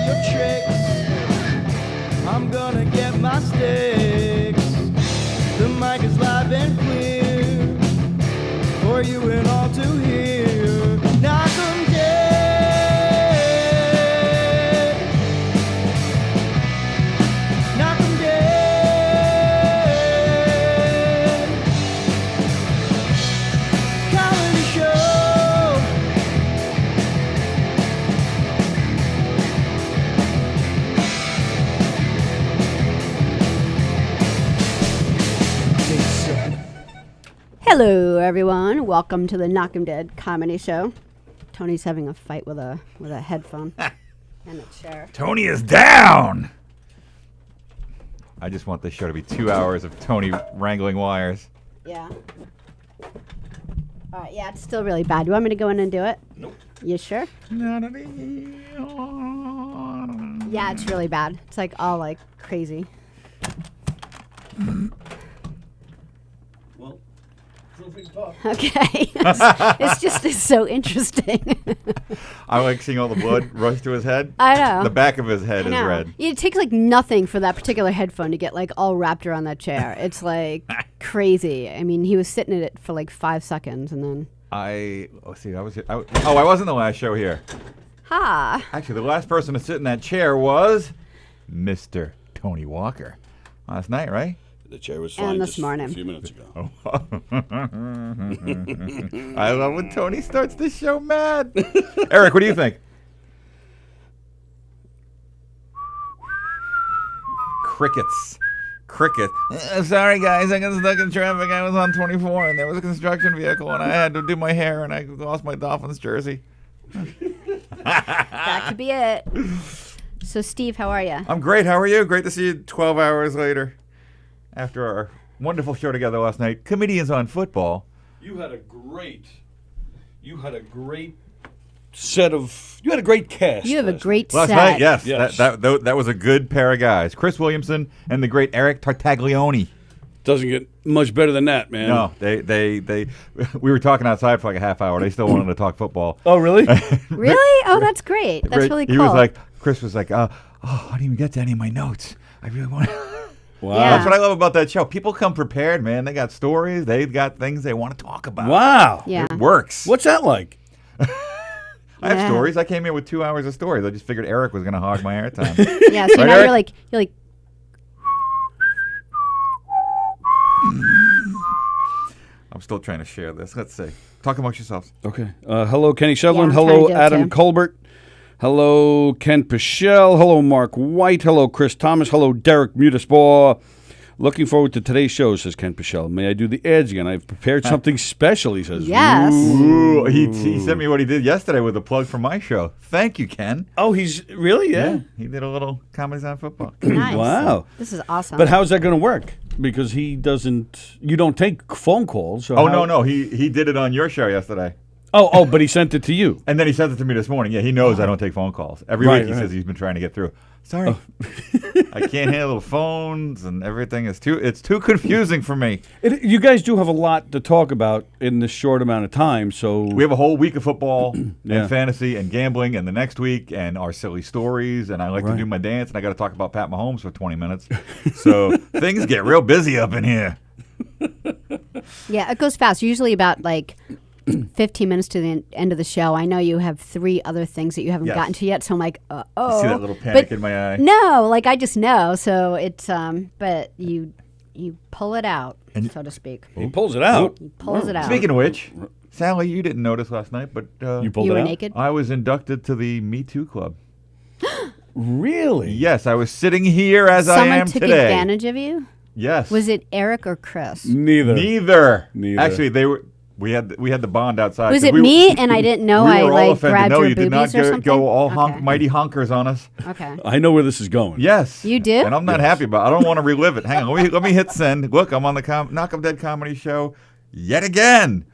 your tricks. I'm gonna get my sticks. The mic is live and clear for you and all to hear. Knock 'em dead. Knock 'em dead. Comedy show. Hello, everyone. Welcome to the Knock 'em Dead comedy show. Tony's having a fight with a headphone and a chair. Tony is down. I just want this show to be 2 hours of Tony wrangling wires. Yeah. All right. Yeah, it's still really bad. You want me to go in and do it? Nope. You sure? Yeah, it's really bad. It's like all like crazy. Well, feel free to talk. Okay. It's so interesting. I like seeing all the blood rush to his head. I know. The back of his head is red. It takes like nothing for that particular headphone to get like all wrapped around that chair. It's like crazy. I mean, he was sitting in it for like 5 seconds and then. I wasn't the last show here. Ha. Actually, the last person to sit in that chair was Mr. Tony Walker. Last night, right? The chair was fine And this just morning. a few minutes ago. I love when Tony starts the show mad. Eric, what do you think? Crickets. Sorry, guys. I got stuck in traffic. I was on 24, and there was a construction vehicle, and I had to do my hair, and I lost my Dolphins jersey. That could be it. So, Steve, how are you? I'm great. How are you? Great to see you 12 hours later after our wonderful show together last night. Comedians on Football. You had a great set of. You had a great cast. You have a great Last set. night, yes. Yes. That was a good pair of guys. Chris Williamson and the great Eric Tartaglione. Doesn't get much better than that, man. No, they we were talking outside for like a half hour. They still wanted to talk football. Oh, really? Really? Oh, that's great. That's really cool. He was like, Chris was like, I didn't even get to any of my notes. I really want to. Wow. Yeah. That's what I love about that show. People come prepared, man. They got stories. They've got things they want to talk about. Wow. Yeah. It works. What's that like? I have Yeah. stories. I came here with 2 hours of stories. I just figured Eric was going to hog my airtime. Yeah, so Right, now Eric? you're like I'm still trying to share this. Let's see. Talk amongst yourselves. Okay. Hello, Kenny Shevlin. Yeah, I'm Hello, trying to do it Adam too. Colbert. Hello, Ken Pichelle. Hello, Mark White. Hello, Chris Thomas. Hello, Derek Mutisbaugh. Looking forward to today's show, says Ken Pichelle. May I do the ads again? I've prepared something special, he says. Yes. Ooh, he sent me what he did yesterday with a plug for my show. Thank you, Ken. Oh, he's really? Yeah. He did a little comedies on football. nice. Wow. This is awesome. But how's that going to work? Because he doesn't. You don't take phone calls. So Oh, how- no. He did it on your show yesterday. Oh, but he sent it to you. And then he sent it to me this morning. Yeah, he knows I don't take phone calls. Every Right, week he right. says he's been trying to get through. Sorry. I can't handle the phones and everything. It's too confusing for me. You guys do have a lot to talk about in this short amount of time. So We have a whole week of football Yeah. and fantasy and gambling and the next week and our silly stories. And I like to Right. do my dance and I got to talk about Pat Mahomes for 20 minutes. So things get real busy up in here. yeah, it goes fast. Usually about like 15 minutes to the end of the show. I know you have 3 other things that you haven't Yes. gotten to yet, so I'm like, oh. See that little panic But in my eye? No, like I just know. So it's but you pull it out, so to speak. he pulls it out. He pulls it out. Speaking of which, Sally, you didn't notice last night, but You pulled You it were out? naked? I was inducted to the Me Too Club. Really? Yes, I was sitting here as I Someone am took today. advantage of you? Yes. Was it Eric or Chris? Neither. Neither. Neither. Actually, they were. We had the bond outside. Was 'cause it we me and I didn't know we I were all like offended. grabbed No, your you did not boobies or something? go all Okay. mighty honkers on us. Okay. I know where this is going. Yes. You do? And I'm not happy about it. I don't want to relive it. Hang on. Let me hit send. Look, I'm on the Knock 'em Dead comedy show yet again.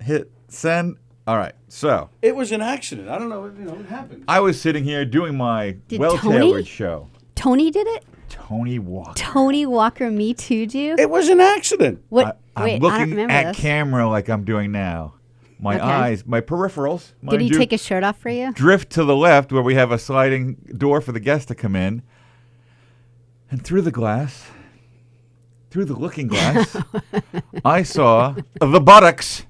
Hit send. All right. So It was an accident. I don't know. It happened. I was sitting here doing my Did well-tailored Tony? show. Tony did it? Tony Walker. Tony Walker Me Too'd you? It was an accident. What? I'm Wait, I don't looking remember at this. camera like I'm doing now. my Okay. eyes, my peripherals, Did he mind you, take his shirt off for you? drift to the left where we have a sliding door for the guests to come in. And through the glass, through the looking glass, I saw the buttocks,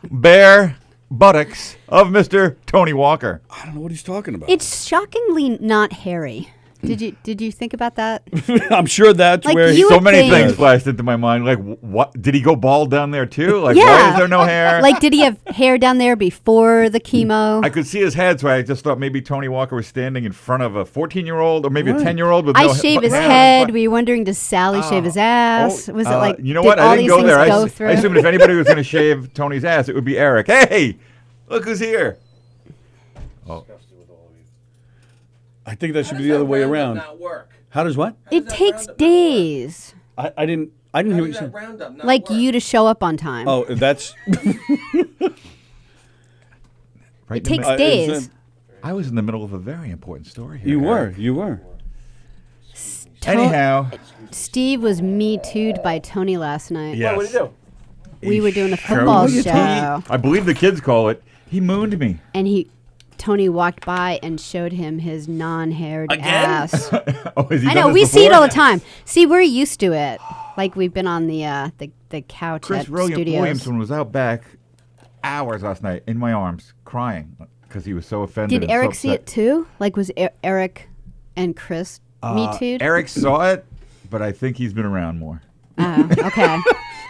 bare buttocks of Mr. Tony Walker. I don't know what he's talking about. It's shockingly not hairy. Did you think about that? I'm sure that's Like, where you So would many think- things flashed into my mind. Like, what? Did he go bald down there too? Like, Yeah. why is there no hair? Like, did he have hair down there before the chemo? I could see his head, so I just thought maybe Tony Walker was standing in front of a 14-year-old or maybe Right. a 10-year-old with I no shave his hair. head. We were wondering, does Sally shave his ass? Was it like, you know did what? all I didn't these go things there. go I through? assumed if anybody was going to shave Tony's ass, it would be Eric. Hey, look who's here. I think that should be the other way around. Not work. How does what? It takes days, I didn't hear what you said. Roundup not like work? you to show up on time. Oh, that's Right It in the takes mi- days. I was in the middle of a very important story here. you Eric. were. Anyhow, Steve was Me Too'd by Tony last night. yes. What do you do? We were doing the football He- show, I believe the kids call it. He mooned me. and Tony walked by and showed him his non-haired Again? ass. Oh, has he I done know, this we see it before? all the time. See, we're used to it. Like we've been on the couch Chris at Williamson studios. was out back hours last night in my arms crying because he was so offended. Did and so Eric see upset. it too? Like, was Eric and Chris Me Too'd? Eric saw it, but I think he's been around more. Oh, okay.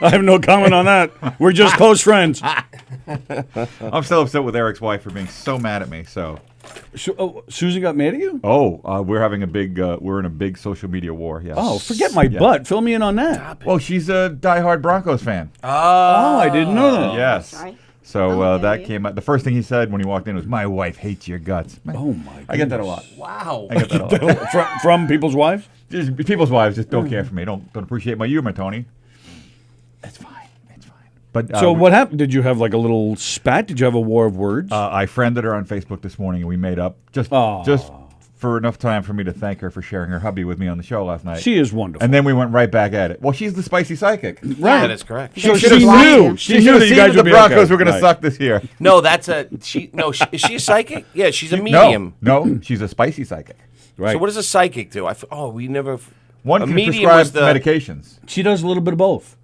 I have no comment on that. We're just close friends. I'm still upset with Eric's wife for being so mad at me. So, Susan got mad at you? we're having a big, we're in a big social media war. Yes. Oh, forget my Yes. butt. Fill me in on that. Well, she's a diehard Broncos fan. Oh, I didn't know that. Yes. sorry. So Oh, yeah, that yeah. came out. The first thing he said when he walked in was, "My wife hates your guts." Oh my! I get that a lot. Wow. I get that a lot. from people's wives. Just, people's wives just don't care for me. Don't appreciate my humor, Tony. It's fine. It's fine. But So what happened? Did you have like a little spat? Did you have a war of words? I friended her on Facebook this morning, and we made up just for enough time for me to thank her for sharing her hubby with me on the show last night. She is wonderful. And then we went right back at it. Well, she's the spicy psychic. right. That is correct. So She she was knew. lying. She She knew that you guys the would be Broncos okay. were going to Right. suck this year. No, that's she. No, is she a psychic? Yeah, she's a medium. No, she's a spicy psychic. Right. So what does a psychic do? We never. One A can medium prescribe was the- medications. She does a little bit of both.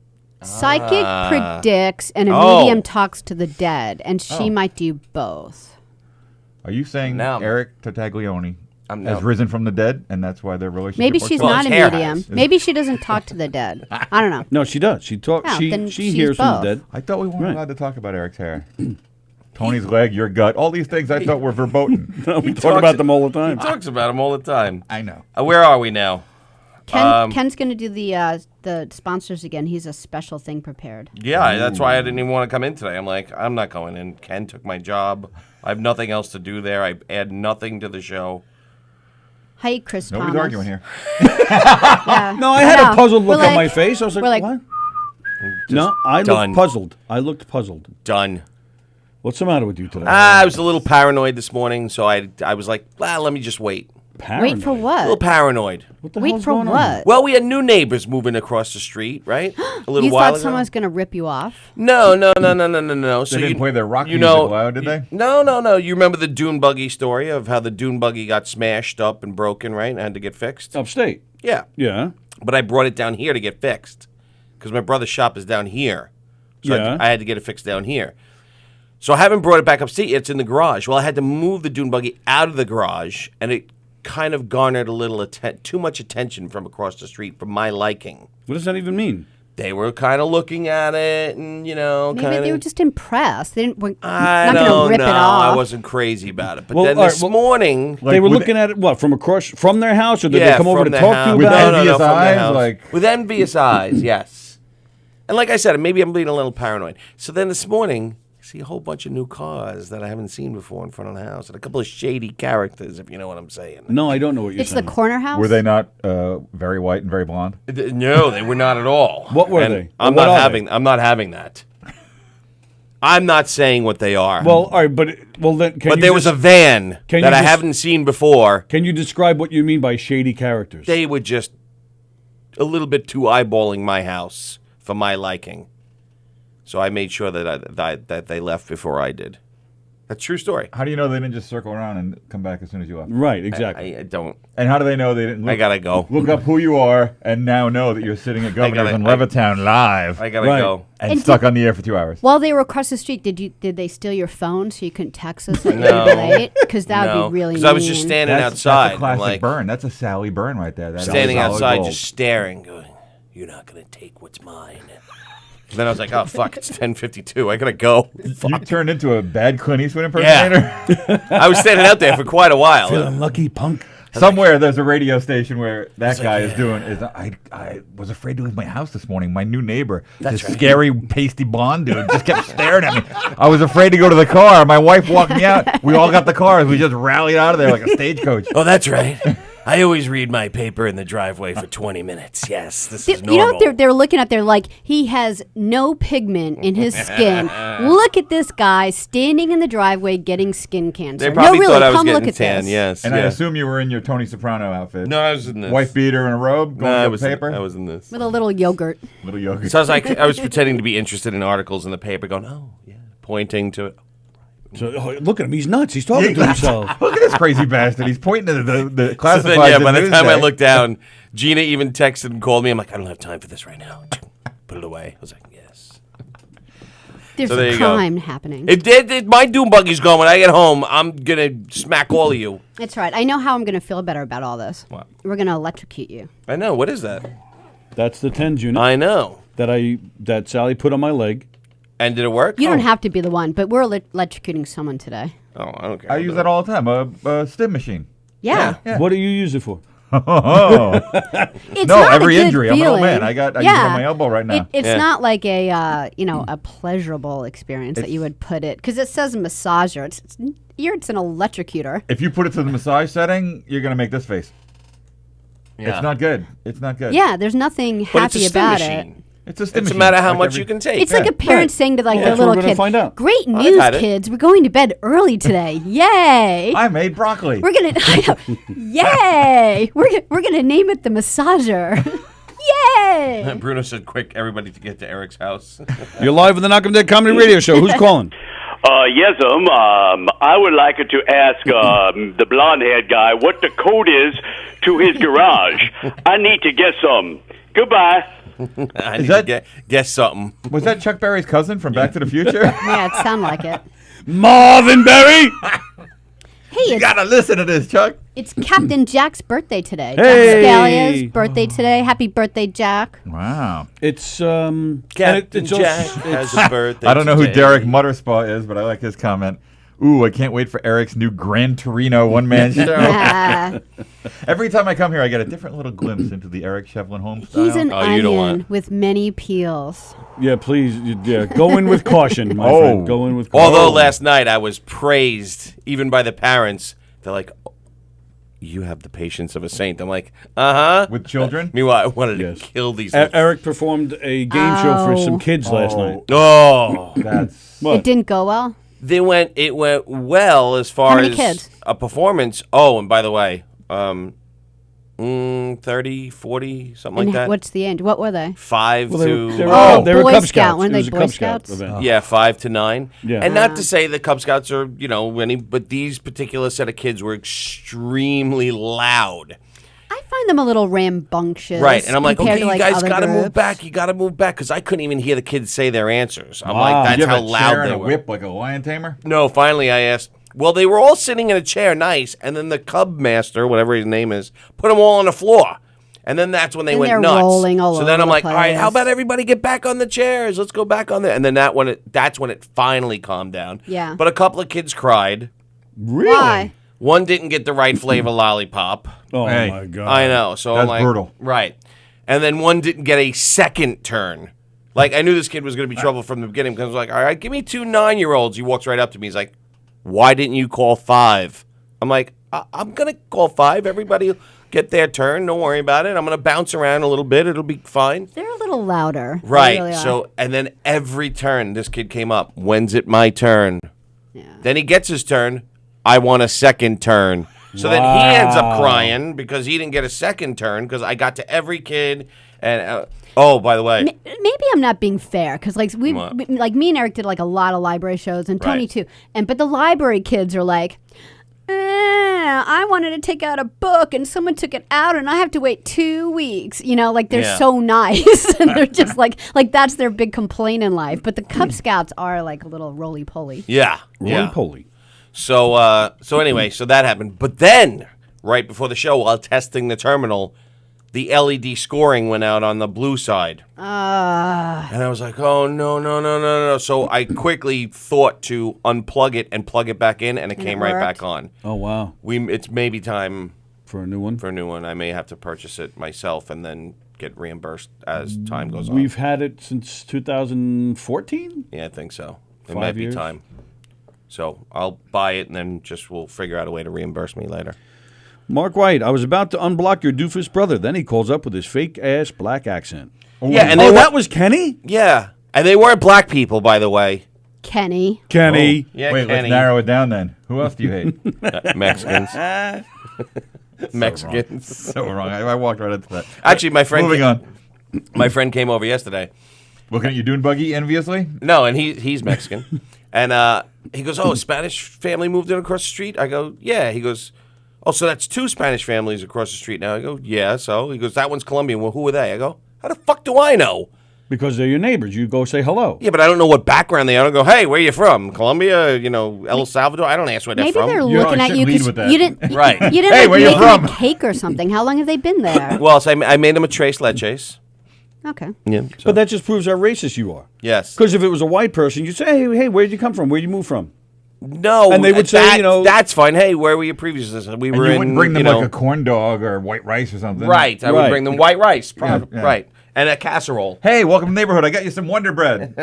Psychic predicts, and a Oh. medium talks to the dead, and she might do both. Are you saying Now- Eric Tartaglione I'm has now- risen from the dead, and that's why their relationship Maybe works she's well? not a his hair medium. has. Maybe she doesn't talk to the dead. I don't know. No, she does. She talks. Oh, then she she's hears from both. the dead. I thought we weren't Right. allowed to talk about Eric's hair. Tony's leg, your gut, all these things I thought were verboten. No, we talk talks- about them all the time. He talks about him all the time. I know. Where are we now? Ken's going to do the sponsors again. He's a special thing prepared. Yeah, that's why I didn't even want to come in today. I'm like, I'm not going in. Ken took my job. I have nothing else to do there. I add nothing to the show. Hi, Chris Nobody's Thomas. arguing here. Yeah. No, I had know. a puzzled look We're on my like- face. I was like, we're like- what? No, I done. looked puzzled. I looked puzzled. Done. What's the matter with you today? I was a little paranoid this morning, so I was like, let me just wait. Wait for A little what? paranoid. What the Wait hell's for going on? what? Well, we had new neighbors moving across the street, right? A little You while thought ago. someone was going to rip you off? No. So They didn't play their rock you music know, loud, did they? No. You remember the dune buggy story of how the dune buggy got smashed up and broken, right? And had to get fixed? Upstate. Yeah. Yeah. But I brought it down here to get fixed because my brother's shop is down here. So Yeah. I had to get it fixed down here. So I haven't brought it back upstate yet. It's in the garage. Well, I had to move the dune buggy out of the garage, and it kind of garnered a little too much attention from across the street for my liking. What does that even mean? They were kind of looking at it, and Maybe kind they were of. just impressed. They didn't. We're I not going don't to rip know. it off. I wasn't crazy about it, but Well, then all right, this well- morning, They were with- looking at it, what, from their house? Or did yeah, they come over from to their talk to house. you With about it? envious from their eyes, house. like- with envious eyes, yes. And like I said, maybe I'm being a little paranoid. So then this morning, I see a whole bunch of new cars that I haven't seen before in front of the house, and a couple of shady characters, if you know what I'm saying. No, I don't know what you're It's the saying. corner house. Were they not very white and very blonde? No, they were not at all. What were And they? I'm What not are having. I'm not having that. I'm not saying what they are. Well, all right, then can but you there was a van can that you I just- haven't seen before. Can you describe what you mean by shady characters? They were just a little bit too eyeballing my house for my liking. So I made sure that they left before I did. That's a true story. How do you know they didn't just circle around and come back as soon as you left? Right, exactly. I don't. And how do they know they didn't I gotta go. look up who you are and now know that you're sitting at Governor's on Levittown live I gotta Right. go. and stuck on the air for 2 hours? While they were across the street, did they steal your phone so you couldn't text us that No. you were late? Because that would No, be really mean. because I was just standing outside. That's a classic I'm like, burn. That's a Sally burn right there. That's standing solid outside, gold. just staring, going, "You're not gonna take what's mine." And then I was like, "Oh fuck, it's 10:52. I gotta go." You turned into a bad Clint Eastwood Yeah. impersonator. I was standing out there for quite a while. Feeling lucky, punk. Somewhere there's a radio station where that guy is doing. I was afraid to leave my house this morning. My new neighbor, this scary pasty blonde dude, just kept staring at me. I was afraid to go to the car. My wife walked me out. We all got the cars. We just rallied out of there like a stagecoach. Oh, that's right. I always read my paper in the driveway for 20 minutes. Yes, this is You know normal. what they're looking at? They're like, he has no pigment in his skin. Look at this guy standing in the driveway getting skin cancer. They probably no, really, thought I was come look getting at tan. this. Yes, And I yeah. assume you were in your Tony Soprano outfit. No, I was in this. Wife beater and a robe. Going No, to I the was paper. I was in this. With a little yogurt. Little yogurt. So I was pretending to be interested in articles in the paper, going, "Oh, yeah," pointing to it. So look at him. He's nuts. He's talking to himself. Look at this crazy bastard. He's pointing to the So classifieds. then, yeah, by the news time I day. looked down, Gina even texted and called me. I'm like, "I don't have time for this right now. Put it away." I was like, "Yes." There's So there a you go. crime happening. My doom buggy's going. When I get home, I'm gonna smack all of you. That's right. I know how I'm going to feel better about all this. What? We're going to electrocute you. I know. What is that? That's the TENS unit I know. that Sally put on my leg. And did it work? You don't have to be the one, but we're electrocuting someone today. Oh, I don't care. I use that all the time. A stim machine. Yeah. Yeah. What do you use it for? Oh. It's No, not every a good injury. I'm an old feeling. man. I use it on my elbow right now. It's Yeah. not like a a pleasurable experience that you would put it because it says massager. It's an electrocutor. If you put it to the massage setting, you're gonna make this face. Yeah. It's not good. It's not good. Yeah, there's nothing But it's happy a stim about machine. It's a stim It's a machine. matter how Like much every- you can take. It's like a parent saying to like their That's what little we're gonna kid, find out. "Great I've news, had it. kids! We're going to bed early today! Yay! I made broccoli. We're gonna, I know, yay! We're gonna name it the massager. Yay! Bruno said, "Quick, everybody to get to Eric's house." You're live with the Knock 'em Dead Comedy Radio Show. Who's calling? Yes, I would like to ask the blonde-haired guy what the code is to his garage. I need to get some. Goodbye. I need that- to guess something. Was that Chuck Berry's cousin from Back to the Future? Yeah, it sounded like it. Marvin Berry. Hey, You gotta listen to this, Chuck. it's Captain Jack's birthday today. Hey! Jack Scalia's birthday today. Happy birthday, Jack. Wow. It's Captain it's Jack also, has his birthday. I don't know who today. Derek Mutterspaw is, but I like his comment. Ooh, I can't wait for Eric's new Gran Torino one-man show. Ah, Every time I come here, I get a different little glimpse into the Eric Shevlin home style. he's an Oh, you don't onion want- with many peels. yeah. Please, yeah. Go in with caution, my friend. Go in with caution. Although last night I was praised even by the parents. They're like, "Oh, you have the patience of a saint." I'm like, "Uh-huh." With children? Meanwhile, I wanted Yes. to kill these. Eric performed a game show for some Oh. kids last night. Oh, That's What? It didn't go well. it went well as far How many as kids? a performance. Oh, and by the way, 30, 40, something And like that. what's the end? What were they? 5 Well, to they were, Oh, they were Boy Cub Scout. Scouts. Weren't It they was a Boy Cub Scout Scouts? event. yeah, 5 to 9. Yeah. And not to say the Cub Scouts are, but these particular set of kids were extremely loud. I find them a little rambunctious. Right, and I'm like, compared okay, to, like, you guys other got to move groups. back. You got to move back because I couldn't even hear the kids say their answers. I'm Wow. like, that's you have how a loud chair and they a were. whip like a lion tamer? No, finally I asked. Well, they were all sitting in a chair, nice, and then the Cub Master, whatever his name is, put them all on the floor. And then that's when they And went they're nuts. rolling all so then over I'm the like, all right, how place. about everybody get back on the chairs? Let's go back on there. And then that's when it finally calmed down. Yeah. But a couple of kids cried. Really? Why? One didn't get the right flavor lollipop. Oh Hey. my God. I know. So I'm That's like, brutal. right. And then one didn't get a second turn. Like, I knew this kid was going to be trouble from the beginning because I was like, all right, give me 2 9-year-olds. He walks right up to me. He's like, why didn't you call 5? I'm like, I'm going to call 5. Everybody will get their turn. Don't worry about it. I'm going to bounce around a little bit. It'll be fine. They're a little louder. They Right. really are. So, and then every turn, this kid came up. When's it my turn? Yeah. Then he gets his turn. I want a second turn. So then he ends up Wow. crying because he didn't get a second turn because I got to every kid And oh, by the way, Maybe I'm not being fair because like like me and Eric did like a lot of library shows and Tony Right. too. But the library kids are like, I wanted to take out a book and someone took it out and I have to wait 2 weeks. You know, like they're Yeah. so nice and they're just like that's their big complaint in life. But the Cub Scouts are like a little roly poly. yeah, yeah. Roly-poly. So anyway, so that happened. But then, right before the show, while testing the terminal, the LED scoring went out on the blue side. And I was like, oh, no. So I quickly thought to unplug it and plug it back in, and it came right worked? back on. Oh, wow. It's maybe time For a new one? for a new one. I may have to purchase it myself and then get reimbursed as time goes on. We've had it since 2014? Yeah, I think so. It 5 might be years? time. So I'll buy it, and then we'll figure out a way to reimburse me later. Mark White, I was about to unblock your doofus brother. Then he calls up with his fake-ass black accent. Yeah, and they that was Kenny? Yeah, and they weren't black people, by the way. Kenny. Kenny. Yeah, Wait, Kenny. let's narrow it down then. Who else do you hate? Mexicans. Mexicans. So wrong. I walked right into that. Actually, my friend. Moving on. My friend came over yesterday. Looking at you doing buggy enviously? No, and he's Mexican, and he goes, "Oh, a Spanish family moved in across the street." I go, "Yeah." He goes, "Oh, so that's 2 Spanish families across the street now." I go, "Yeah." So he goes, "That one's Colombian." Well, who are they? I go, "How the fuck do I know?" Because they're your neighbors. You go say hello. Yeah, but I don't know what background they are. I don't go, "Hey, where you from? Colombia? El Salvador?" I don't ask where they're Maybe from. they're You looking at shouldn't you lead because with that. you didn't. Right. You didn't Hey, like where you make them from? a cake or something. How long have they been there? Well, so I made them a tres leches. Okay. Yeah. But that just proves how racist you are. Yes. Because if it was a white person, you'd say, hey, where'd you come from? Where'd you move from? No, And they would say, that- that's fine. Hey, where were you previously? We And were you in, wouldn't bring them you know, like a corn dog or white rice or something. right. I Right. would bring them white rice, Yeah. right, and a casserole, Hey, welcome to the neighborhood. I got you some Wonder Bread.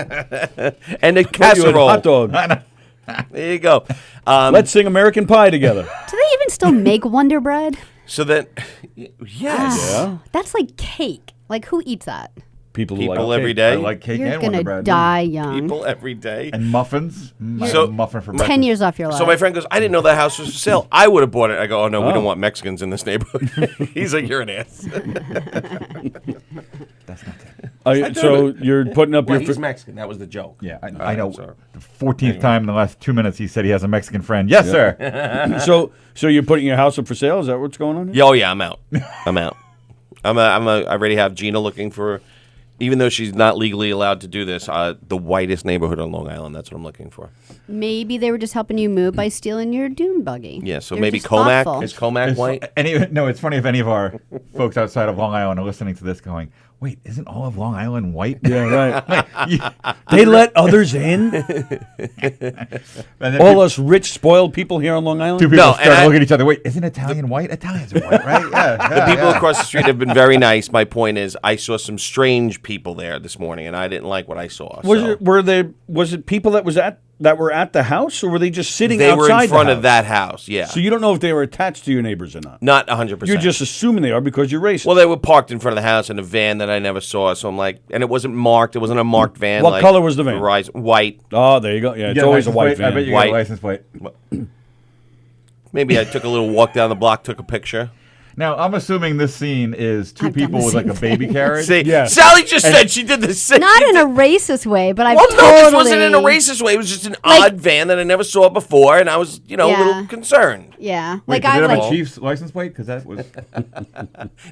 and a You had casserole. hot dog. There you go. Let's sing American Pie together. Do they even still make Wonder Bread? So then, yes, Yeah. That's like cake. Like who eats that? People who people like every cake. day. I like cake You're and Wonder gonna Bread. die young. People every day. And muffins. So- Muffin for 10 breakfast. years off your life. So my friend goes, I didn't know that house was for sale. I would have bought it. I go, oh no, we don't want Mexicans in this neighborhood. He's like, you're an ass. So you're putting up Well, your... he's Mexican. That was the joke. Yeah, I right, know. sorry. The 14th time in the last 2 minutes he said he has a Mexican friend. Yes, sir. So you're putting your house up for sale? Is that what's going on here? Yeah, oh yeah, I'm out. I'm out. I already have Gina looking for, even though she's not legally allowed to do this, the whitest neighborhood on Long Island. That's what I'm looking for. Maybe they were just helping you move by stealing your dune buggy. Yeah, so They were maybe just Comac. thoughtful. Is Comac white? No, it's funny if any of our folks outside of Long Island are listening to this going, wait, isn't all of Long Island white? Yeah, right. You- They let others in? and then All us rich, spoiled people here on Long Island? two people No, start and I- looking at each other. Wait, isn't Italian white? Italians are white, right? Yeah. The people across the street have been very nice. My point is, I saw some strange people there this morning, and I didn't like what I saw. Was it people that were at the house, or were they just sitting They outside were in front the of house? that house, yeah. So you don't know if they were attached to your neighbors or not. Not 100%. You're just assuming they are because you're racist. Well, they were parked in front of the house in a van that I never saw. So I'm like, and it wasn't marked. It wasn't a marked van. What like color was the van? White. Oh, there you go. Yeah, You it's get always a license white plate? van. I bet you White. get a license plate. Maybe I took a little walk down the block, took a picture. Now, I'm assuming this scene is two I've done people the with like a same baby carriage. See, Yeah. Sally just said she did the same. Not in a racist way, but I've Well, totally... no, this wasn't in a racist way. It was just an odd van that I never saw before, and I was, a Yeah. little concerned. Yeah. Wait, like did it I have like... a Chiefs license plate? Because that was...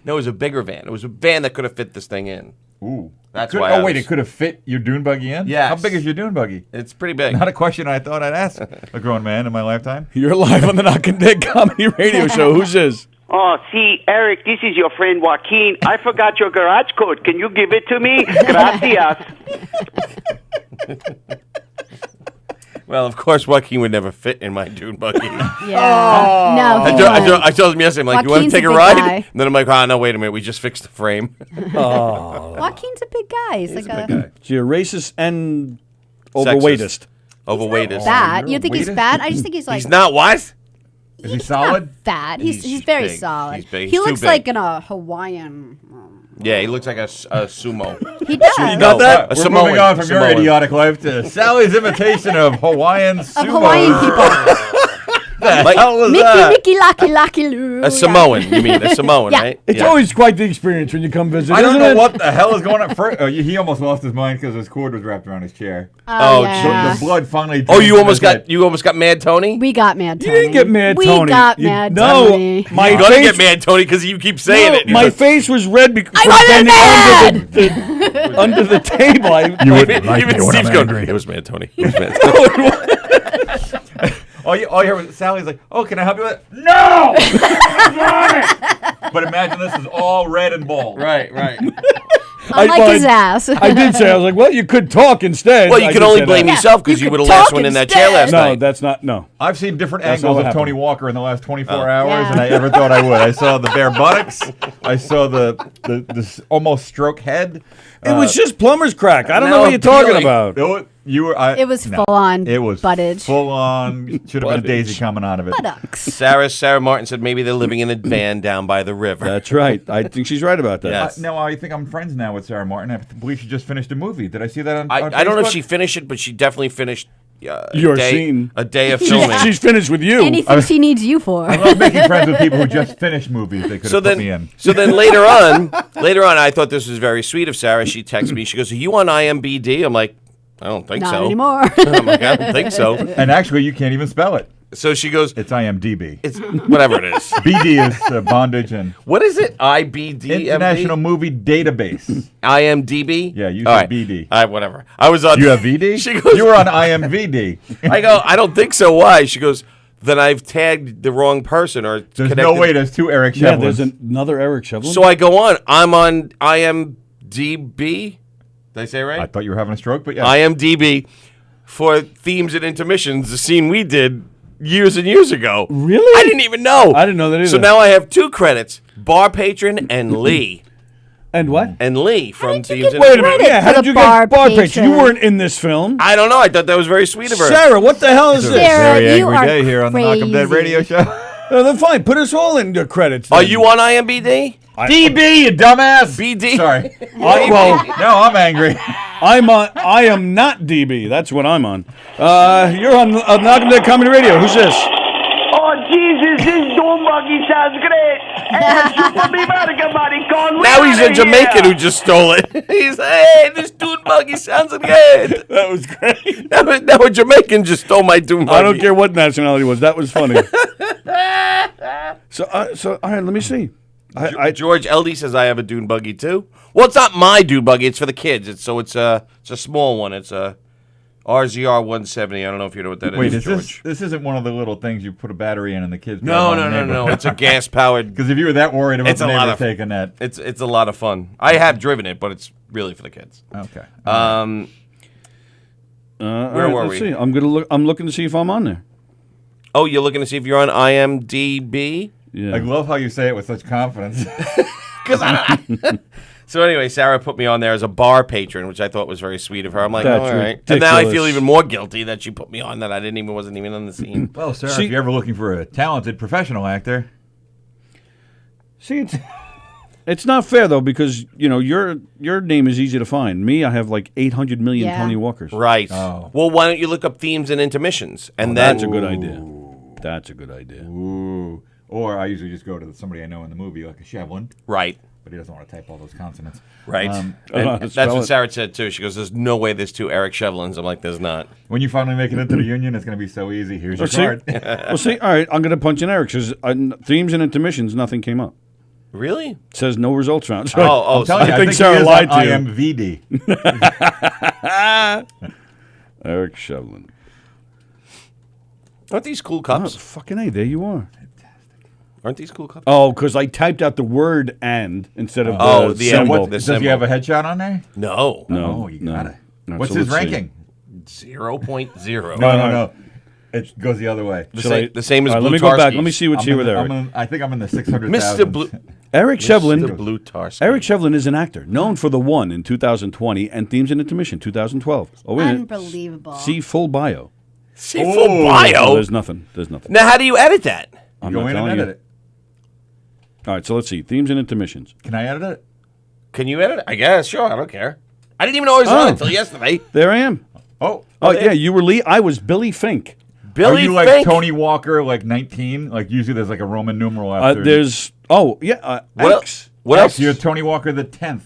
No, it was a bigger van. It was a van that could have fit this thing in. Ooh. That's Could- why I Oh, wait, was- it could have fit your dune buggy in? Yes. How big is your dune buggy? It's pretty big. Not a question I thought I'd ask a grown man in my lifetime. You're live on the Knock and Dead Comedy Radio Show. Who's this? Oh, see, Eric, this is your friend Joaquin. I forgot your garage code. Can you give it to me? Gracias. Well, of course, Joaquin would never fit in my dune buggy. Yeah. No, he I told him yesterday, I'm like, you want to Joaquin's take a a big ride? guy. And then I'm like, oh, no, wait a minute. We just fixed the frame. Joaquin's a big guy. He's like a... So you're racist and Sexist. overweightest. Overweighted. Fat. You think he's Weightest? fat? I just think he's like... He's not what? Is he solid? fat. He's He's very big. solid. He's big. He He's too looks big. like in a Hawaiian... Yeah, he looks like a sumo. He does. got that? We're A Samoan. moving on from your Samoan. idiotic life to Sally's imitation of Hawaiian Of sumo. Hawaiian people. Like How was Mickey, that? Mickey, Lucky, Lou. a Samoan, you mean? A Samoan, Yeah. right? It's always quite the experience when you come visit. I don't isn't know it? what the hell is going on. He almost lost his mind because his cord was wrapped around his chair. Oh, yeah. The blood finally. Oh, drained you from almost his head. got Mad Tony? We got Mad You Tony. didn't get mad, we Tony. got You- Mad no, Tony. my You gotta face. get Mad Tony because you keep saying it. My face was red because I under the table. Even Steve's going, it was Mad Tony. It was Mad Tony. All you hear was Sally's like, "Oh, can I help you with it?" No. But imagine this is all red and bald. right. I like his ass. I did say, I was like, well, you could talk instead. Well, you I can just only said blame that. yourself because you you were could the last talk one in that chair instead. last No, night. that's not, no. I've seen different That's not angles what of Tony happened. Walker in the last 24 Yeah. hours than I ever thought I would. I saw the bare buttocks. I saw the almost stroke head. It was just plumber's crack. I don't know now what you're talking appealing. about. It was full on It was buttage. full on. Should have been a Buttage. daisy coming out of it. Buttocks. Sarah Martin said maybe they're living in a van down by the river. That's right. I think she's right about that. Yes. No, I think I'm friends now with Sarah Martin. I believe she just finished a movie. Did I see that on? I on don't know if Facebook? she finished it, but she definitely finished Your scene. a day of filming. She's finished with you. Anything she needs you for. I love making friends with people who just finished movies. They could So have put me then, in. so then later on, I thought this was very sweet of Sarah. She texted me. She goes, "Are you on IMBD?" I'm like, "I don't think Not so." anymore. I'm like, "I don't think so." And actually, you can't even spell it. So she goes, It's IMDb. "It's whatever it is." BD is bondage and What is it? IBD? International Movie Database. IMDb? Yeah, you All said right. BD. All right, whatever. I was on. You have VD? She goes, You were on IMVD. I go, "I don't think so." Why? She goes, "Then I've tagged the wrong person or There's connected." no way there's two Eric Yeah, Shevlins. there's another Eric Shevlin. So I go on. I'm on IMDb. Did I say it right? I thought you were having a stroke, but yeah. IMDb for themes and intermissions, the scene we did years and years ago. Really? I didn't even know. I didn't know that either. So now I have two credits: bar patron and Lee. And what? And Lee from did you Themes get and Wait a minute. credit Yeah, how for did the you bar get bar patron? You patron? weren't in this film. I don't know. I thought that was very sweet of her. Sarah, what the hell is this? Sarah, Very you angry are day here on the Knock 'em Dead crazy. radio show. Then fine, put us all in your credits. Are then. you on IMBD? DB, you dumbass. BD? Sorry. Well, No, I'm angry. I am not DB. That's what I'm on. You're on Knock 'em Dead Comedy Radio. Who's this? Oh, Jesus, this Doom Buggy sounds great. Now he's a Jamaican who just stole it. He's hey, this Dune Buggy sounds good. That was great. Now a Jamaican just stole my Dune Buggy. I don't care what nationality it was. That was funny. So all right, let me see. George Eldie says I have a Dune Buggy too. Well, it's not my Dune Buggy. It's for the kids. It's a small one. It's a RZR 170. I don't know if you know what that is. Wait, is George. this isn't one of the little things you put a battery in and the kids No. It's a gas powered. Because if you were that worried about It's the a lot neighbors of- taking that. It's a lot of fun. I have driven it, but it's really for the kids. Okay. Um, Where were let's we? See. I'm gonna look. I'm looking to see if I'm on there. oh, you're looking to see if you're on IMDb? Yeah. I love how you say it with such confidence. So anyway, Sarah put me on there as a bar patron, which I thought was very sweet of her. I'm like, That's all right. And now I feel ridiculous. even more guilty that she put me on that I wasn't even on the scene. Well, Sarah, See- if you're ever looking for a talented professional actor, See, it's not fair though because your name is easy to find. Me, I have like 800 million Yeah. Tony Walkers. Right. Oh. Well, why don't you look up themes and intermissions? And then That's a good idea. That's a good idea. ooh, or I usually just go to somebody I know in the movie, like a Shevlin, Right. but he doesn't want to type all those consonants. Right. Um, And that's spell what it. Sarah said too. She goes, "There's no way there's two Eric Shevlins." I'm like, "There's not." When you finally make it into the union, it's going to be so easy. Here's your See, card. well, see, all right, I'm going to punch in Eric because themes and intermissions, nothing came up. Really? It says no results found. So Oh, I'm telling you, I I think think Sarah he is lied on to you. IMVD. Eric Shevlin. Aren't these cool Oh, cups? fucking A, there you are. Aren't these cool cups? Oh, because I typed out the word "and" instead of Oh, the the symbol. symbol. Does he have a headshot on there? No. No, Oh, you no. got it. No, What's so his let's see. ranking? 0.0. No. It goes the other way. The same as All right, Blue let me go back. Tarski's. Let me see what's here with Eric. I think I'm in the 600,000. Mr. Blue. Eric Shevlin. Mr. Blue Tarski. Eric Shevlin is an actor known for The One in 2020 and Themes and Intermission 2012. Oh, wait a minute. Unbelievable. See full bio. See full bio. Oh, there's nothing. There's nothing. Now, how do you edit that? I'm Go not in and telling edit you. it. All right, so let's see. Themes and Intermissions. Can I edit it? Can you edit it? I guess. Sure. I don't care. I didn't even know I was on Oh. until yesterday. There I am. Oh, Oh, yeah, you were Lee. I was Billy Fink. Billy Are you like Fink. Tony Walker, like 19? Like usually there's like a Roman numeral after. There's What, X. what X, else? you're Tony Walker the 10th.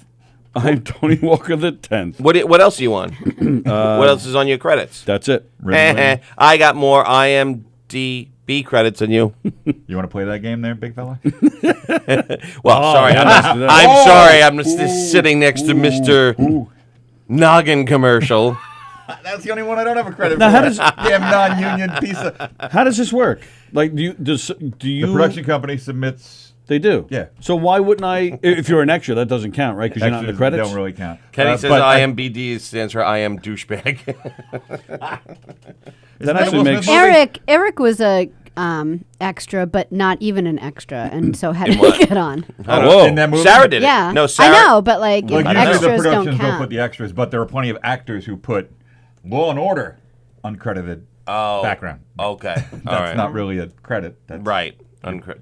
I'm Tony Walker the 10th. What else are you on? What else is on your credits? That's it. I got more IMDb credits than you. You want to play that game there, big fella? Well, sorry. I'm sorry. I'm just sitting next to Mr. Noggin commercial. That's the only one I don't have a credit Now, for. how does- Damn non-union piece of... How does this work? Like, do you? The production company submits... They do. Yeah. So why wouldn't I? If you're an extra, that doesn't count, right? Because you're not in the Extras credits. don't really count. Kenny says but IMBD stands for I am douchebag. That actually Will makes. Smith Eric was a extra, but not even an extra, and so had to get on. Whoa. In that movie? Sarah did Yeah, it. No, Sarah. I know, but like Like usually the extras don't productions don't count. put the extras, but there are plenty of actors who put Law and Order uncredited background. Okay. That's All right. not really a credit. That's Right.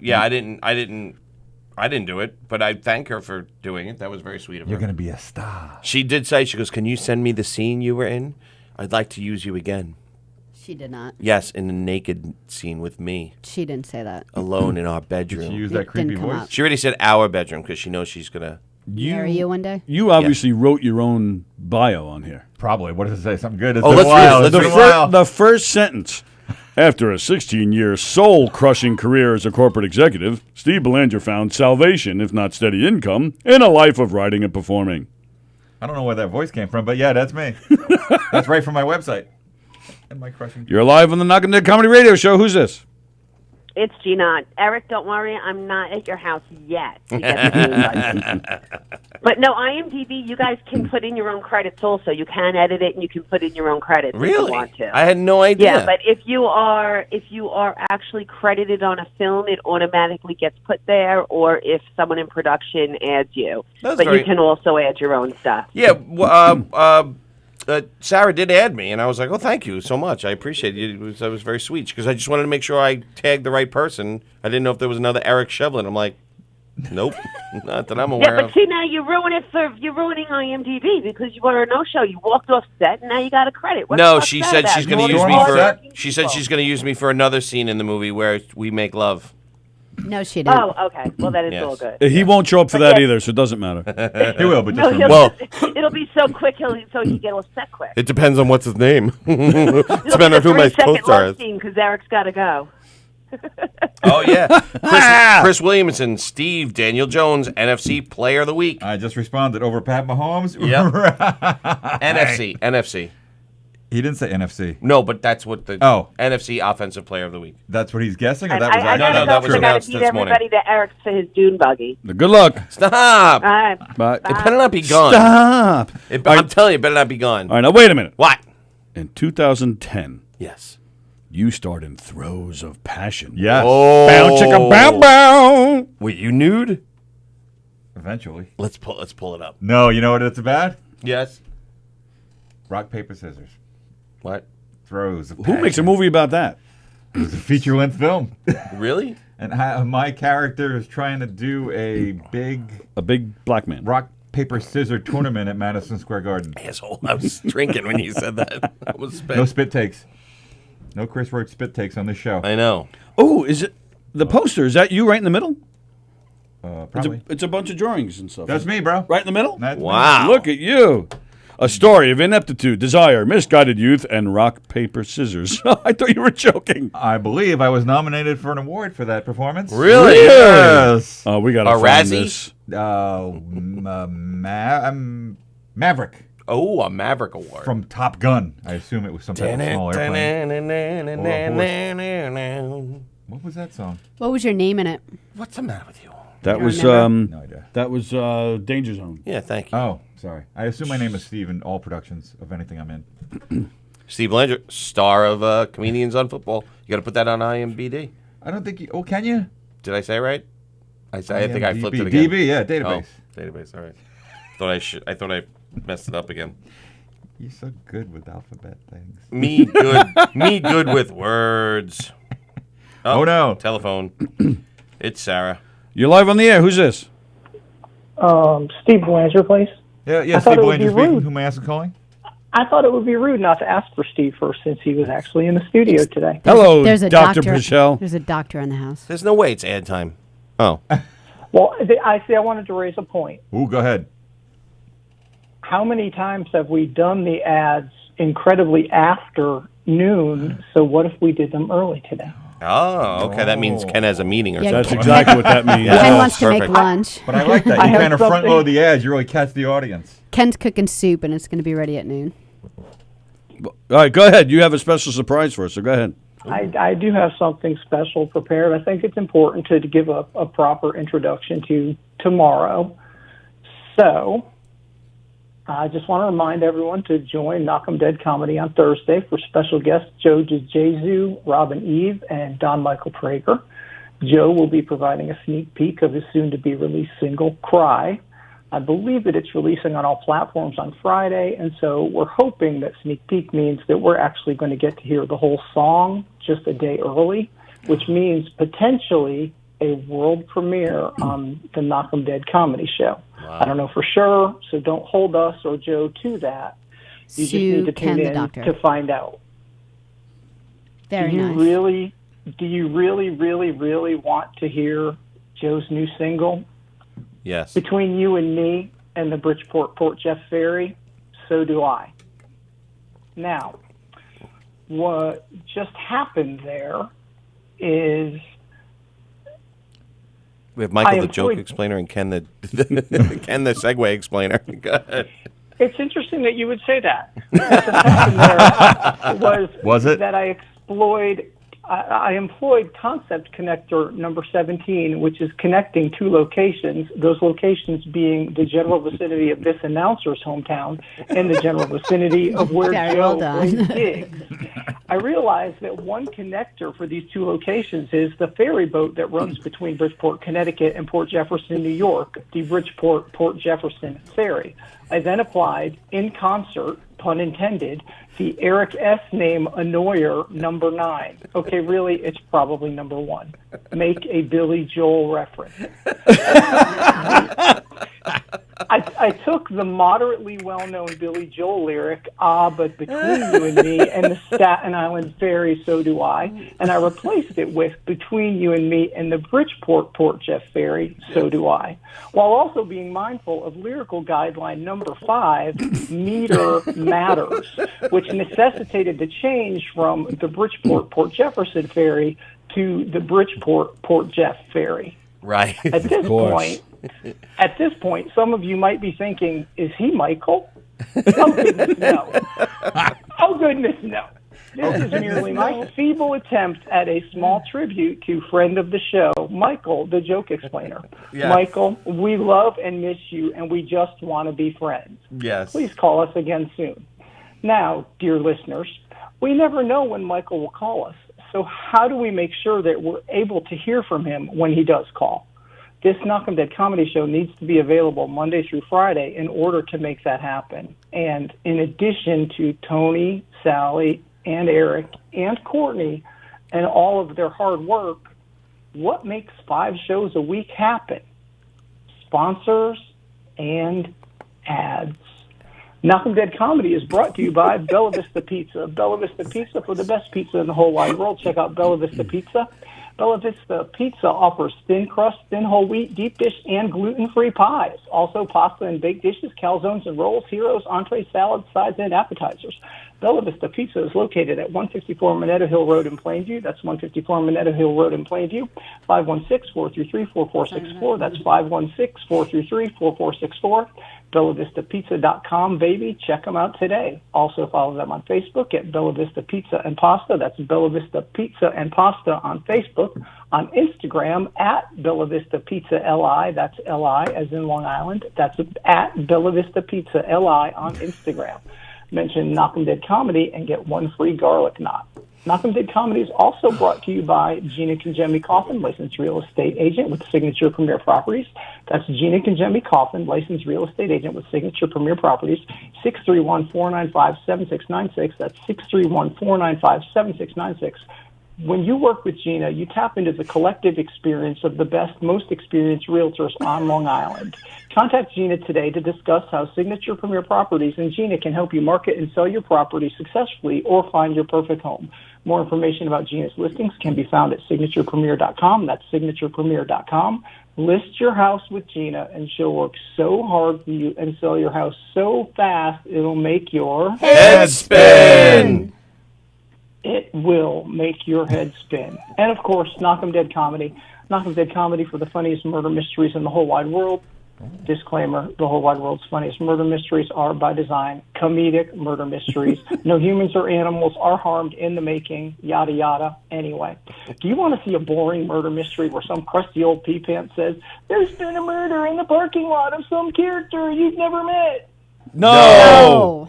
Yeah, I didn't do it, but I thank her for doing it. That was very sweet of You're her. going to be a star. She did say, she goes, "Can you send me the scene you were in? I'd like to use you again." She did not. Yes, in the naked scene with me, She didn't say that. alone in our Did bedroom. she use It that creepy didn't come voice? up. She already said our bedroom because she knows she's gonna. Marry you one day. You obviously wrote your own bio on here. Probably. What does it say? Something good? It's Oh, been let's a while. read it. It's Let's been a read it. while. The first sentence. After a 16-year soul-crushing career as a corporate executive, Steve Belanger found salvation, if not steady income, in a life of writing and performing. I don't know where that voice came from, but yeah, that's me. That's right from my website. And my crushing. You're live on the Knockin' Dead Comedy Radio Show. Who's this? It's Gina. Eric, don't worry. I'm not at your house yet. To get the but no, IMDb, you guys can put in your own credits also. You can edit it and you can put in your own credits if Really? you want to. I had no idea. Yeah, but if you are actually credited on a film, it automatically gets put there, or if someone in production adds you. That's But very- you can also add your own stuff. Yeah, Sarah did add me, and I was like, "Oh, thank you so much. I appreciate it. That was very sweet." Because I just wanted to make sure I tagged the right person. I didn't know if there was another Eric Shevlin. I'm like, nope, not that I'm aware Yeah, but of. see, now you're ruining IMDb because you were a no-show. You walked off set, and now you got a credit. What the No, fuck's she that said about? she's going to You use me want for. all She said she's going to use me for another scene in the movie where we make love. No, she didn't. Oh, okay. Well, then it's Yes. all good. He won't show up for But that yeah. either, so it doesn't matter. He will, but No, just he'll Well- it'll be so quick. So he get all set quick. It depends on what's his name. Depends on who my co-star is. Because Eric's got to go. Oh yeah, Chris Williamson, Steve, Daniel Jones, NFC Player of the Week. I just responded over Pat Mahomes. Yep. NFC. He didn't say NFC. No, but that's what the NFC Offensive Player of the Week. That's what he's guessing, or And that was I actually gotta No, go that was 'cause I gotta announced beat this morning. everybody to Eric's for his dune buggy. Good luck. Stop! All right. Bye. It better not be gone. Stop. I'm telling you, it better not be gone. All right, now wait a minute. What? In 2010, Yes. you starred in Throes of Passion. Yes. Oh. Bow chicka bow bow. Wait, you nude? Eventually. Let's pull it up. No, you know what it's about? Yes. Rock, paper, scissors. What? Throws. Of Who makes a passion. movie about that? It's a feature-length film. Really? And my character is trying to do a big A big black man. rock, paper, scissor tournament at Madison Square Garden. Asshole. I was drinking when you said that. I was spit. No spit takes. No Chris Rourke spit takes on this show. I know. Oh, is it the poster? Is that you right in the middle? Probably. It's a bunch of drawings and stuff. That's me, bro. Right in the middle? That's me. Wow. Look at you. A story of ineptitude, desire, misguided youth, and rock, paper, scissors. I thought you were joking. I believe I was nominated for an award for that performance. Really? Yes. Oh, we got to A find Razzie? this. Maverick Oh, a Maverick Award. from Top Gun. I assume it was some type of small airplane. What was that song? What was your name in it? What's the matter with you? That You was remember? No idea. that was Danger Zone. Yeah, thank you. Oh, sorry. I assume my name is Steve in all productions of anything I'm in. Steve Belanger, star of Comedians on Football. You got to put that on IMDb. I don't think you... Oh, can you? Did I say it right? I think I flipped it again. DB, yeah, database. Oh, database. All right. I thought I messed it up again. You're so good with alphabet things. Me good with words. Oh, no. Telephone. It's Sarah. You're live on the air. Who's this? Steve Belanger, please. Yeah, I thought Steve it would be Belanger speaking. rude. Who may I ask calling? I thought it would be rude not to ask for Steve first since he was actually in the studio today. Hello, There's a Dr. doctor. Pichelle. There's a doctor in the house. There's no way it's ad time. Oh. Well, I wanted to raise a point. Ooh, go ahead. How many times have we done the ads incredibly after noon? So what if we did them early today? Oh, okay. That means Ken has a meeting or Yeah, That's something. exactly what that means. Ken wants to make Perfect. lunch. But I like that. I You have kind of front something- load the ads. You really catch the audience. Ken's cooking soup, and it's going to be ready at noon. All right, go ahead. You have a special surprise for us, so go ahead. I do have something special prepared. I think it's important to give a proper introduction to tomorrow. So I just want to remind everyone to join Knock 'em Dead Comedy on Thursday for special guests Joe DeJesu, Robin Eve, and Don Michael Prager. Joe will be providing a sneak peek of his soon-to-be-released single, Cry. I believe that it's releasing on all platforms on Friday, and so we're hoping that sneak peek means that we're actually going to get to hear the whole song just a day early, which means potentially a world premiere on the Knock 'em Dead Comedy Show. Wow. I don't know for sure, so don't hold us or Joe to that. You just need to Ken tune the in doctor. to find out. Very do you nice. do you really want to hear Joe's new single? Yes. Between you and me and the Bridgeport Port Jeff Ferry, so do I. Now, what just happened there is We have Michael I the joke employed- explainer and Ken the Ken the segue explainer. Go ahead. it's interesting that you would say that. What happened there Was it? that I employed concept connector number 17, which is connecting two locations, those locations being the general vicinity of this announcer's hometown and the general vicinity of where Very Joe well done. brings gigs. I realized that one connector for these two locations is the ferry boat that runs between Bridgeport, Connecticut and Port Jefferson, New York, the Bridgeport Port Jefferson Ferry. I then applied, in concert, pun intended, the Eric S. name annoyer number 9. Okay, really, it's probably number 1. Make a Billy Joel reference. I took the moderately well-known Billy Joel lyric, but between you and me and the Staten Island Ferry, so do I, and I replaced it with between you and me and the Bridgeport Port Jeff Ferry, so do I, while also being mindful of lyrical guideline number 5, meter matters, which necessitated the change from the Bridgeport Port Jefferson Ferry to the Bridgeport Port Jeff Ferry. Right. At this point, some of you might be thinking, is he Michael? Oh, goodness, no. Oh, goodness, no. This is merely my feeble attempt at a small tribute to friend of the show, Michael, the joke explainer. Yeah. Michael, we love and miss you, and we just want to be friends. Yes. Please call us again soon. Now, dear listeners, we never know when Michael will call us, so how do we make sure that we're able to hear from him when he does call? This Knock 'em Dead Comedy Show needs to be available Monday through Friday in order to make that happen. And in addition to Tony, Sally, and Eric, and Courtney, and all of their hard work, what makes 5 shows a week happen? Sponsors and ads. Knock 'em Dead Comedy is brought to you by Bella Vista Pizza. Bella Vista Pizza for the best pizza in the whole wide world. Check out Bella Vista Pizza. Bella Vista Pizza offers thin crust, thin whole wheat, deep dish, and gluten-free pies. Also pasta and baked dishes, calzones and rolls, heroes, entrees, salads, sides, and appetizers. Bella Vista Pizza is located at 154 Minetto Hill Road in Plainview. That's 154 Minetto Hill Road in Plainview. 516-433-4464. That's 516-433-4464. BellaVistaPizza.com, baby. Check them out today. Also follow them on Facebook at Bella Vista Pizza and Pasta. That's Bella Vista Pizza and Pasta on Facebook. On Instagram at Bella Vista Pizza LI. That's LI as in Long Island. That's at Bella Vista Pizza LI on Instagram. Mention Knock 'em Dead Comedy and get 1 free garlic knot. Knock 'em Dead Comedy is also brought to you by Gina Conjemi Coffin, licensed real estate agent with Signature Premier Properties. That's Gina Conjemi Coffin, licensed real estate agent with Signature Premier Properties. 631-495-7696. That's 631-495-7696. When you work with Gina, you tap into the collective experience of the best, most experienced realtors on Long Island. Contact Gina today to discuss how Signature Premier Properties and Gina can help you market and sell your property successfully or find your perfect home. More information about Gina's listings can be found at signaturepremier.com. That's signaturepremier.com. List your house with Gina, and she'll work so hard for you and sell your house so fast it'll make your Head spin. It will make your head spin. And, of course, Knock 'em Dead Comedy. Knock 'em Dead Comedy for the funniest murder mysteries in the whole wide world. Disclaimer, the whole wide world's funniest murder mysteries are, by design, comedic murder mysteries. No humans or animals are harmed in the making, yada, yada. Anyway, do you want to see a boring murder mystery where some crusty old pee-pants says, there's been a murder in the parking lot of some character you've never met? No.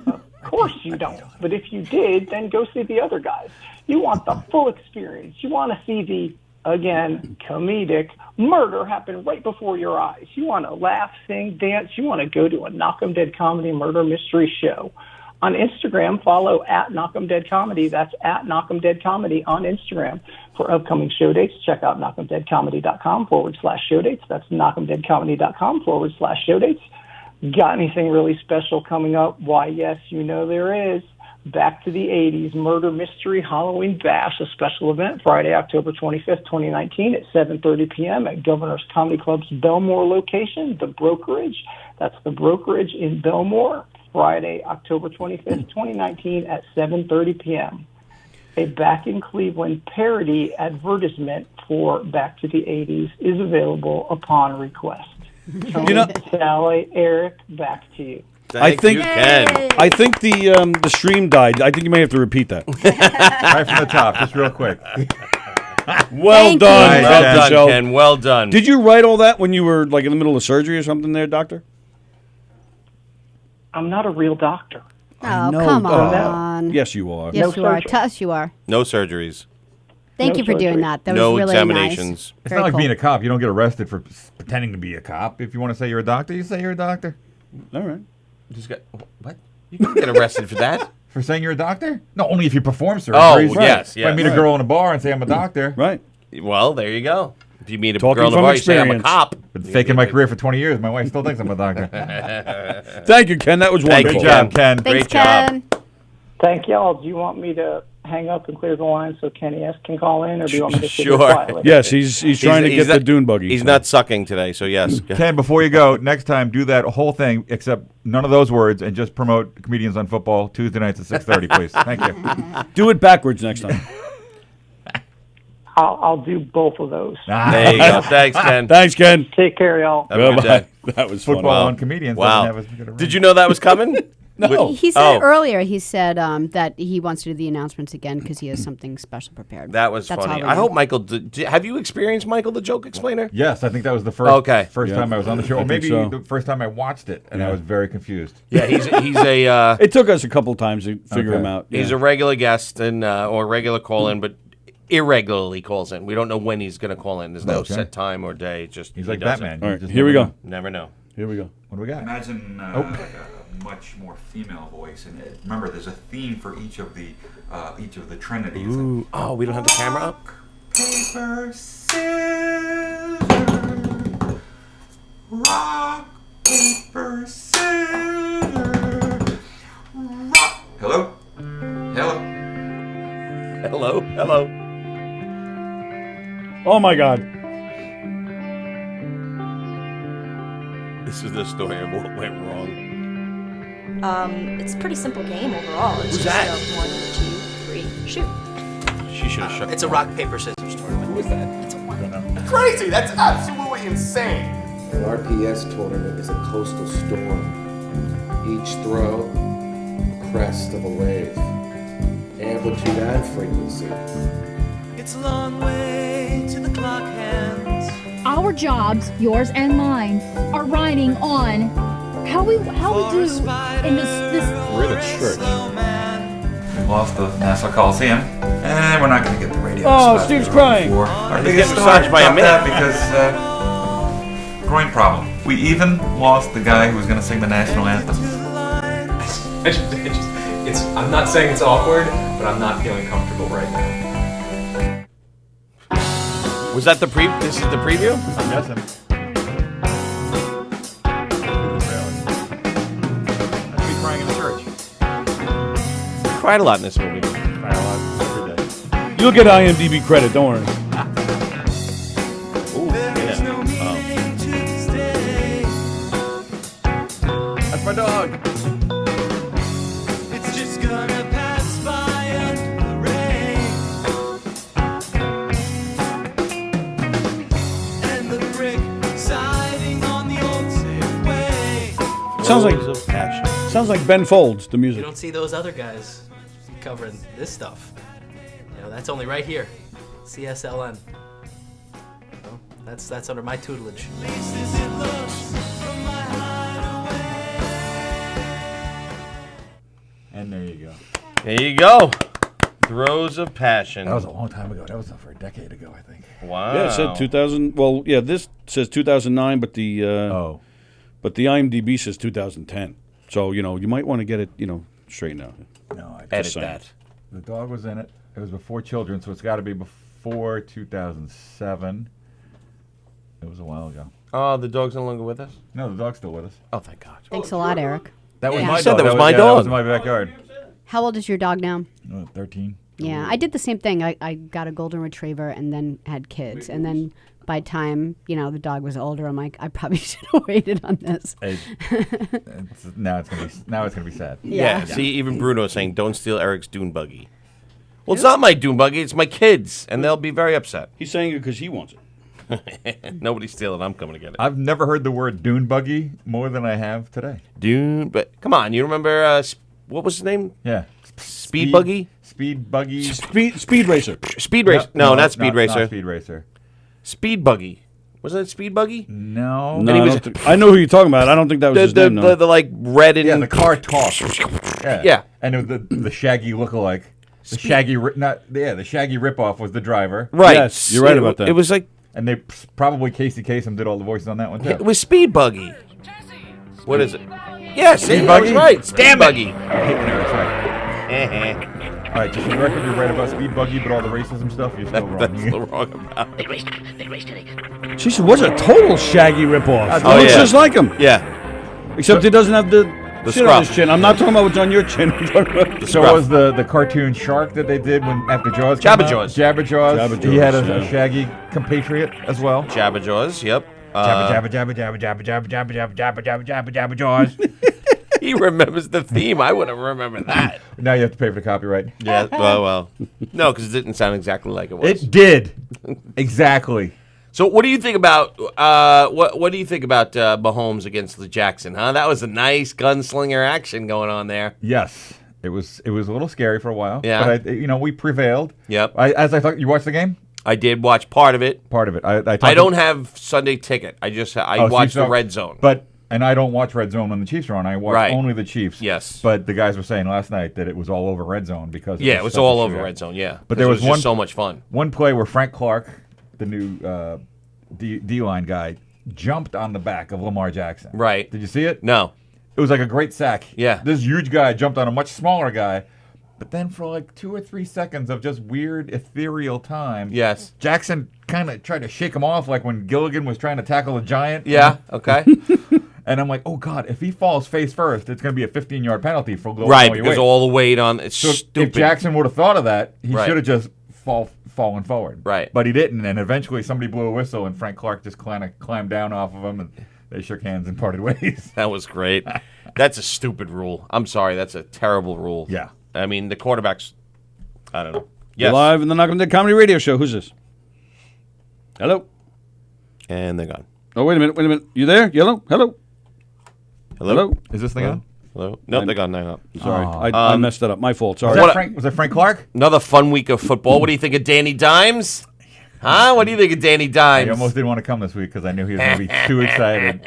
Of course you don't. But if you did, then go see the other guys. You want the full experience. You want to see the, again, comedic murder happen right before your eyes. You want to laugh, sing, dance. You want to go to a Knock 'em Dead Comedy murder mystery show. On Instagram, follow at Knock 'em Dead Comedy. That's at Knock 'em Dead Comedy on Instagram. For upcoming show dates, check out knockemdeadcomedy.com/show dates. That's knockemdeadcomedy.com/show dates. Got anything really special coming up? Why, yes, you know there is. Back to the 80s Murder Mystery Halloween Bash, a special event Friday, October 25th, 2019 at 7:30 p.m. at Governor's Comedy Club's Belmore location, The Brokerage. That's The Brokerage in Belmore, Friday, October 25th, 2019 at 7:30 p.m. A Back in Cleveland parody advertisement for Back to the 80s is available upon request. Tony, Sally, Eric, back to you. Thank you, Ken. I think the stream died. I think you may have to repeat that. Right from the top, just real quick. Well Thank done, you. Well Ken done, Pichel. Ken. Well done. Did you write all that when you were like in the middle of surgery or something there, doctor? I'm not a real doctor. Oh, No, come oh. on. Yes, you are. Yes, No you are. surgery. Tell us you are. No surgeries. Thank No you for doing surgery. that. That No was really examinations. nice. It's Very not like cool. being a cop. You don't get arrested for pretending to be a cop. If you want to say you're a doctor, you say you're a doctor. All right. Just got what? You can get arrested for that. For saying you're a doctor? No, only if you perform surgeries. Oh, Right. yes, If I yes. meet a girl in a bar and say I'm a doctor, Right. Well, there you go. If you meet a Talking girl in a from bar, you say I'm a experience. cop. been faking my career for 20 years. My wife still thinks I'm a doctor. Thank you, Ken. That was Thank wonderful. you, Good job, Ken. Thanks, Great job. Ken. Thank y'all. Do you want me to hang up and clear the line so Kenny S can call in, or do you want me to sit here Sure. quietly? Yes, he's trying to get the not- dune buggy. He's so. not sucking today, so yes. Ken, before you go, next time do that whole thing except none of those words and just promote Comedians on Football Tuesday nights at 6:30, please. Thank you. Do it backwards next time. I'll do both of those. There you go. Thanks, Ken. Thanks, Ken. Take care, y'all. Have a good day. That was fun. Football on Comedians. Wow. doesn't have as good a ring. Did you know that was coming? No. He said Oh. earlier, he said that he wants to do the announcements again because he has something special prepared. That was That's funny. all we I know. hope Michael. Have you experienced Michael the Joke Explainer? Yes, I think that was the first Okay. first Yeah. time I was on the show. I Or think maybe so. the first time I watched it, and I Yeah. was very confused. Yeah, he's a It took us a couple times to figure Okay. him out. he's Yeah. a regular guest and or regular call in, but irregularly calls in. We don't know when he's going to call in. There's no Okay. set time or day. Just He's he like does it. Batman. All You right, just here we never go. know. Never know. Here we go. What do we got? Imagine like a much more female voice, and remember, there's a theme for each of the Trinity. It's like, Ooh. Oh, we don't have the camera up. paper, scissors, rock, paper, scissors, rock. Hello? Hello? Hello. Hello. Oh my God. This is the story of what went wrong. It's a pretty simple game overall. It's Who's just that? a 1, 2, 3, shoot. She should have shut. It's a rock, paper, scissors tournament. Who is that? It's a 1. Crazy! That's absolutely insane! The RPS tournament is a coastal storm. Each throw, the crest of a wave. Amplitude and frequency. It's a long way to the clock hands. Our jobs, yours and mine, are riding on how we do in this We're the church. We lost the Nassau Coliseum, and we're not going to get the radio. Oh, spot Steve's we were crying. for. Our He's biggest getting story massaged by a about man. that because groin problem. We even lost the guy who was going to sing the national anthem. I'm not saying it's awkward, but I'm not feeling comfortable right now. Was that this is the preview? I'm guessing. That's me crying in the church. Cried a lot in this movie. Crying a lot every day. You'll get IMDb credit. Don't worry. Ooh, yeah. That's my dog. It's just gonna pass by under the rain. And the brick siding on the old Safeway. Sounds like Ben Folds, the You music. don't see those other guys covering this stuff. That's only right here. CSLN. So that's under my tutelage. And there you go. There you go. Throes of Passion. That was a long time ago. That was for a decade ago, I think. Wow. Yeah, it said 2000. Well, yeah, this says 2009, but the IMDb says 2010. So you might want to get it straightened out. No, I Edit that. The dog was in it. It was before children, so it's got to be before 2007. It was a while ago. Oh, the dog's no longer with us? No, the dog's still with us. Oh, thank God. Thanks a lot, Eric. That was Yeah. my You said dog. that was my That dog. was in my backyard. How old is your dog now? 13. Yeah, I did the same thing. I got a golden retriever and then had kids. And then by the time, the dog was older, I'm like, I probably should have waited on this. Now it's gonna be sad. Yeah. See, even Bruno's saying, don't steal Eric's dune buggy. Well, it's not my dune buggy. It's my kids, and they'll be very upset. He's saying it because he wants it. Nobody's stealing. I'm coming to get it. I've never heard the word dune buggy more than I have today. Dune, but come on, you remember what was his name? Yeah, Speed Buggy. Speed Buggy. Speed Racer. Speed Racer. No, not Speed Racer. Not Speed Racer. Speed Buggy. Wasn't it Speed Buggy? No. No, I know who you're talking about. I don't think that was his name. No. The like red and the car talks. Yeah. And it was the Shaggy lookalike. The Shaggy the Shaggy ripoff was the driver. Right. Yes, you're right about that. It was like, and they probably Casey Kasem did all the voices on that one too. it was Speed Buggy. What is it? Yes, Speed I Buggy? was right. Speed Damn it. Buggy. That's right. All right, just for the record, you're right about Speed Buggy, but all the racism stuff, you're still wrong. That's still wrong about it. Jeez, it was a total Shaggy ripoff. Oh, He looks yeah. just like him. Yeah. Except he doesn't have the shit on his scruff. chin. I'm not talking about what's on your chin. I'm talking about So was the cartoon shark that they did after Jaws came out? Jabba-Jaws. Jabba-Jaws. He had a Shaggy compatriot as well. Jabba-Jaws, yep. Jabba-Jaws. He remembers the theme. I wouldn't remember that. Now you have to pay for the copyright. Yeah, well. No, because it didn't sound exactly like it was. It did. Exactly. So what do you think about what do you think about Mahomes against the Jackson? Huh? That was a nice gunslinger action going on there. Yes. It was a little scary for a while. Yeah. But we prevailed. Yep. As I thought, you watched the game? I did watch part of it. Part of it. I don't have Sunday ticket. I watched the Red Zone. And I don't watch Red Zone when the Chiefs are on. I watch only the Chiefs. Yes. But the guys were saying last night that it was all over Red Zone because it was all over Red Zone. Yeah. But there was just so much fun. One play where Frank Clark, the new D-line guy, jumped on the back of Lamar Jackson. Right. Did you see it? No. It was like a great sack. Yeah. This huge guy jumped on a much smaller guy. But then for like 2 or 3 seconds of just weird, ethereal time, yes, Jackson kind of tried to shake him off like when Gilligan was trying to tackle a giant. Yeah, okay. And I'm like, oh, God, if he falls face first, it's going to be a 15-yard penalty for going right, because all the weight on it's so stupid. If Jackson would have thought of that, he should have just fallen forward. Right. But he didn't, and eventually somebody blew a whistle, and Frank Clark just kind of climbed down off of him, and they shook hands and parted ways. That was great. That's a stupid rule. I'm sorry, that's a terrible rule. Yeah. I mean, the quarterbacks, I don't know. Yes. Yes. Live in the Knock 'em Dead Comedy Radio Show. Who's this? Hello? And they're gone. Oh, wait a minute. You there? Hello? Hello? Hello? Is this thing on? Hello? Nope, they're gone. They're gone. Sorry. I messed that up. My fault. Sorry. Was that Frank Clark? Another fun week of football. What do you think of Danny Dimes? Huh? What do you think of Danny Dimes? I almost didn't want to come this week because I knew he was going to be too excited.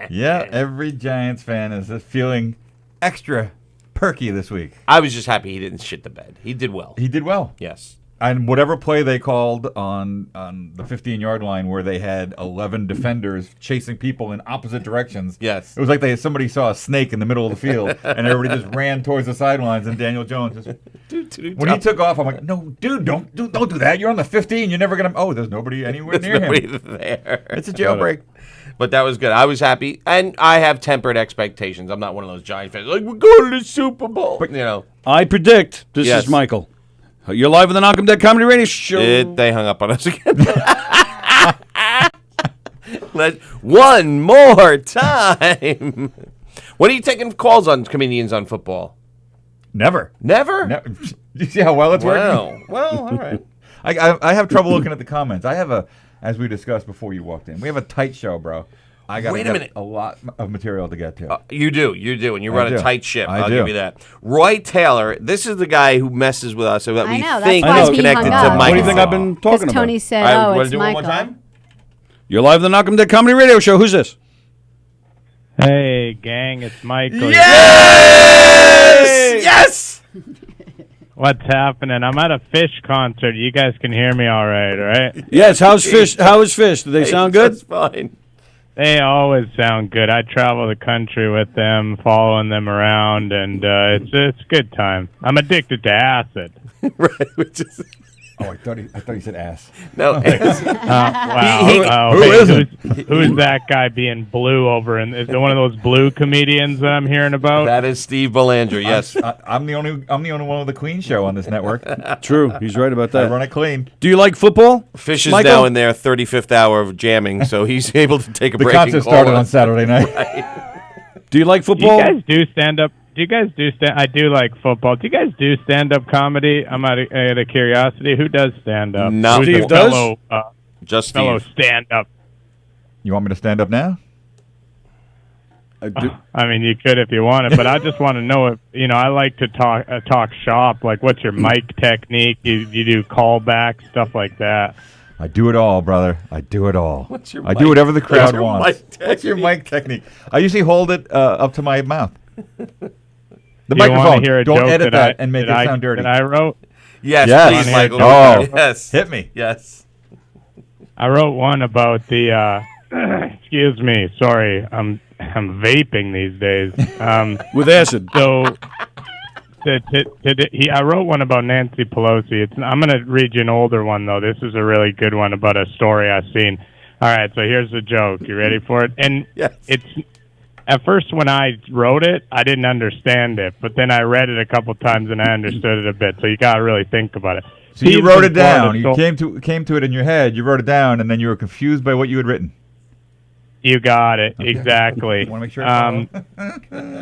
Yeah, every Giants fan is just feeling extra perky this week. I was just happy he didn't shit the bed. He did well. He did well. Yes. And whatever play they called on the 15-yard line where they had 11 defenders chasing people in opposite directions. Yes. It was like somebody saw a snake in the middle of the field, and everybody just ran towards the sidelines, and Daniel Jones just... When he took off, I'm like, no, dude, don't do that. You're on the 15. You're never going to... Oh, there's nobody anywhere near nobody him. there. It's a jailbreak. But that was good. I was happy, and I have tempered expectations. I'm not one of those Giant fans like, we're going to the Super Bowl. But, I predict, this is Michael. You're live on the Knock 'em Dead Comedy Radio Show. They hung up on us again. One more time. When are you taking calls on comedians on football? Never. Never? You see how well it's Wow. working? Well, all right. I have trouble looking at the comments. I have as we discussed before you walked in, we have a tight show, bro. I got a lot of material to get to. You do, and you run a tight ship. I'll give you that. Roy Taylor, this is the guy who messes with us so that we think he's connected to Michael. What do you think I've been talking about? Tony said, it's Michael. One more time? You're live on the Knock 'em Dead Comedy Radio Show. Who's this? Hey, gang, it's Michael. Yes! Yes! What's happening? I'm at a Fish concert. You guys can hear me all right? Yes, how's Fish? How is Fish? Do they sound good? That's fine. They always sound good. I travel the country with them, following them around, and it's a good time. I'm addicted to acid. Right, which is... Oh, I thought he said ass. No. Wow. Who isn't? Who's that guy being blue over? And is it one of those blue comedians that I'm hearing about? That is Steve Belanger. Yes, I'm the only one with the Queen show on this network. True, he's right about that. I run it clean. Do you like football? Fish is Michael? now in their 35th hour of jamming, so he's able to take a break. The concert started on Saturday night. Right. Do you like football? You guys do stand up. I do like football. Do you guys do stand-up comedy? I'm out of curiosity. Who does stand-up? No. Steve does? Just fellow Steve. stand-up. You want me to stand up now? I mean, you could if you wanted, but I just want to know if, I like to talk shop. Like, what's your mic technique? You do callbacks, stuff like that. I do it all, brother. I do it all. What's your I do whatever the crowd your wants. mic What's your mic technique? I usually hold it up to my mouth. The You wanna microphone. hear a Don't joke edit that and make it sound dirty. That I wrote? Yes, Yes. please, Michael. Oh, yes. hit me. Yes. I wrote one about the. Excuse me, sorry, I'm vaping these days. With acid. So, I wrote one about Nancy Pelosi. I'm going to read you an older one though. This is a really good one about a story I've seen. All right, so here's the joke. You ready for it? And it's. At first, when I wrote it, I didn't understand it, but then I read it a couple times and I understood it a bit. So you got to really think about it. So you wrote it down. You came to it in your head. You wrote it down, and then you were confused by what you had written. You got it. Okay. Exactly. Want to make sure.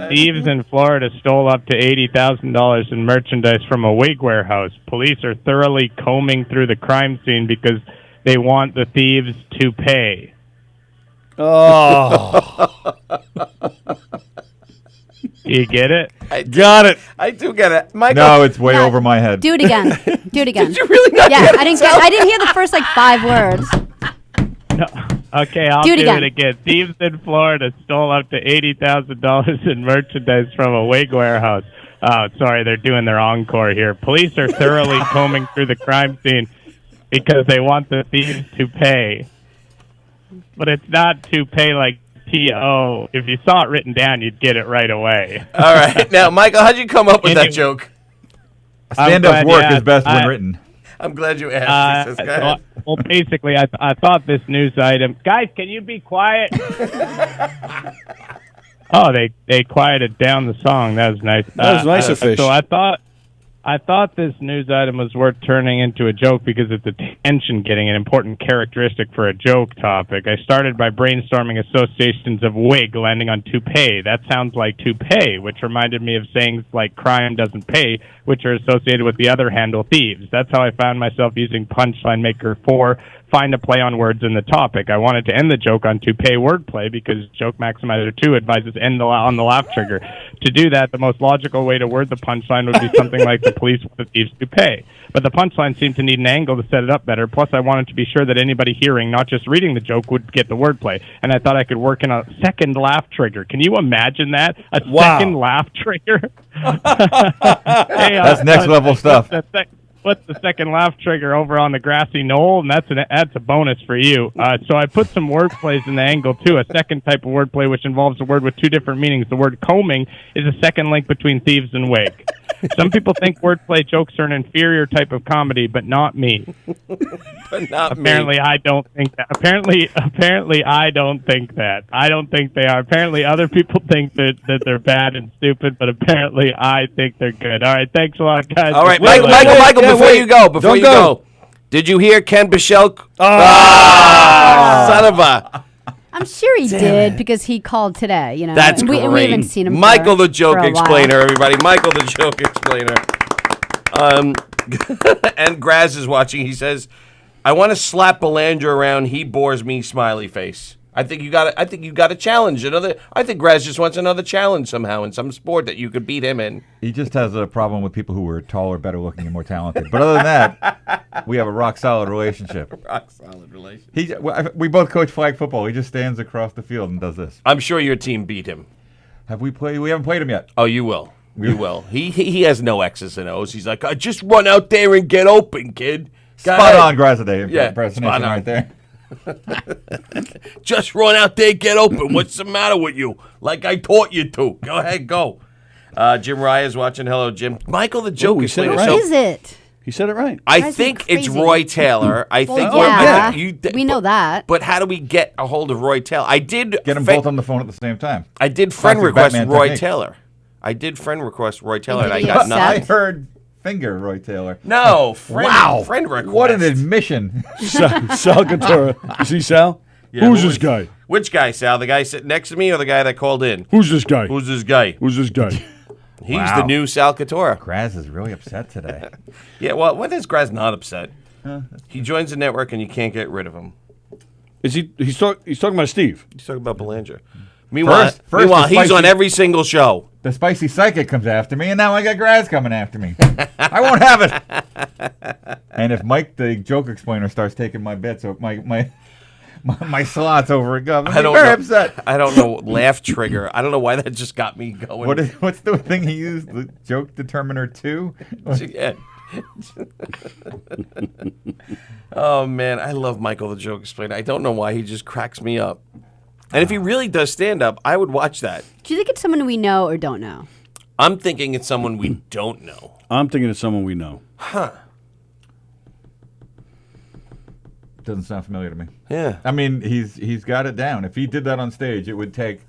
Thieves in Florida stole up to $80,000 in merchandise from a wig warehouse. Police are thoroughly combing through the crime scene because they want the thieves to pay. Oh. You get it? Got it. I do get it. Michael. No, it's way over my head. Do it again. Do it again. Did you really not Yeah, get it? I didn't hear the first 5 words. No. Okay, I'll Do do it it again. again. Thieves in Florida stole up to $80,000 in merchandise from a wig warehouse. Oh, sorry, they're doing their encore here. Police are thoroughly combing through the crime scene because they want the thieves to pay. But it's not to pay like T-O. If you saw it written down, you'd get it right away. All right. Now, Michael, how'd you come up with that joke? Stand-up work is best when written. I'm glad you asked. He says, go ahead. Well, basically, I thought this news item... Guys, can you be quiet? Oh, they quieted down the song. That was nice. That was nice of Fish. So I thought this news item was worth turning into a joke because it's attention getting, an important characteristic for a joke topic. I started by brainstorming associations of wig landing on toupee. That sounds like toupee, which reminded me of sayings like crime doesn't pay, which are associated with the other handle, thieves. That's how I found myself using Punchline Maker 4, find a play on words in the topic. I wanted to end the joke on toupee wordplay because Joke Maximizer 2 advises end on the laugh trigger. To do that, the most logical way to word the punchline would be something like the police want the thieves to pay. But the punchline seemed to need an angle to set it up better. Plus, I wanted to be sure that anybody hearing, not just reading the joke, would get the wordplay. And I thought I could work in a second laugh trigger. Can you imagine that? Second laugh trigger? Hey, That's next level stuff. put the second laugh trigger over on the grassy knoll, and that's a bonus for you. So I put some word plays in the angle, too, a second type of word play, which involves a word with two different meanings. The word combing is a second link between thieves and wig. Some people think wordplay jokes are an inferior type of comedy, but not me. But not Apparently, me. I don't think that. Apparently, I don't think that. I don't think they are. Apparently, other people think that they're bad and stupid, but apparently, I think they're good. All right, thanks a lot, guys. All right, Wait, Michael, yeah, before wait. you go, Don't go. did you hear Ken Bichelle? Son of a... I'm sure he did because he called today. You know, That's and great. we haven't seen him. Michael for the Joke a while. Explainer, everybody. Michael the Joke Explainer. And Graz is watching. He says, "I want to slap Belanger around. He bores me." Smiley face. I think you got a challenge. I think Graz just wants another challenge somehow in some sport that you could beat him in. He just has a problem with people who are taller, better looking, and more talented. But other than that, we have a rock solid relationship. Rock solid relationship. We both coach flag football. He just stands across the field and does this. I'm sure your team beat him. Have we played? We haven't played him yet. Oh, you will. You will. He has no X's and O's. He's like, just run out there and get open, kid. Spot on, Graziday. Yeah, Impersonation spot on. right there. Just run out there, get open. What's the matter with you? Like I taught you to. Go ahead, go. Jim Rya's watching. Hello, Jim. Michael the Joke he said it Explainer. right. What is it? He said it right. I Drives me think it's crazy. Roy Taylor. I think. Yeah, We know that. But how do we get a hold of Roy Taylor? I did Get them both on the phone at the same time. I did friend Classic request Batman Roy technique. Taylor. I did friend request Roy Taylor, and I did he got accept? nothing. I heard finger Roy Taylor. No, friend, Wow. friend request. What an admission. Sal Cantora. You see Sal? Yeah, Who's who this is- guy? Which guy, Sal? The guy sitting next to me or the guy that called in? Who's this guy? Who's this guy? Who's this guy? He's Wow. the new Sal Cantora. Graz is really upset today. Yeah, well, when is Graz not upset? He joins the network and you can't get rid of him. Is he? He's talking about Steve. He's talking about Belanger. Meanwhile, First the he's on spicy- every single show. The spicy psychic comes after me, and now I got Graz coming after me. I won't have it. And if Mike, the joke explainer, starts taking my bits, or my slots over at Gov, I'm very upset. I don't know. Laugh trigger. I don't know why that just got me going. What's the thing he used? The joke determiner 2? Yeah. Oh man, I love Michael the Joke Explainer. I don't know why he just cracks me up. And if he really does stand up, I would watch that. Do you think it's someone we know or don't know? I'm thinking it's someone we don't know. I'm thinking it's someone we know. Huh. Doesn't sound familiar to me. Yeah. I mean, he's got it down. If he did that on stage, it would take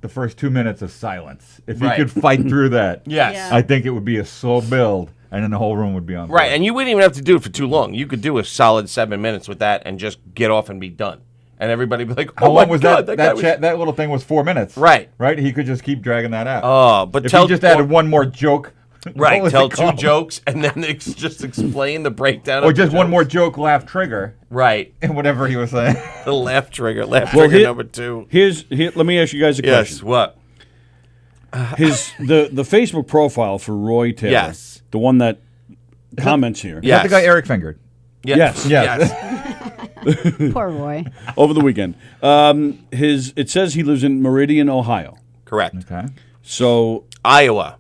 the first 2 minutes of silence. If he Right. could fight through that, Yes. Yeah. I think it would be a slow build, and then the whole room would be on. Right, and you wouldn't even have to do it for too long. You could do a solid 7 minutes with that and just get off and be done. And everybody would be like, "Oh How my long was God, that? guy That, was-" that little thing was 4 minutes. Right. Right. He could just keep dragging that out. Oh, but if tell- he just added one more joke. Right, what was tell it two called? jokes and then just explain the breakdown. Or of the just one jokes. more joke, laugh trigger. Right. And whatever he was saying. The laugh trigger. Laugh Well, trigger here- number 2. Let me ask you guys a Yes, question. what? The Facebook profile for Roy Taylor. Yes. The one that comments here. Is that the guy Eric fingered? Yes. Poor Roy. Over the weekend. It says he lives in Meridian, Ohio. Correct. Okay. So Iowa.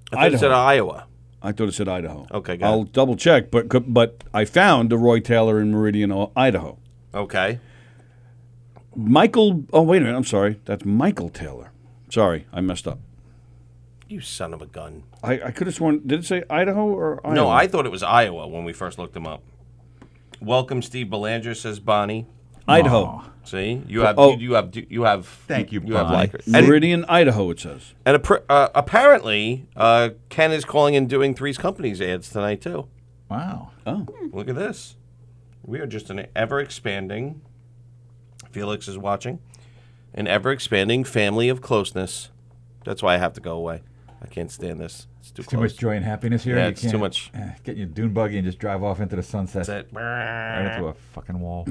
I thought it Idaho. said Iowa. I thought it said Idaho. Okay, got I'll double check, but I found a Roy Taylor in Meridian, Idaho. Okay. Michael. Oh, wait a minute. I'm sorry. That's Michael Taylor. Sorry, I messed up. You son of a gun. I could have sworn. Did it say Idaho or Iowa? No, I thought it was Iowa when we first looked him up. Welcome, Steve Belanger, says Bonnie. Idaho. See, you have. Thank you, You have Bonnie. likers. And, Meridian, Idaho. It says. and apparently, Ken is calling and doing Three's Company's ads tonight too. Wow. Oh. Look at this. We are just an ever-expanding, Felix is watching, an ever-expanding family of closeness. That's why I have to go away. I can't stand this. It's too Too close. much joy and happiness here. Yeah, You it's too can't, much. Get in your dune buggy and just drive off into the sunset. That's it. Right into a fucking wall.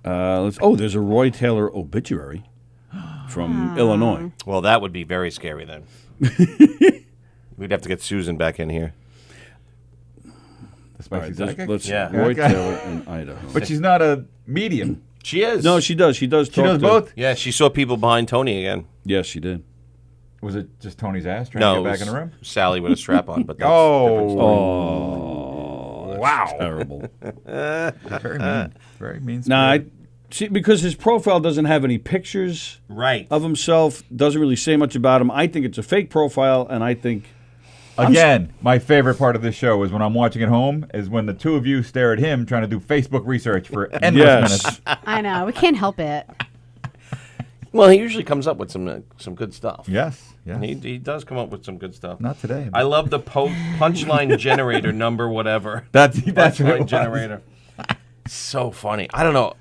There's a Roy Taylor obituary from Illinois. Well, that would be very scary then. We'd have to get Susan back in here. The spicy All right, psychic? let's Yeah. Roy Okay. Taylor in Idaho. But she's not a medium. She is. No, she does. She does. She talk does to- both? Yeah, she saw people behind Tony again. Yes, she did. Was it just Tony's ass trying No, to it get back was in the room? Sally with a strap on. But that's a different story. Wow. Terrible. Very mean. Very mean. Nah, see, because his profile doesn't have any pictures of himself, doesn't really say much about him. I think it's a fake profile, and I think... Again, my favorite part of this show is when I'm watching at home is when the two of you stare at him trying to do Facebook research for endless minutes. I know. We can't help it. Well, he usually comes up with some good stuff. Yes, yes. He does come up with some good stuff. Not today. I love the punchline generator number whatever. That's what it punchline was. generator. So funny. I don't know.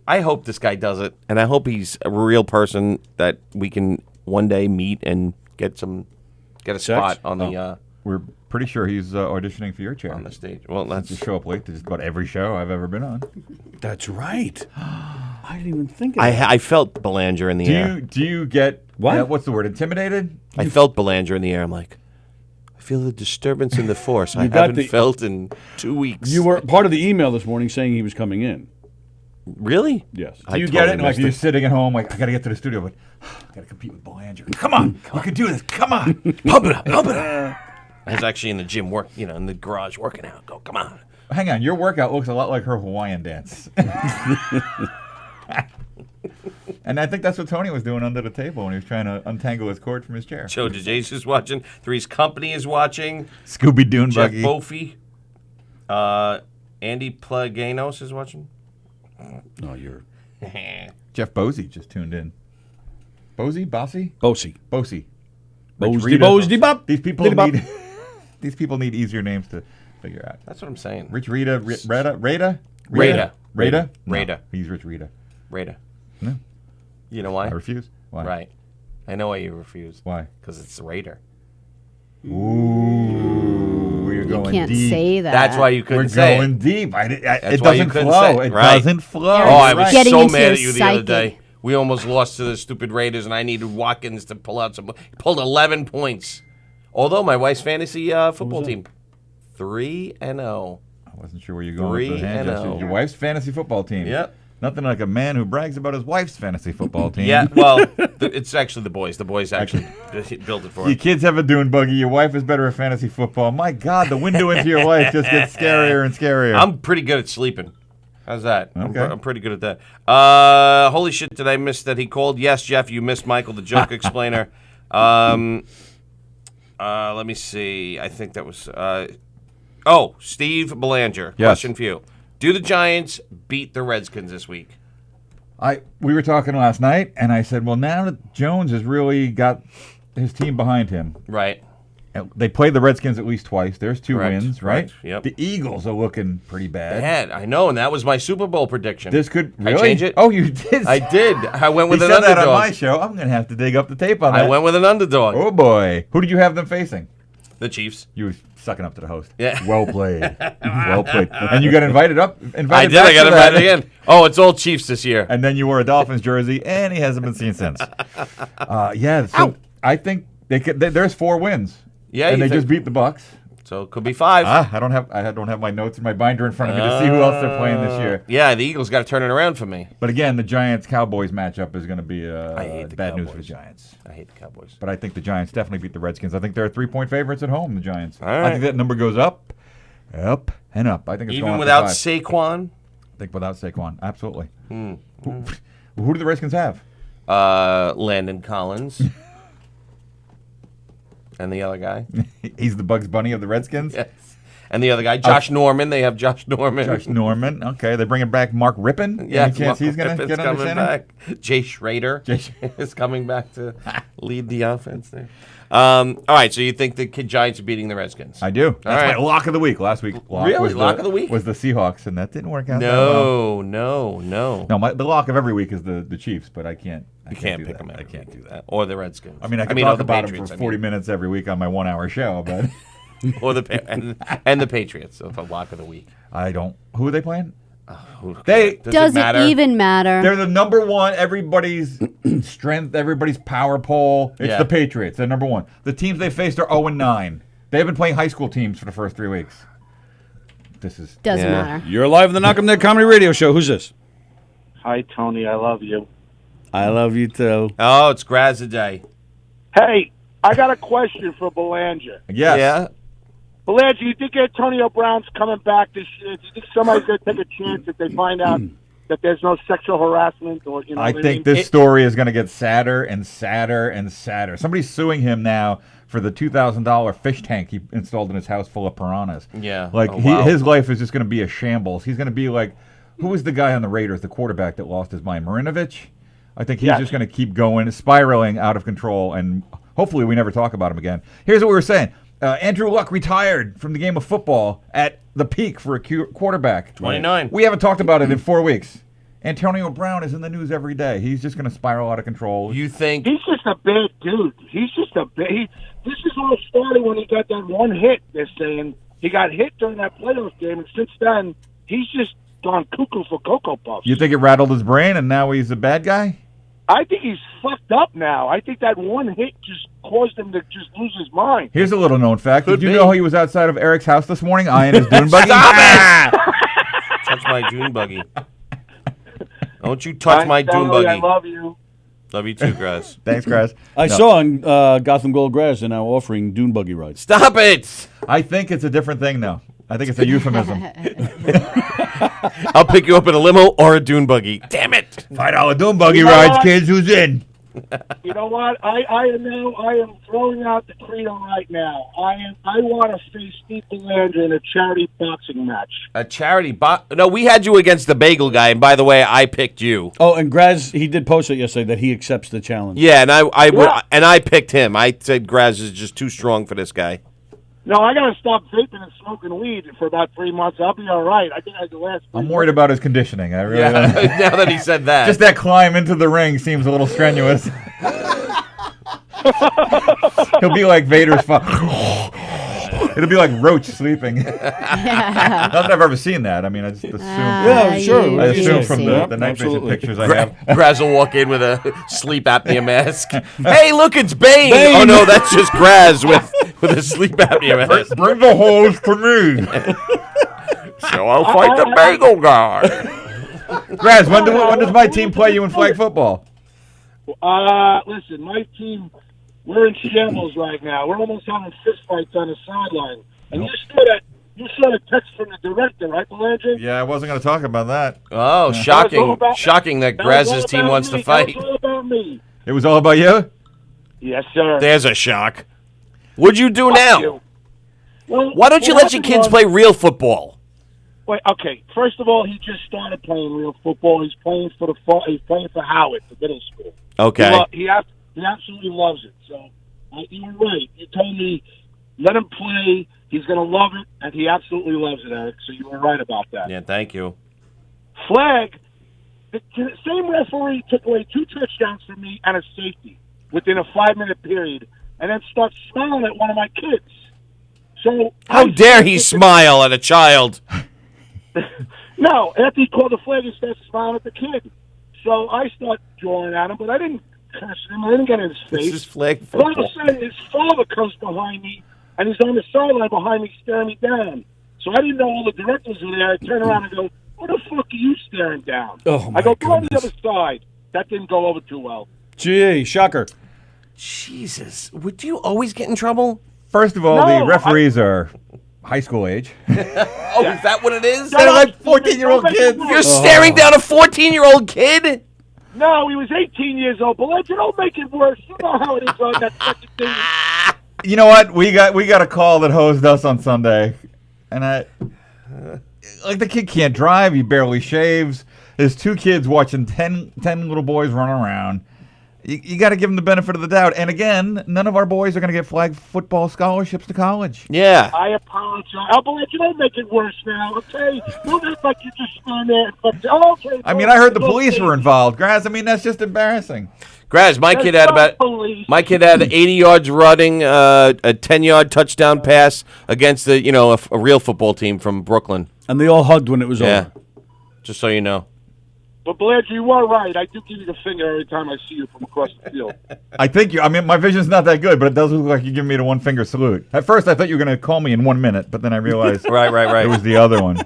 I hope this guy does it, and I hope he's a real person that we can one day meet and get a spot on the. We're pretty sure he's auditioning for your chair on the stage. Well, that's just show up late to just about every show I've ever been on. That's right. I didn't even think of that. I felt Belanger in the air. Do you get what? What's the word? Intimidated? I felt Belanger in the air. I'm like, I feel the disturbance in the force I got haven't felt in 2 weeks. You were part of the email this morning saying he was coming in. Really? Yes. Do you get it? Like you're sitting at home, like I got to get to the studio, but I got to compete with Belanger. Come on, you can do this. Come on, pump it up, pump it up. I was actually in the gym in the garage working out. Go, come on. Hang on, your workout looks a lot like her Hawaiian dance. And I think that's what Tony was doing under the table when he was trying to untangle his cord from his chair. Joe DeJace is watching. Three's Company is watching. Scooby Doo and Jeff Buggy. Bofi. Andy Plaganos is watching. No, you're... Jeff Bosey just tuned in. Bossy? Bossy. Rich Bosey, Rita. Bosey, bop. These people Diddy-bop. need these people need easier names to figure out. That's what I'm saying. Rich Rita, Rada? Rada. No, he's Rich Rita. Rada. No. You know why? I refuse. Why? Right. I know why you refuse. Why? Because it's the Raider. Ooh, we're going You can't deep. say that. That's why you couldn't We're say going it. deep. That's It why you doesn't couldn't flow. say It right. doesn't flow. Oh, I was Getting so into mad your at you the other psyche. day. We almost lost to the stupid Raiders, and I needed Watkins to pull out some. He pulled 11 points. Although my wife's fantasy football team, 3-0. I wasn't sure where you're going with the hand 3-0. gestures. Your wife's fantasy football team. Yep. Nothing like a man who brags about his wife's fantasy football team. Yeah, well, it's actually the boys. The boys actually built it for You him. kids have a dune buggy. Your wife is better at fantasy football. My God, the window into your life just gets scarier and scarier. I'm pretty good at sleeping. How's that? Okay. I'm pretty good at that. Holy shit, did I miss that he called? Yes, Jeff, you missed Michael, the joke explainer. Let me see. I think that was... Steve Belanger. Yes. Question for you. Do the Giants beat the Redskins this week? We were talking last night, and I said, well, now that Jones has really got his team behind him. Right. They played the Redskins at least twice. There's 2 Correct. wins, right? Correct. Yep. The Eagles are looking pretty bad. Bad. I know, and that was my Super Bowl prediction. This could I really change it? Oh, you did. I did. I went with He an said that underdog. on my show. I'm going to have to dig up the tape on that. I went with an underdog. Oh boy, who did you have them facing? The Chiefs. You were sucking up to the host. Yeah. Well played. Well played. And you got invited up. I Back did. I got to that. invited again. Oh, it's all Chiefs this year. And then you wore a Dolphins jersey, and he hasn't been seen since. Yeah. So I think there's 4 wins. Yeah, and you they think- just beat the Bucks. So it could be 5. I don't have my notes in my binder in front of me to see who else they're playing this year. Yeah, the Eagles got to turn it around for me. But again, the Giants-Cowboys matchup is going to be hate the bad news for Cowboys. the Giants. I hate the Cowboys. But I think the Giants definitely beat the Redskins. I think they're 3-point favorites at home, the Giants. All I right. think that number goes up, up, and up. I think it's Even going without up to 5. Saquon? I think without Saquon, absolutely. Who do the Redskins have? Landon Collins. And the other guy. He's the Bugs Bunny of the Redskins? Yes. And the other guy, Josh Norman. They have Josh Norman. Josh Norman. Okay, they're bringing back Mark Rippon. Yeah, Any chance he's going to get under coming center? back. Jay Schrader is coming back to lead the offense there. All right, so you think the Giants are beating the Redskins? I do. That's right. my lock of the week. Last week, Really? Lock of the week? was the Seahawks, and that didn't work out. that well. No. No, the lock of every week is the Chiefs, but I can't. You can't pick them. I can't do that. Or the Redskins. I mean, I can or talk the about them Patriots, for 40 minutes every week on my 1-hour show, but or and the Patriots. So the lock of the week. I don't. Who are they playing? Does it even matter? They're the number one. Everybody's strength, everybody's power pole. It's Yeah. the Patriots. They're number one. The teams they faced are 0-9. They've been playing high school teams for the first 3 weeks. This is Doesn't matter. You're live on the Knock 'em Dead Comedy Radio Show. Who's this? Hi, Tony. I love you. I love you too. Oh, it's Grazza Day. Hey, I got a question for Belanger. Yes. Yeah. Belanger, you think Antonio Brown's coming back this year? Do you think somebody's going to take a chance if they find out that there's no sexual harassment? Or I think this story is going to get sadder and sadder and sadder. Somebody's suing him now for the $2,000 fish tank he installed in his house full of piranhas. Yeah. Like, Oh, wow. his life is just going to be a shambles. He's going to be like, who was the guy on the Raiders, the quarterback that lost his mind? Marinovich? I think he's just going to keep going, spiraling out of control, and hopefully we never talk about him again. Here's what we were saying. Andrew Luck retired from the game of football at the peak for a quarterback. 29. We haven't talked about it in 4 weeks. Antonio Brown is in the news every day. He's just going to spiral out of control. You think he's just a bad dude? He's just a bad. This is all started when he got that one hit. They're saying he got hit during that playoff game, and since then he's just gone cuckoo for Cocoa Puffs. You think it rattled his brain, and now he's a bad guy? I think he's fucked up now. I think that one hit just caused him to just lose his mind. Here's a little known fact. Did you know he was outside of Eric's house this morning eyeing his dune buggy? Stop it! Touch my dune buggy. Don't you touch my dune buggy. I love you. Love you too, Graz. Thanks, Graz. I saw on Gotham Gold Graz they're now offering dune buggy rides. Stop it! I think it's a different thing now. I think it's a euphemism. I'll pick you up in a limo or a dune buggy. Damn it! $5 dune buggy rides, kids. Who's in? You know what? I am throwing out the credo right now. I want to face Steve Belanger in a charity boxing match. A charity No, we had you against the bagel guy, and by the way, I picked you. Oh, and Graz, he did post it yesterday that he accepts the challenge. Yeah, and I picked him. I said Graz is just too strong for this guy. No, I got to stop vaping and smoking weed for about 3 months. I'll be all right. I think I can last. I'm worried about his conditioning. I really now that he said that. Just that climb into the ring seems a little strenuous. He'll be like Vader's It'll be like Roach sleeping. Not that I've ever seen that. I mean, I just assume. Yeah, sure. I assume from the night vision pictures I have. Graz will walk in with a sleep apnea mask. Hey, look, it's Bane. Oh, no, that's just Graz with a sleep apnea mask. Bring the hose to me. So I'll fight the bagel guy. Graz, when does my team play you in flag football? Listen, my team, we're in shambles right now. We're almost having fistfights on the sideline. And you saw the text from the director, right, Belanger? Yeah, I wasn't going to talk about that. Oh, shocking that Graz's team wants to fight. That was all about me. It was all about you? Yes, sir. There's a shock. What'd you do now? Well, why don't you let your kids play real football? Wait, okay. First of all, he just started playing real football. He's playing for He's playing for Howard, the middle school. Okay. He absolutely loves it. So you were right. You told me let him play. He's going to love it, and he absolutely loves it, Eric. So you were right about that. Yeah, thank you. Flag. The same referee took away 2 touchdowns from me and a safety within a 5-minute period, and then starts smiling at one of my kids. So how dare he smile at a child? No, after he called the flag, he starts smiling at the kid. So I start drawing at him, but I didn't curse him. I didn't get in his face. This is flag But all of football. a sudden, his father comes behind me, and he's on the sideline behind me, staring me down. So I didn't know all the directors were there. I turn around and go, "What the fuck are you staring down?" Oh, I go, "Go on the other side." That didn't go over too well. Gee, shocker. Jesus. Would you always get in trouble? First of all, the referees are high school age. Oh, is that what it is? They're like 14-year-old kids. You're staring down a 14-year-old kid? No, he was 18 years old. But let's don't make it worse. You know how it is on that fucking thing. You know what? We got a call that hosed us on Sunday, and like the kid can't drive. He barely shaves. There's 2 kids watching 10 little boys run around. You got to give them the benefit of the doubt. And again, none of our boys are going to get flag football scholarships to college. Yeah. I apologize. I'll believe you. Don't make it worse now, okay? Don't act like you just stand there. Okay. I mean, I heard the police were involved. Graz, I mean, that's just embarrassing. Graz, my kid had 80 yards running, a 10-yard touchdown pass against a real football team from Brooklyn. And they all hugged when it was over. Just so you know. But Belanger, you are right. I do give you the finger every time I see you from across the field. I think I mean, my vision's not that good, but it does look like you're giving me the one finger salute. At first, I thought you were going to call me in 1 minute, but then I realized Right. it was the other one.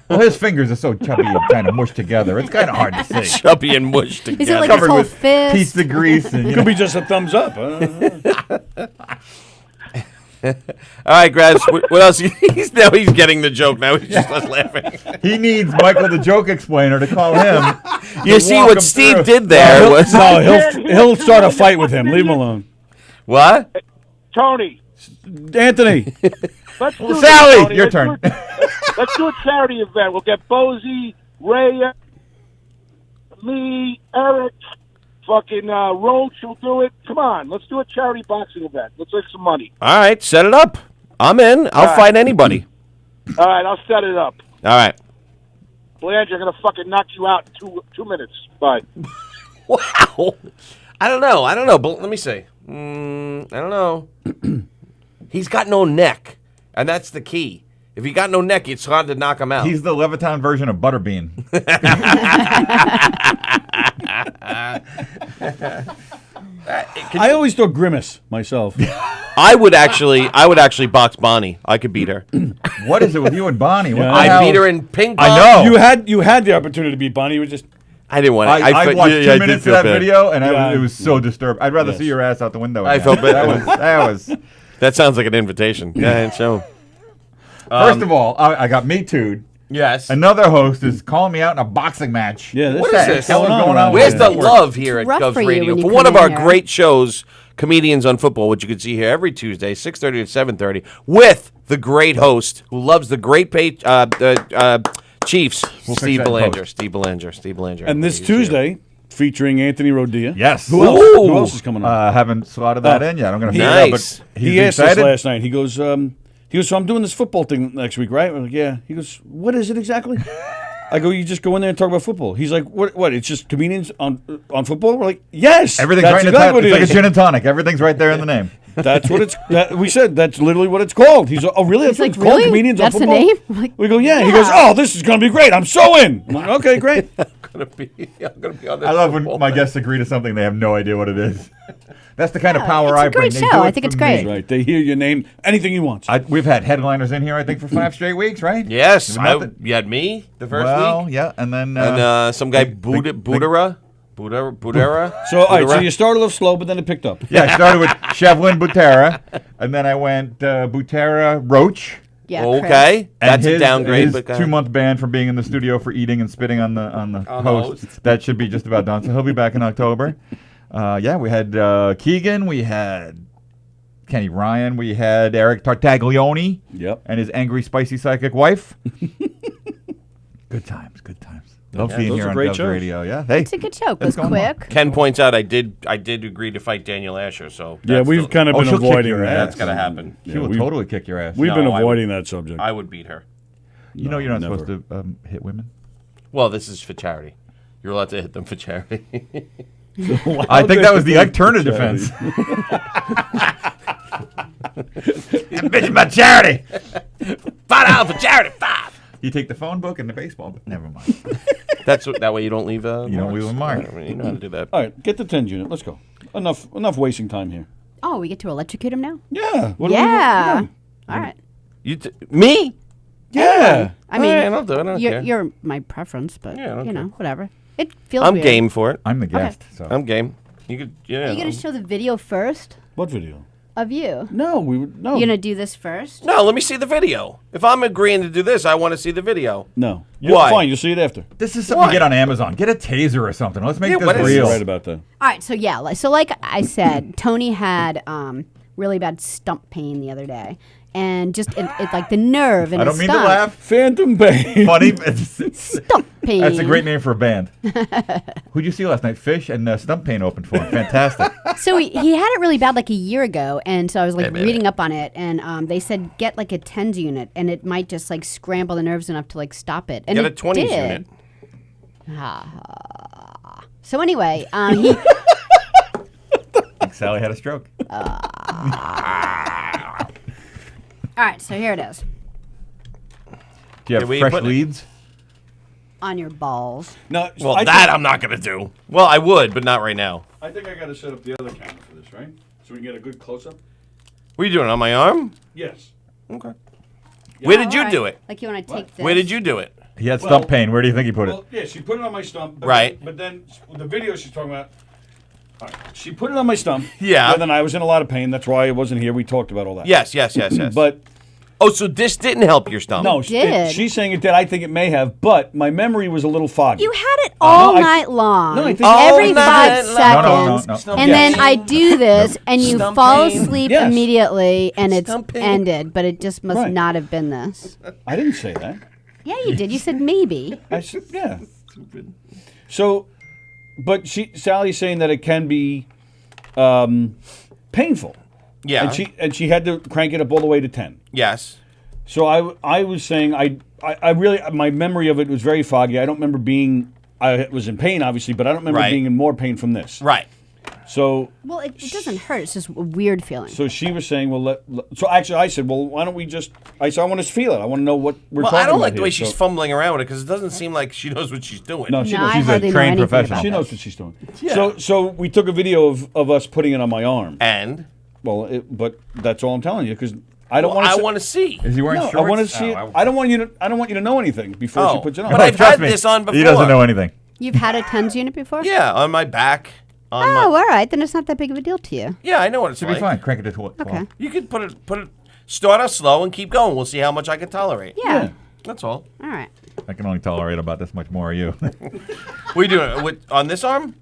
Well, his fingers are so chubby and kind of mushed together. It's kind of hard to see. Chubby and mushed together. Is it like Covered his whole with fist? pizza grease. And, Could be just a thumbs up. All right, Graz. What else? He's getting the joke. Now he's just laughing. He needs Michael the joke explainer to call him. You see what Steve did there was he'll start a fight with him. Leave him alone. What? Tony. Anthony. Let's do this, Sally, Tony. your Let's turn. Let's do a charity event. We'll get Bozy, Ray, me, Eric, fucking Roach will do it. Come on, let's do a charity boxing event. Let's make some money. All right, set it up. I'm in. I'll fight anybody. All right, I'll set it up. All right. Blanche, I'm going to fucking knock you out in 2 minutes. Bye. Wow. I don't know. But let me see. I don't know. He's got no neck, and that's the key. If he got no neck, it's hard to knock him out. He's the Levittown version of Butterbean. I always thought Grimace myself. I would actually box Bonnie. I could beat her. What is it with you and Bonnie? What the I hell? beat her in ping pong. I know. You had the opportunity to beat Bonnie. You were just. I didn't want to. I watched 2 did minutes of feel that bad. video, and it was so disturbed. I'd rather see your ass out the window. I again. felt bad. That was. That sounds like an invitation. Go ahead, show. First of all, I got Me Too'd. Yes. Another host is calling me out in a boxing match. Yeah, What is this? Hell is going on Where's with the this? love here at rough Govs for you Radio when you for come one of in our here. great shows, Comedians on Football, which you can see here every Tuesday, 6:30 to 7:30, with the great host who loves the great Chiefs, Steve Belanger. Steve Belanger. And this Tuesday, featuring Anthony Rodia. Yes. Who else? Ooh. Who else is coming on? I haven't slotted that in yet. I'm going to figure Nice. it out. But He he's asked us excited. last night. He goes, so I'm doing this football thing next week, right? We're like, yeah. He goes, what is it exactly? I go, you just go in there and talk about football. He's like, what? It's just comedians on football? We're like, yes. Everything's that's right in the exactly title. what It's it like a is. gin and tonic. Everything's right there in the name. That's what it's. We said that's literally what it's called. He's oh really? That's He's what like, it's called. really? Comedians That's on the football. name? I'm like, We go, yeah. He goes, oh, this is gonna be great. I'm so in. I'm like, okay, great. I'm gonna be on this. I love when my guests agree to something they have no idea what it is. That's the kind of power it's a I bring. great They show. do it I think it's for great. me. Right. They hear your name, anything he wants. We've had headliners in here, I think, for 5 straight weeks, right? Yes. Nothing- You had me the first well, week. yeah, and then And some guy, Budera. So, all right. So you started off slow, but then it picked up. yeah, I started with Shevlin Butera, and then I went Butera Roach. Yeah, Okay. And That's a downgrade. His But 2-month ban from being in the studio for eating and spitting on the host. That should be just about done. So he'll be back in October. Yeah, we had Keegan, we had Kenny Ryan, we had Eric Tartaglione, and his angry, spicy psychic wife. Good times. Love being those here are on great Govs shows. Radio. Yeah, hey, It's a good show. Let's Goes go on. quick. Ken points out I did agree to fight Daniel Asher. So Yeah, that's we've the- kind of Oh, been she'll kick avoiding your that. ass. That's gotta happen. she will we've- totally kick your ass. We've No, been I avoiding that subject. I would beat her. You know you're not never. supposed to hit women. Well, this is for charity. You're allowed to hit them for charity. I think that was the Ike Turner defense. That bitch is my charity. $5 for charity. $5. You take the phone book and the baseball book. Never mind. That way you don't leave. You don't leave a mark. You know how to do that. All right, get the 10 unit. Let's go. Enough wasting time here. Oh, we get to electrocute him now? Yeah. Yeah. All right. Me? Yeah. I mean, I'll do it. I don't care. you're my preference, but Yeah, I don't you know, care. whatever. It feels I'm weird. game for it. I'm the guest. So. I'm game. You could. Yeah. Are you going to show the video first What video? of you? No, we would no. You going to do this first? No, let me see the video. If I'm agreeing to do this, I want to see the video. No. Why? Fine, you'll see it after. This is something you get on Amazon. Get a taser or something. Let's make Yeah, this what is real. You're right about that. All right, so yeah, like I said, Tony had really bad stump pain the other day. And just it like the nerve in I his don't mean stump. to laugh. Phantom Pain. Funny. Stump pain. That's a great name for a band. Who'd you see last night? Fish and Stump Pain opened for him. Fantastic. So he had it really bad like a year ago, and so I was like reading up on it, and they said get like a TENS unit, and it might just like scramble the nerves enough to like stop it. And Get it a 20s did. unit. So anyway, he Like Sally had a stroke. all right, so here it is. Do you have Where you fresh putting it? leads? on your balls. No, Well, I'm not going to do. Well, I would, but not right now. I think I got to set up the other camera for this, right? So we can get a good close-up. What are you doing, on my arm? Yes. Okay. Where did you Alright. do it? Like you want to take this? Where did you do it? He had stump pain. Where do you think he put Well, yeah, she put it on my stump. But Right. But then the video she's talking about. All right, she put it on my stump. Yeah. But then I was in a lot of pain. That's why I wasn't here. We talked about all that. Yes. But oh, so this didn't help your stomach? no, she's saying it did. I think it may have, but my memory was a little foggy. You had it all No, I- night long. No, I think- every All 5 night seconds. long. No. And then I do this, and you Stump fall pain. asleep Yes. immediately, and it's Stump pain. ended. But it just must Right. not have been this. I didn't say that. Yeah, you did. You said maybe. I said, yeah. So, but Sally's saying that it can be painful. Yeah. And she had to crank it up all the way to 10. Yes. So I was saying I really, my memory of it was very foggy. I don't remember I was in pain obviously, but I don't remember Right. being in more pain from this. Right. So Well, it doesn't hurt. It's just a weird feeling. so she was saying, well, so actually I said, well, why don't we just? I said I want to feel it. I want to know what we're Well, talking I don't about like the way here. she's fumbling around with it because it doesn't seem like she knows what she's doing. No, she No, knows. I She's a hardly know trained anything professional. about She this. knows what she's doing. Yeah. So we took a video of us putting it on my arm. And Well, but that's all I'm telling you because I don't well, want I to. want to see. Is he wearing No, shorts? I want to see it. Oh, I don't want you to. I don't want you to know anything before she Oh, puts it on. but I've trust had me, this on He doesn't before. know anything. You've had a TENS unit before? Yeah, on my back. On Oh, my, all right. Then it's not that big of a deal to you. yeah, I know what it's Should like. be fine. Crank it to 12. Okay. You could put it. Start off slow and keep going. We'll see how much I can tolerate. Yeah. That's all. All right. I can only tolerate about this much more of you. What are you doing on this arm?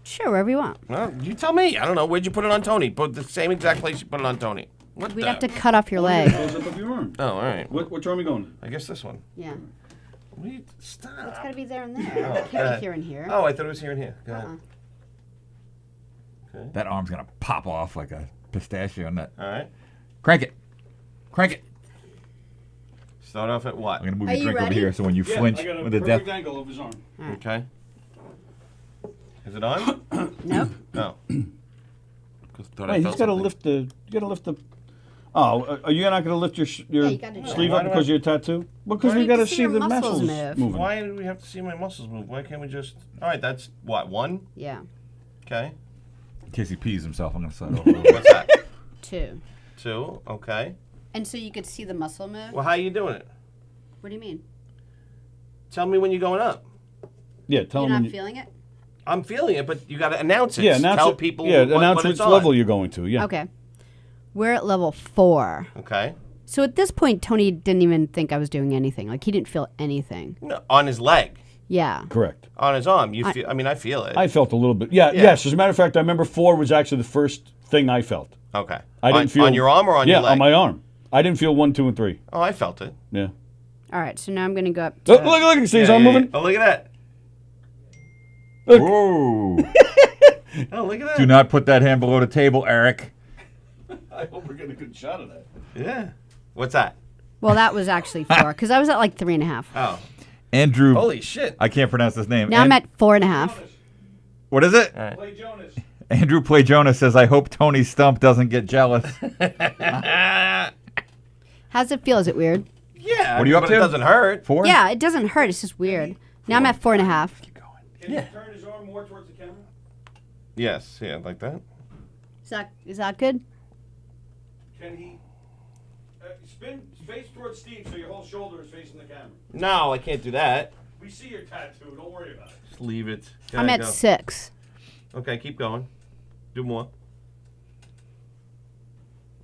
Sure, wherever you want. Well, you tell me. I don't know. Where'd you put it on Tony? Put the same exact place you put it on Tony. What We'd the? have to cut off your leg. Close up of your arm. Oh, all right. What arm are you going? I guess this one. Yeah. Stop. It's got to be there and there. Oh, It go can't ahead. be here and here. Oh, I thought it was here and here. Go ahead. Uh-uh. That arm's going to pop off like a pistachio nut. All right. Crank it. Crank it. Start off at what? I'm going to move Are your you drink over ready? here so when you Yeah, flinch I got a with the perfect death. angle of his arm. Okay. Is it on? Nope. No. Wait, he's got to lift the. You got to lift the. Oh, are you not going to lift your Yeah, you gotta do sleeve that. up because of your tattoo? Well, because Why we do got you to see see your the muscles muscles move? moving. Why do we have to see my muscles move? Why can't we just? All right, that's what, 1? Yeah. Okay. In case he pees himself, I'm going to slide over. a little. What's that? 2. 2. Okay. And so you could see the muscle move? Well, how are you doing it? What do you mean? Tell me when you're going up. Yeah, tell You're him. not when you- feeling it? I'm feeling it, but you got to announce it. Yeah, announce Tell it. people. Yeah, what, announce what which it's on. level you're going to. Yeah. Okay. We're at level 4. Okay. So at this point, Tony didn't even think I was doing anything. Like, he didn't feel anything. No, on his leg. Yeah. Correct. On his arm. You feel? I mean, I feel it. I felt a little bit. Yeah, Yeah. Yes. As a matter of fact, I remember 4 was actually the first thing I felt. Okay. I didn't feel on your arm or on yeah, your leg? on my arm. I didn't feel 1, 2, and 3. Oh, I felt it. Yeah. All right, so now I'm going to go up to... Look! Look! See his arm moving. Oh, look at that. Look. Whoa. Oh, look at that. Do not put that hand below the table, Eric. I hope we're getting a good shot of that. Yeah. What's that? Well, that was actually 4, because I was at like 3.5. Oh. Andrew. Holy shit. I can't pronounce his name. Now I'm at 4.5. What is it? All right. Play Jonas. Andrew Play Jonas says, I hope Tony's stump doesn't get jealous. How's it feel? Is it weird? Yeah. What are you up but to? It doesn't hurt. 4? Yeah, it doesn't hurt. It's just weird. Now I'm at 4.5. Can you turn his arm more towards the camera? Yes. Yeah, like that. Is that good? Can he spin face towards Steve so your whole shoulder is facing the camera? No, I can't do that. We see your tattoo. Don't worry about it. Just leave it. Go I'm ahead, at go. 6. Okay, keep going. Do more.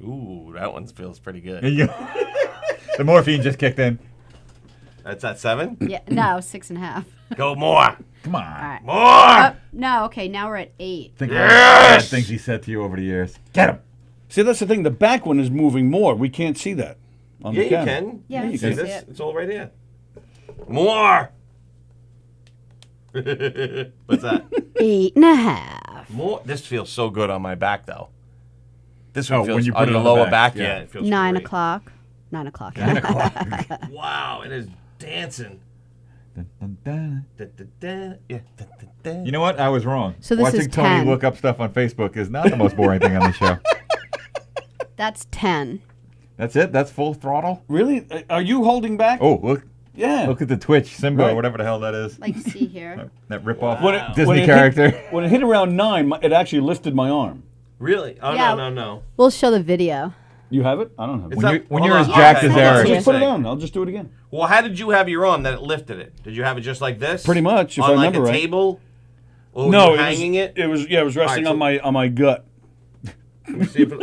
Ooh, that one feels pretty good. The morphine just kicked in. That's at 7? Yeah, no, 6.5. Go more. Come on. All right. More. No, okay, now we're at 8. Think of all the bad things he said to you over the years. Get him. See, that's the thing. The back one is moving more. We can't see that on Yeah, the you camera. can. Yeah, you you see can see this? it. It's all right here. More. What's that? 8.5. More. This feels so good on my back, though. This Oh, one feels when you put on it the on the lower back, back. yeah. Yeah, it feels 9 great. o'clock. 9 o'clock. 9 o'clock. Wow, it is dancing. Dun, dun, dun. Da, da, da. Yeah. Da, da, da. You know what? I was wrong. So this Watching is Tony 10. look up stuff on Facebook is not the most boring thing on the show. That's 10. That's it? That's full throttle? Really? Are you holding back? Oh, look. Yeah. Look at the Twitch Simba, Right. whatever the hell that is. Like, see here. That rip-off When Disney it character. when it hit around 9, it actually lifted my arm. Really? Oh, Yeah. no. We'll show the video. You have it? I don't have it. When you're as jacked as Eric. Just put it on. I'll just do it again. Well, how did you have your arm that it lifted it? Did you have it just like this? Pretty much, if on I like remember a right. table? Or No, were you it hanging it? It was resting All right, on my gut. Let me see if it,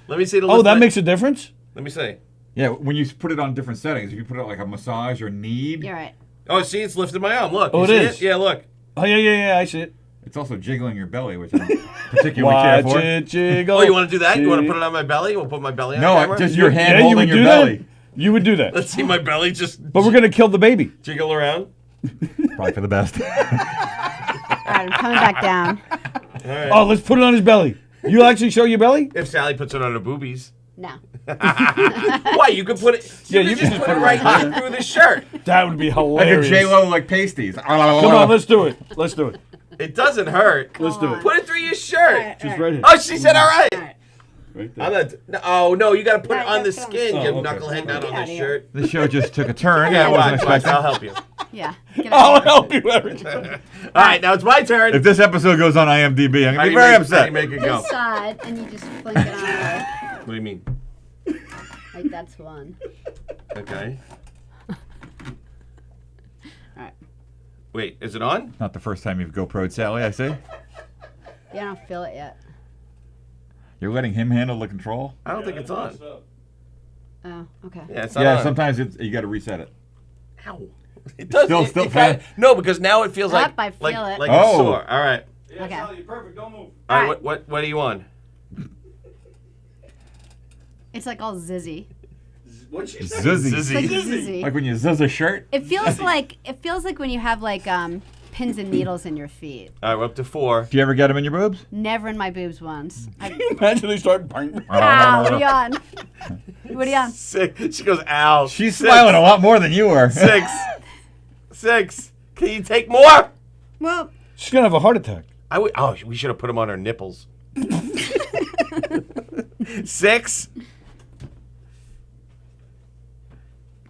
Let me see the Oh, that makes a difference? Let me see. Yeah, when you put it on different settings, if you put it like a massage or knead. You're right. Oh, see, it's lifted my arm. Look. Oh, you it see is? Yeah, look. Oh, yeah, I see it. It's also jiggling your belly, which I don't particularly care Watch for. it jiggle. Oh, you want to do that? You want to put it on my belly? We'll put my belly on No, camera? just your hand you holding would your do belly. that? You would do that. Let's see my belly just But we're going to kill the baby. jiggle around. Probably for the best. All right, I'm coming back down. All right. Oh, let's put it on his belly. You actually show your belly? If Sally puts it on her boobies. No. Why? You could put it. You could just put it right through the shirt. That would be Like hilarious. a J-Lo like pasties. Come on, let's do it. Let's do it. It doesn't hurt. Let's do it. Put it through your shirt. Just right here. Oh, she said all right. Right there. I'm not. Oh no, you got to put it on the that's skin. Oh, You okay. knucklehead, not on the shirt. The show just took a turn. Yeah, I wasn't watch. expecting. I'll help you. Yeah. Get it I'll out. help you, Eric. All right, now it's my turn. If this episode goes on IMDb, I'm How going to do be you very make- upset. How do you make it go? This side, and you just flick it on. What do you mean? Like, that's one. Okay. All right. Wait, is it on? Not the first time you've GoPro'd Sally, I see. Yeah, I don't feel it yet. You're letting him handle the control? I don't think it's on. Oh, okay. Yeah, it's not Yeah, on. sometimes you got to reset it. Ow. It does. Still it fan. no, because now it feels Yep, like I feel it. like Oh. it's sore. All right. Yeah, Okay. Sally, you're perfect. Don't move. All right. What are you on? It's like all zizzy. What'd she say? Zizzy. It's like zizzy. Like when you zuzz a shirt? It feels like when you have like pins and needles in your feet. All right, we're up to 4. Do you ever get them in your boobs? Never in my boobs once. Imagine they start bang. Ow, what are you on? What are you on? 6. She goes, ow. She's 6. smiling a lot more than you are. 6. 6. Can you take more? Well, She's going to have a heart attack. Oh, we should have put them on her nipples. 6.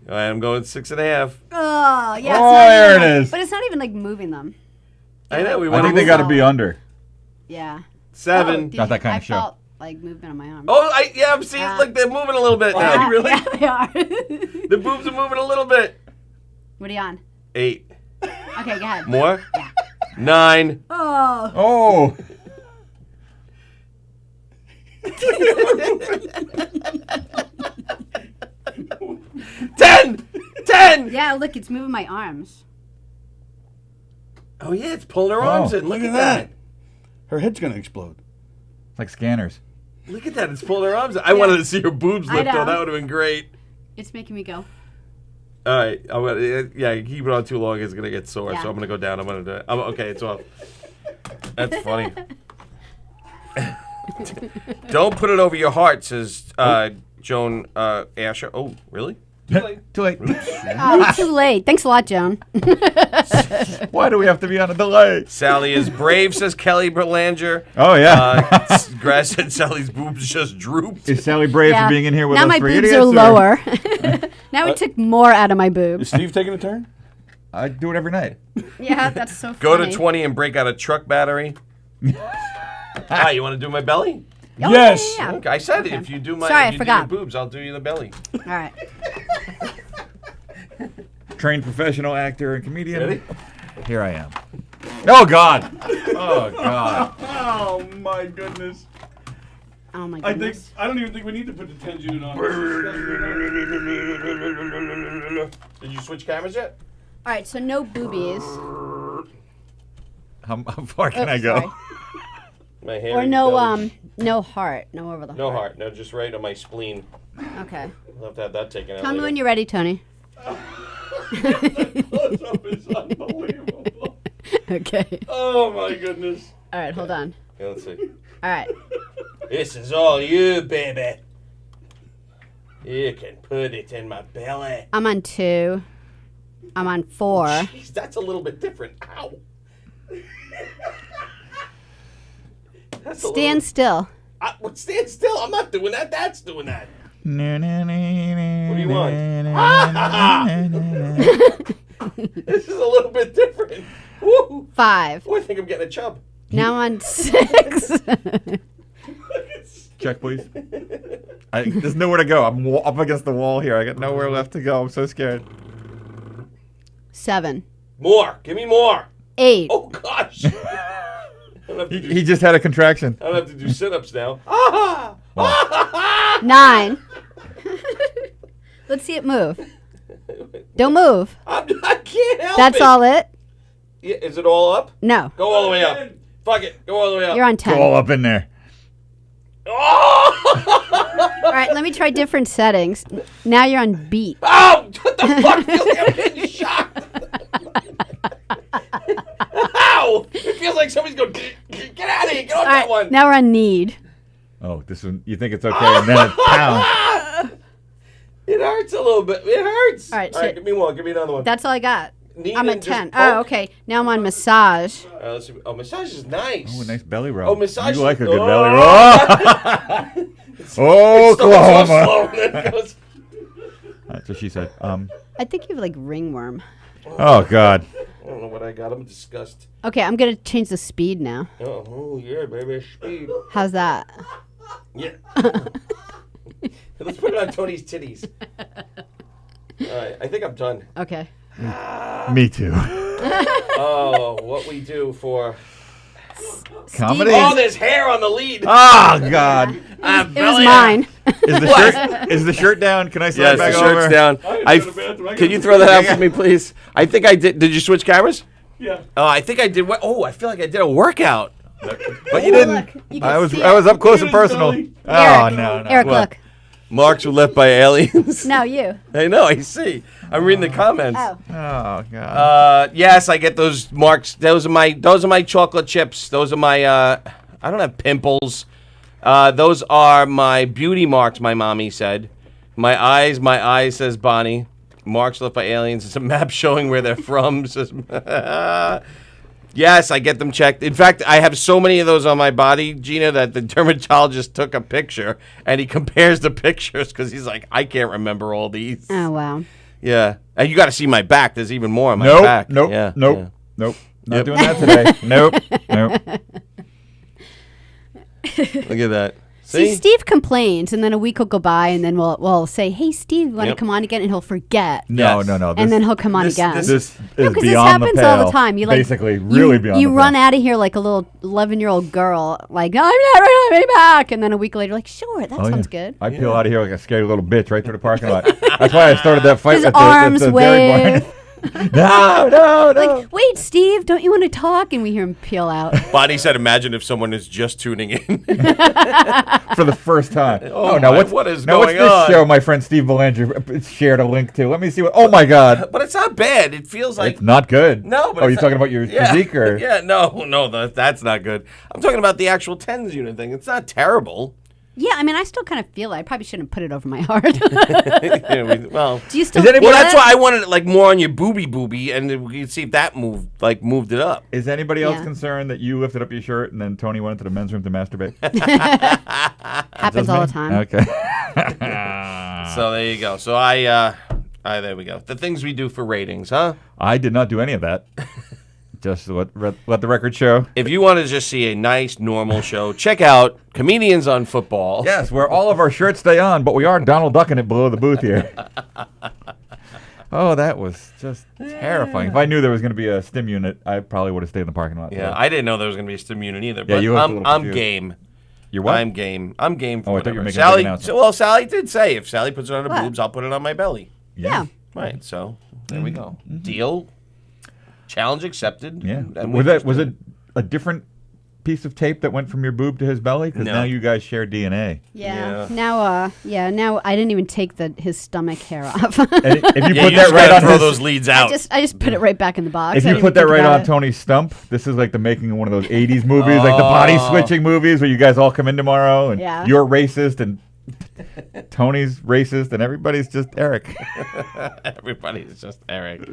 All right, I'm going 6.5. oh, yeah. Oh, there it is. But it's not even like moving them. I know. We I want think they got to be under. Yeah. 7. Did Not that kind I of show. felt like movement on my arm. Oh, I'm seeing like they're moving a little bit now. Yeah, Really? yeah, they are. The boobs are moving a little bit. What are you on? 8. Okay, go ahead. More? Yeah. 9. Oh. Oh. Ten. Yeah, look, it's moving my arms. Oh yeah, it's pulling her arms in. Look at that. Her head's going to explode. It's like scanners. Look at that. It's pulling her arms in. I wanted to see her boobs I lift though. know. That would have been great. It's making me go. All right. Yeah, keep it on too long. It's gonna get sore. Yeah. So I'm gonna go down. I'm gonna do it. Okay, it's off. That's funny. Don't put it over your heart, says Joan Asher. Oh, really? Too late. Oh, too late. Thanks a lot, Joan. Why do we have to be on a delay? Sally is brave, says Kelly Berlanger. Oh, yeah. Grass said Sally's boobs just drooped. Is Sally brave for being in here with now us my for boobs idiots? are or- lower. Now we took more out of my boobs. Is Steve taking a turn? I do it every night. Yeah, that's so funny. Go to 20 and break out a truck battery. You want to do my belly? Oh, Yes. yeah. Okay, I said if you do my Sorry, I if you forgot. do your boobs, I'll do you the belly. All right. Trained professional actor and comedian. Ready? Here I am. Oh, God. Oh, God. Oh, my goodness. Oh my I goodness. don't even think we need to put the 10 unit on. Did you switch cameras yet? All right, so no boobies. How far can I go? sorry. My hair. Or no no heart. No over the No heart. heart. No, just right on my spleen. Okay. I'll have to have that taken out. Tell me later. when you're ready, Tony. Close-up is unbelievable. Okay. Oh, my goodness. All right, hold on. Yeah, let's see. All right. This is all you, baby. You can put it in my belly. I'm on 2. I'm on 4. Jeez, that's a little bit different. Ow. That's a Stand still. Stand still. I'm not doing that. That's doing that. What do you want? This is a little bit different. Woo. 5. Oh, I think I'm getting a chub. Now I'm on 6. Check, please. There's nowhere to go. I'm up against the wall here. I got nowhere left to go. I'm so scared. 7. More. Give me more. 8. Oh, gosh. He just had a contraction. I don't have to do sit-ups now. 9. Let's see it move. Don't move. I can't help That's it. all it? Yeah, is it all up? No. Go all the way up. Fuck it. Go all the way up. You're on 10. Go all up in there. All right, let me try different settings. Now you're on beat. Oh, what the fuck? I feel like I'm getting shocked. Ow! It feels like somebody's going, get out of here. Get off that one. Now we're on need. Oh, this one. You think it's okay, and then it pounds. It hurts a little bit. It hurts. All right, give me one. Give me another one. That's all I got. Need I'm and at just 10. poke. Oh, okay. Now I'm on massage. Let's see. Oh, massage is nice. Oh, a nice belly rub. Oh, massage. You like a is- good belly Oh. rub. It starts off Oklahoma. slow and then it goes- That's what she said. I think you have like ringworm. Oh, God. I don't know what I got. I'm disgusted. Okay, I'm going to change the speed now. Oh, yeah, baby. Speed. How's that? Yeah. Let's put it on Tony's titties. All right. I think I'm done. Okay. Me too. Oh, what we do for... Comedy? Oh, there's hair on the lead. Oh, God. It was mine. Is the shirt down? Can I slide Yes, back the over? shirt's down. Can you throw that out for me, please? I think I did. Did you switch cameras? Yeah. Oh, I think I did. I feel like I did a workout. But you didn't. I was up close and personal. Oh, no. Eric, What? look. Marks were left by aliens. No, you. I know. I see. I'm reading the comments. Oh. Oh, God. Yes, I get those marks. Those are my chocolate chips. Those are my. I don't have pimples. Those are my beauty marks. My mommy said. My eyes, says Bonnie. Marks left by aliens. It's a map showing where they're from. Says. Yes, I get them checked. In fact, I have so many of those on my body, Gina, that the dermatologist took a picture and he compares the pictures because he's like, I can't remember all these. Oh, wow. Yeah. And you got to see my back. There's even more on my Nope. back. Nope. Yeah, Nope. yeah. Nope. Not Yep. doing that today. Nope. Nope. Look at that. See, Steve complains, and then a week will go by, and then we'll say, "Hey, Steve, want to Yep. come on again?" And he'll forget. No. And then he'll come on again. This is Because this beyond the happens pale. all the time. You like basically really beyond. You the run pale. out of here like a little 11-year-old girl, like I'm not ready to be back, and then a week later, like sure, that Oh, sounds yeah. good. I peel out of here like a scary little bitch right through the parking lot. That's why I started that fight His at arms the dairy wave. barn. No. Like, wait, Steve, don't you want to talk? And we hear him peel out. Bonnie said, imagine if someone is just tuning in. For the first time. Oh, now my, what's what is now going what's this on? show my friend Steve Belanger shared a link to? Let me see what. Oh my God. But it's not bad. It feels like It's not good. No, but oh, it's you're not- talking about your yeah, physique or? Yeah, no, that's not good. I'm talking about the actual tens unit thing. It's not terrible. Yeah, I mean, I still kind of feel it. I probably shouldn't put it over my heart. Well, do you still? Is anybody- well, that's why I wanted it like more on your booby, and then we could see if that moved it up. Is anybody else Yeah. concerned that you lifted up your shirt and then Tony went into the men's room to masturbate? Happens all the time. Okay. So there you go. So I there we go. The things we do for ratings, huh? I did not do any of that. Just let the record show. If you want to just see a nice, normal show, check out Comedians on Football. Yes, where all of our shirts stay on, but we are Donald Ducking it below the booth here. Oh, that was just terrifying. If I knew there was going to be a stim unit, I probably would have stayed in the parking lot. Yeah, I didn't know there was going to be a stim unit either. Yeah, But you looked a little I'm confused. game. You're what? I'm game. I'm game for Oh, I thought you whatever. were making a big Sally, announcement. well, Sally did say if Sally puts it on her What? boobs, I'll put it on my belly. Yeah. Right. So there we go. Deal. Challenge accepted. Yeah. And Was we that was it a different piece of tape that went from your boob to his belly? Because No. now you guys share DNA. Yeah. Now, now I didn't even take his stomach hair off. And if you Yeah, put you that just right gotta on throw his, those leads out. I just put it right back in the box. if I you didn't put even that think right about on it. Tony's stump, this is like the making of one of those '80s movies, like the body switching movies, where you guys all come in tomorrow and Yeah. you're racist and Tony's racist and everybody's just Eric. Everybody's just Eric.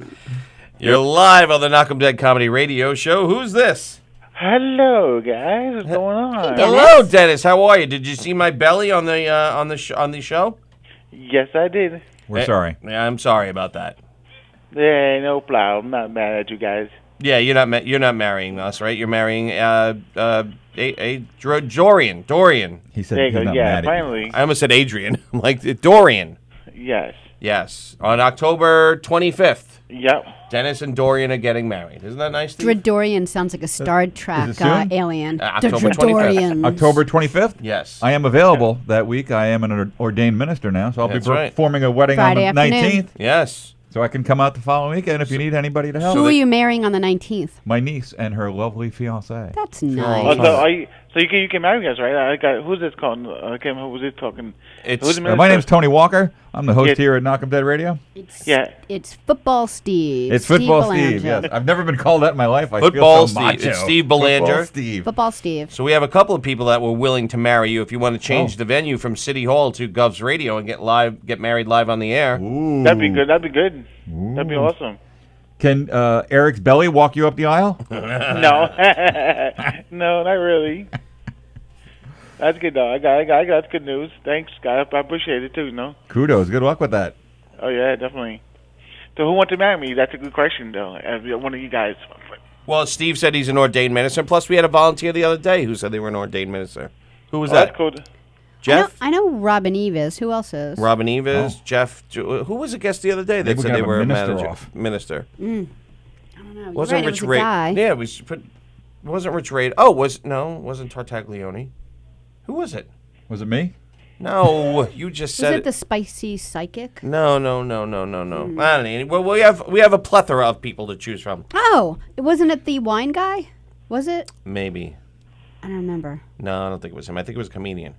You're live on the Knock 'em Dead Comedy Radio Show. Who's this? Hello, guys. What's going on? Hello, Dennis. How are you? Did you see my belly on the show? Yes, I did. We're sorry. Yeah, I'm sorry about that. Yeah, no problem. I'm not mad at you guys. Yeah, you're not marrying us, right? You're marrying Dorian. Dorian. He said There you he's go. not Yeah, mad at you. finally. I almost said Adrian. I'm like Dorian. Yes. Yes, on October 25th. Yep. Dennis and Dorian are getting married. Isn't that nice, Steve? Dredorian sounds like a Star Trek soon? alien. October Dredorians. October 25th? Yes. I am available that week. I am an ordained minister now, so I'll That's be right. performing a wedding Friday on the afternoon. 19th. Yes. So I can come out the following weekend if you need anybody to help. Who are you marrying on the 19th? My niece and her lovely fiancé. That's Oh, nice. so you can marry us, right? I got who's this calling? I can't remember who's this talking. Who's the my minister? name's Tony Walker. I'm the host Yeah. here at Knock 'em Dead Radio. It's Football Steve. It's Football Belanger. Steve, yes. I've never been called that in my life. I Football feel so Steve. macho. It's Steve Belanger. Football Steve. Football Steve. So we have a couple of people that were willing to marry you if you want to change the venue from City Hall to Gov's Radio and get married live on the air. Ooh. That'd be good. That'd be good. That'd be awesome. Can Eric's belly walk you up the aisle? No, no, not really. That's good though. I got that's good news. Thanks, guy. I appreciate it too. No. Kudos. Good luck with that. Oh yeah, definitely. So who wants to marry me? That's a good question though. One of you guys. Well, Steve said he's an ordained minister. Plus, we had a volunteer the other day who said they were an ordained minister. Who was that? That's cool. Jeff? I know Robin Eve is. Who else is? Robin Eve is. Jeff. Who was a guest the other day that Maybe we said can they have a were a minister manager? off. Minister. I don't know. You're Wasn't right, Rich it was a guy. Yeah, we should put. Wasn't Rich Raid? Oh, wasn't Tartaglione? Who was it? Was it me? No, you just Was said it the spicy psychic? No. I don't know. Well, we have a plethora of people to choose from. Oh, wasn't it the wine guy? Was it? Maybe. I don't remember. No, I don't think it was him. I think it was a comedian.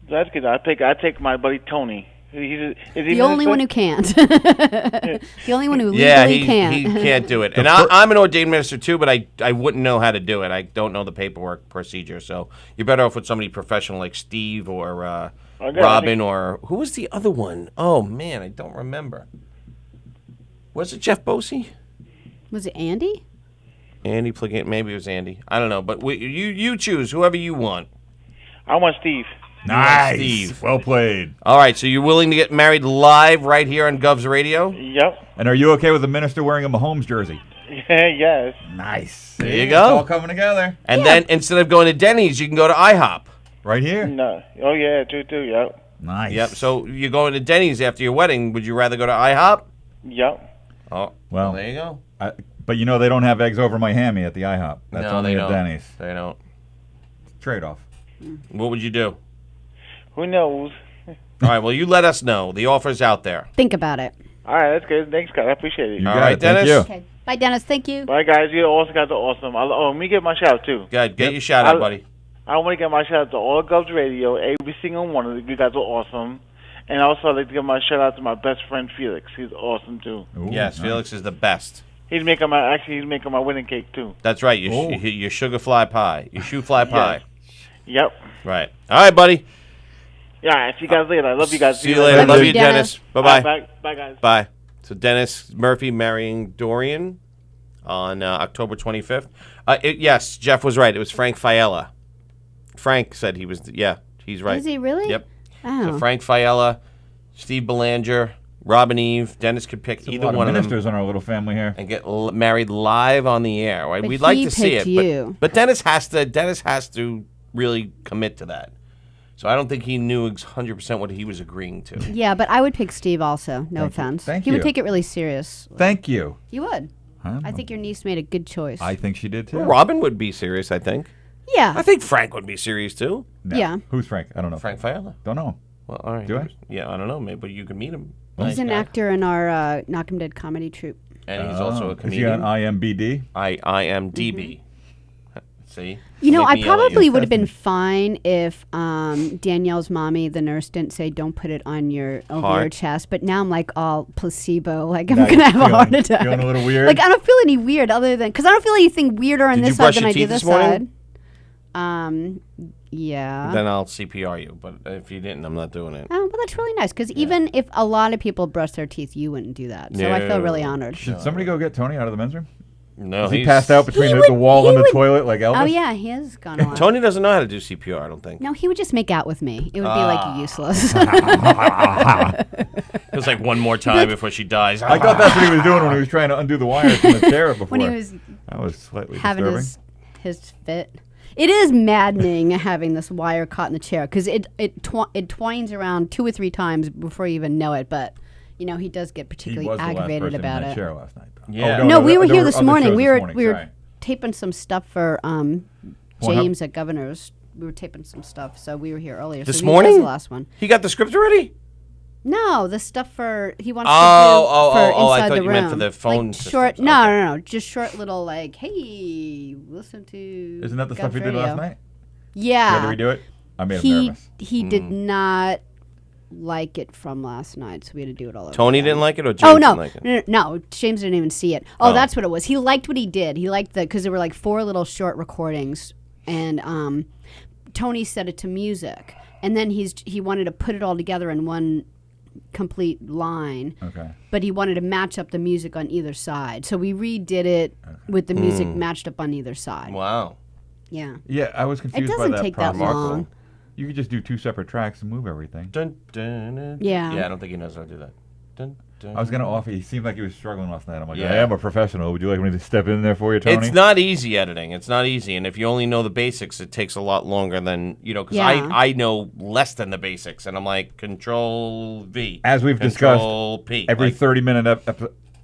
That's good. I take my buddy Tony. Is he The only one who can't. The only one who legally can't. he can't do it. And I'm an ordained minister too, but I wouldn't know how to do it. I don't know the paperwork procedure. So you're better off with somebody professional like Steve or Robin or who was the other one? Oh man, I don't remember. Was it Jeff Bosey? Was it Andy? Andy Pliggett, maybe it was Andy. I don't know, but you choose whoever you want. I want Steve. Nice. Steve. Well played. All right, so you're willing to get married live right here on Gov's Radio? Yep. And are you okay with the minister wearing a Mahomes jersey? Yes. Nice. There you It's go. all coming together. And then instead of going to Denny's, you can go to IHOP. Right here? No. Oh yeah, too. Yep. Nice. Yep. So you're going to Denny's after your wedding. Would you rather go to IHOP? Yep. Oh, Well, there you go. But you know they don't have eggs over my hammy at the IHOP. That's No, only they at don't. Denny's. They don't. Trade-off. What would you do? Who knows? All right. Well, you let us know. The offer's out there. Think about it. All right, that's good. Thanks, guys. I appreciate it. You All got right, it. Thank Dennis? you. Okay. Bye, Dennis. Thank you. Bye, guys. You also guys are awesome. Let me get my shout out too. Good. Get your shout out, buddy. I want to get my shout out to all Gov's Radio, every single one of you guys are awesome. And also, I'd like to give my shout out to my best friend Felix. He's awesome too. Ooh, Yes, nice. Felix is the best. He's making my wedding cake too. That's right. Your sugar fly pie. Your shoe fly pie. Yep. Right. All right, buddy. Yeah. See you guys later. I love you guys. See you later. Love you, Dennis. Bye-bye. Bye, guys. Bye. So Dennis Murphy marrying Dorian on October 25th. Yes, Jeff was right. It was Frank Fiella. Frank said he was. Yeah, he's right. Is he really? Yep. Oh. So Frank Fiella, Steve Belanger, Robin Eve. Dennis could pick either one of them ministers on our little family here. and get married live on the air. Right? But We'd like he to see it, picked you. but Dennis has to. Dennis has to really commit to that. So I don't think he knew 100% what he was agreeing to. Yeah, but I would pick Steve also. No offense. Thank he you. would take it really serious. Thank you. You would. I think your niece made a good choice. I think she did too. Well, Robin would be serious, I think. Yeah. I think Frank would be serious too. No. Yeah. Who's Frank? I don't know. Frank Fiella. Don't know. Well, all right. Do I? Yeah, I don't know. Maybe you can meet him. He's Nice an guy. actor in our Knock 'em Dead comedy troupe. And he's also a Is he comedian. on IMBD? IMDb. See? You know, Make I me yell at probably you. would have been fine if Danielle's mommy, the nurse, didn't say don't put it on your over your Heart. chest. But now I'm like all placebo, like I'm Now gonna you're have a heart feeling- attack. feeling a little weird? Like I don't feel any weird other than because I don't feel anything weirder on Did this you side brush than your I do teeth this this morning? side. Yeah. Then I'll CPR you. But if you didn't, I'm not doing it. Oh, well, that's really nice because even if a lot of people brush their teeth, you wouldn't do that. So I feel really No. honored. Should somebody go get Tony out of the men's room? No, Is he he's passed out between the wall and the toilet like Elvis? Oh yeah, he has gone on. Tony doesn't know how to do CPR. I don't think. No, he would just make out with me. It would be like useless. It was like one more time before she dies. I thought that's what he was doing when he was trying to undo the wires from the chair before. When he was that was slightly having disturbing. his fit. It is maddening having this wire caught in the chair because it twines around 2 or 3 times before you even know it. But you know he does get particularly aggravated about it. Chair last night, though. Yeah. No, we were here this other morning. shows We this were morning, we were sorry. taping some stuff for James at Governor's. We were taping some stuff, so we were here earlier. This so morning? Was the last one. He got the script already? No, the stuff for he wants to do Oh, for I inside thought the you room. meant for the phone like systems. short. No, just short little like, hey, listen to. Isn't that the stuff Gov's you did last Radio. night? Yeah. You had to redo it? I made him nervous. He did not like it from last night, so we had to do it all over. Tony again. didn't like it, or James didn't like it? No, James didn't even see it. Oh, that's what it was. He liked what he did. He liked because there were like 4 little short recordings, and Tony set it to music, and then he wanted to put it all together in one complete line. Okay. But he wanted to match up the music on either side, so we redid it with the music matched up on either side. Wow. Yeah. Yeah, I was confused by doesn't that take that process. long. You could just do 2 separate tracks and move everything. Dun, dun, dun. Yeah. Yeah, I don't think he knows how to do that. Dun, dun, I was going to offer. He seemed like he was struggling last night. I'm like, Yeah. I am a professional. Would you like me to step in there for you, Tony? It's not easy editing. It's not easy, and if you only know the basics, it takes a lot longer than because Yeah. I know less than the basics, and I'm like Control V. As we've Control discussed, P. every Like,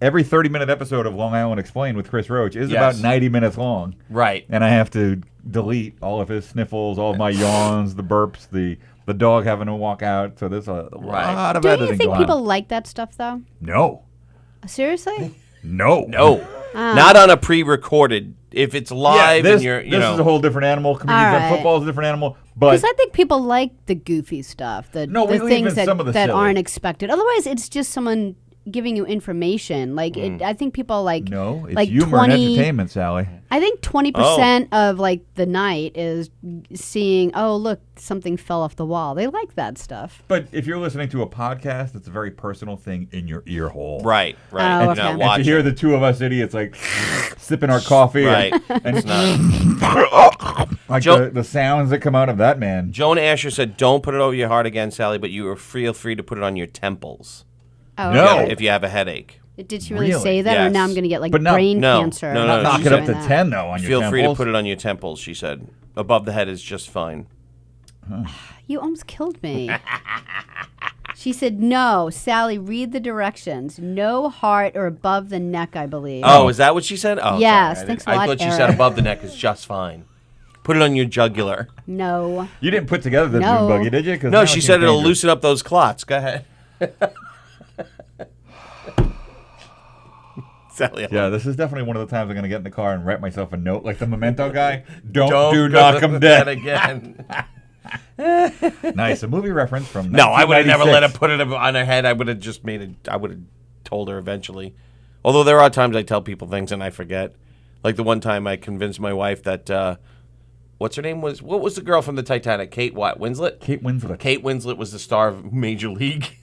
30-minute episode of Long Island Explained with Chris Roach is Yes. about 90 minutes long. Right. And I have to delete all of his sniffles, all of my yawns, the burps, the dog having to walk out. So there's a lot of Do editing you think going people on. like that stuff though? No. Seriously? No. No. Not on a pre-recorded. If it's live this, and you're, this is a whole different animal. Comedians All have right. football is a different animal. But Because I think people like the goofy stuff, the No, we leave things in that, some of the that silly. aren't expected. Otherwise, it's just someone giving you information. Like I think people like no, it's like humor 20, and entertainment, Sally. I think 20% of like the night is seeing. Oh, look, something fell off the wall. They like that stuff. But if you're listening to a podcast, it's a very personal thing in your ear hole. Right. Oh, And, okay. and to hear the two of us idiots like sipping our coffee, Right. and It's not. like Joe- the sounds that come out of that man. Joan Asher said, "Don't put it over your heart again, Sally, but you feel free to put it on your temples. Oh, No. okay. If you have a headache." Did she really Really? say that, or Yes. now I'm going to get like But no- brain No. cancer? No, no, Knock she it up said to that. 10 though on Feel your free to temples. put it on your temples, she said. Above the head is just fine. You almost killed me. She said, no, Sally, read the directions. No heart or above the neck, I believe. Oh, is that what she said? Oh, Yes, sorry. thanks a I lot, thought she Eric. said above the neck is just fine. Put it on your jugular. No. You didn't put together the No. Dune buggy, did you? 'Cause No, now she it said seems it'll dangerous. loosen up those clots. Go ahead. Sally, Yeah, this is definitely one of the times I'm going to get in the car and write myself a note like the Memento guy. Don't go knock 'em dead. again. Nice, a movie reference from No, I would have never let her 1996. put it on her head. I would have just made it. I would have told her eventually. Although there are times I tell people things and I forget. Like the one time I convinced my wife that what's her name was? What was the girl from the Titanic? Kate what? Winslet? Kate Winslet. Kate Winslet was the star of Major League.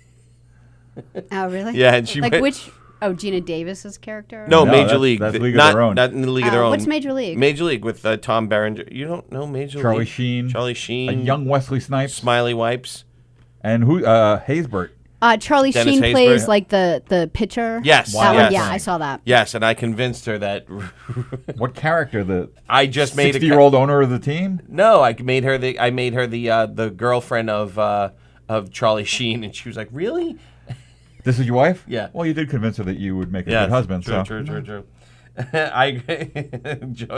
Oh, really? Yeah, and she like went- which? Oh, Gina Davis's character? No, No, Major that's- League. that's League of not, Their Own. Not in the League of Their Own. What's Major League? Major League with Tom Berenger. You don't know Major Charlie League? Sheen. Charlie Sheen. A young Wesley Snipes. Smiley Wipes. And who? Haysbert. Charlie Dennis Sheen Haysbert. plays like the pitcher. Yes. That yes. one, yeah, I saw that. Yes, and I convinced her that. What character? The I just made 60-year-old owner of the team? No, I made her the girlfriend of Charlie Sheen, and she was like, "Really?" This is your wife? Yeah. Well, you did convince her that you would make a Yeah, good husband. True, so. true.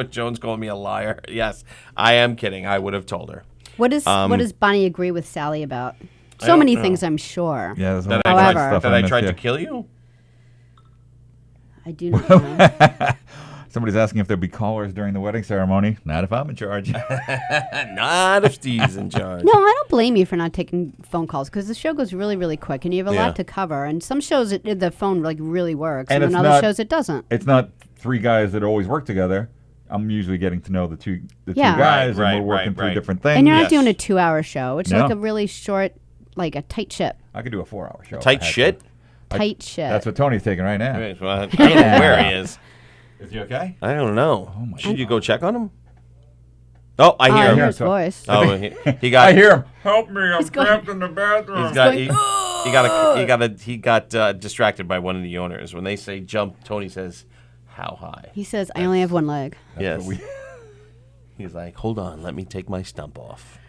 Joan's calling me a liar. Yes, I am kidding. I would have told her. What does Bonnie agree with Sally about? I So don't many know. things, I'm sure. Yeah, there's a That lot of However, stuff That I I missed tried here. to kill you. I do not know. Somebody's asking if there'll be callers during the wedding ceremony. Not if I'm in charge. Not if Steve's in charge. No, I don't blame you for not taking phone calls because the show goes really, really quick, and you have a Yeah. lot to cover. And some shows the phone like really works, And and then it's other not- shows it doesn't. It's not 3 guys that always work together. I'm usually getting to know the two Yeah. guys, Right, and we're working right, through right. different things. And you're not Yes. doing a 2-hour show. It's No. like a really short, like a tight ship. I could do a 4-hour show. if I Tight had shit. to. Tight ship. That's what Tony's taking right now. Right, well, I don't know where he is. Is he okay? I don't know. Oh my Should you go check on him? Oh, I hear him. His voice. Oh, he got. I hear him. Help me! I'm trapped in the bathroom. He got distracted by one of the owners. When they say jump, Tony says, "How high?" He says, "I only have one leg." Yes. He's like, "Hold on, let me take my stump off."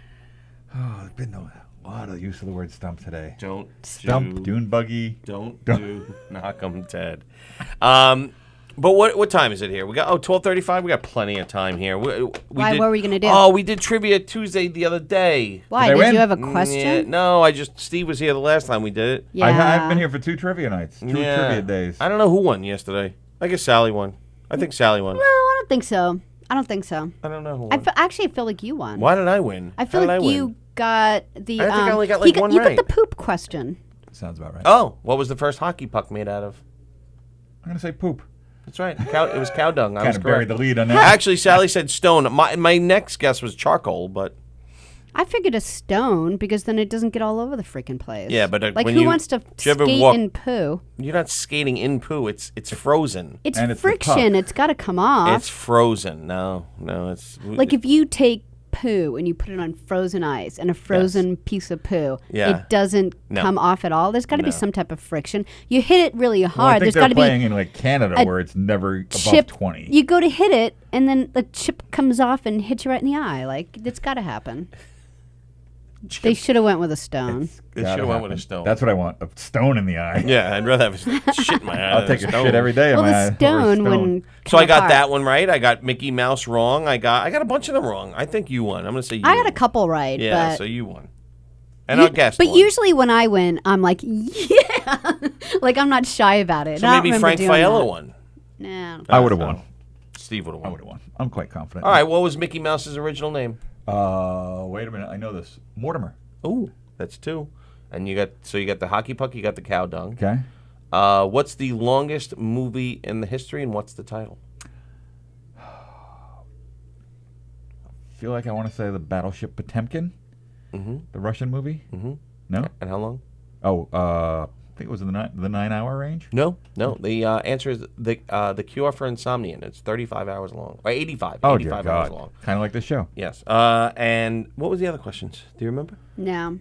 Oh, there's been a lot of use of the word stump today. Don't stump, dune buggy. Don't do knock 'em dead. But what time is it here? We got 12:35. We got plenty of time here. Why? What were you gonna do? Oh, we did trivia Tuesday the other day. Why? Did you have a question? Yeah, no, Steve was here the last time we did it. Yeah. I've been here for 2 trivia nights, 2 trivia days. I don't know who won yesterday. I guess Sally won. I think Sally won. No, I don't think so. I don't know who won. Actually, I feel like you won. Why did I win? I feel like you got the. I think I only got like one You right. got the poop question. Sounds about right. Oh, what was the first hockey puck made out of? I'm gonna say poop. That's right. It was cow dung. I Kind was of buried correct. the lead on that. Actually, Sally said stone. My next guess was charcoal, but I figured a stone because then it doesn't get all over the freaking place. yeah, but like when who you, wants to do you ever skate walk- in poo? You're not skating in poo. It's frozen. It's friction. It's got to come off. It's frozen. No, it's like if you take poo and you put it on frozen ice and a frozen piece of poo, it doesn't come off at all. There's got to be some type of friction. You hit it really hard. Well, I think There's they're got to be playing in like Canada where it's never chip, above 20. You go to hit it and then the chip comes off and hits you right in the eye. Like it's got to happen. They should have went with a stone. They should have went with a stone. That's what I want. A stone in the eye. Yeah, I'd rather have a shit in my eye. I'll than take a stone. shit every day in Well, my the eye over a stone wouldn't So I got apart. that one right. I got Mickey Mouse wrong. I got a bunch of them wrong. I think you won. I'm gonna say you. I got a couple right. Yeah, but so you won. And I'll guess. But usually when I win, I'm like, yeah, like I'm not shy about it. So I don't maybe remember Frank doing Fiella that. won. No. I would have won. Steve would have won. I would have won. I'm quite confident. All right. What was Mickey Mouse's original name? Wait a minute. I know this. Mortimer. Ooh, that's 2. And you got the hockey puck. You got the cow dung. Okay. What's the longest movie in the history, and what's the title? I feel like I want to say the Battleship Potemkin. Mm-hmm. The Russian movie. Mm-hmm. No. And how long? Oh, I think it was in the 9-hour range. No. The answer is the Cure for Insomnia. And it's 35 hours long, or 85. Oh, 85 dear hours God. long. Kind of like this show. Yes. And what was the other questions? Do you remember? No.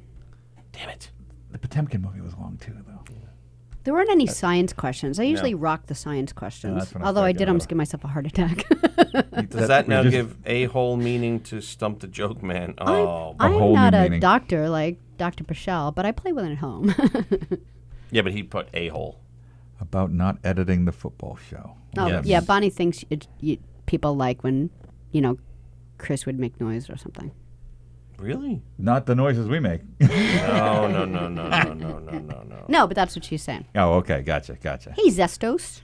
Damn it. The Potemkin movie was long too, though. There weren't any science questions. I usually rock the science questions. that's when I Although I started did getting almost give myself a heart attack. Does that now give a whole meaning to Stump the Joke Man? Oh, I'm not a doctor like Dr. Pichelle, but I play with it at home. yeah, but he put a hole. About not editing the football show. Oh, yeah. Bonnie thinks people like when, Chris would make noise or something. Really? Not the noises we make. No. No, but that's what she's saying. Oh, okay. Gotcha. Hey, Zestos.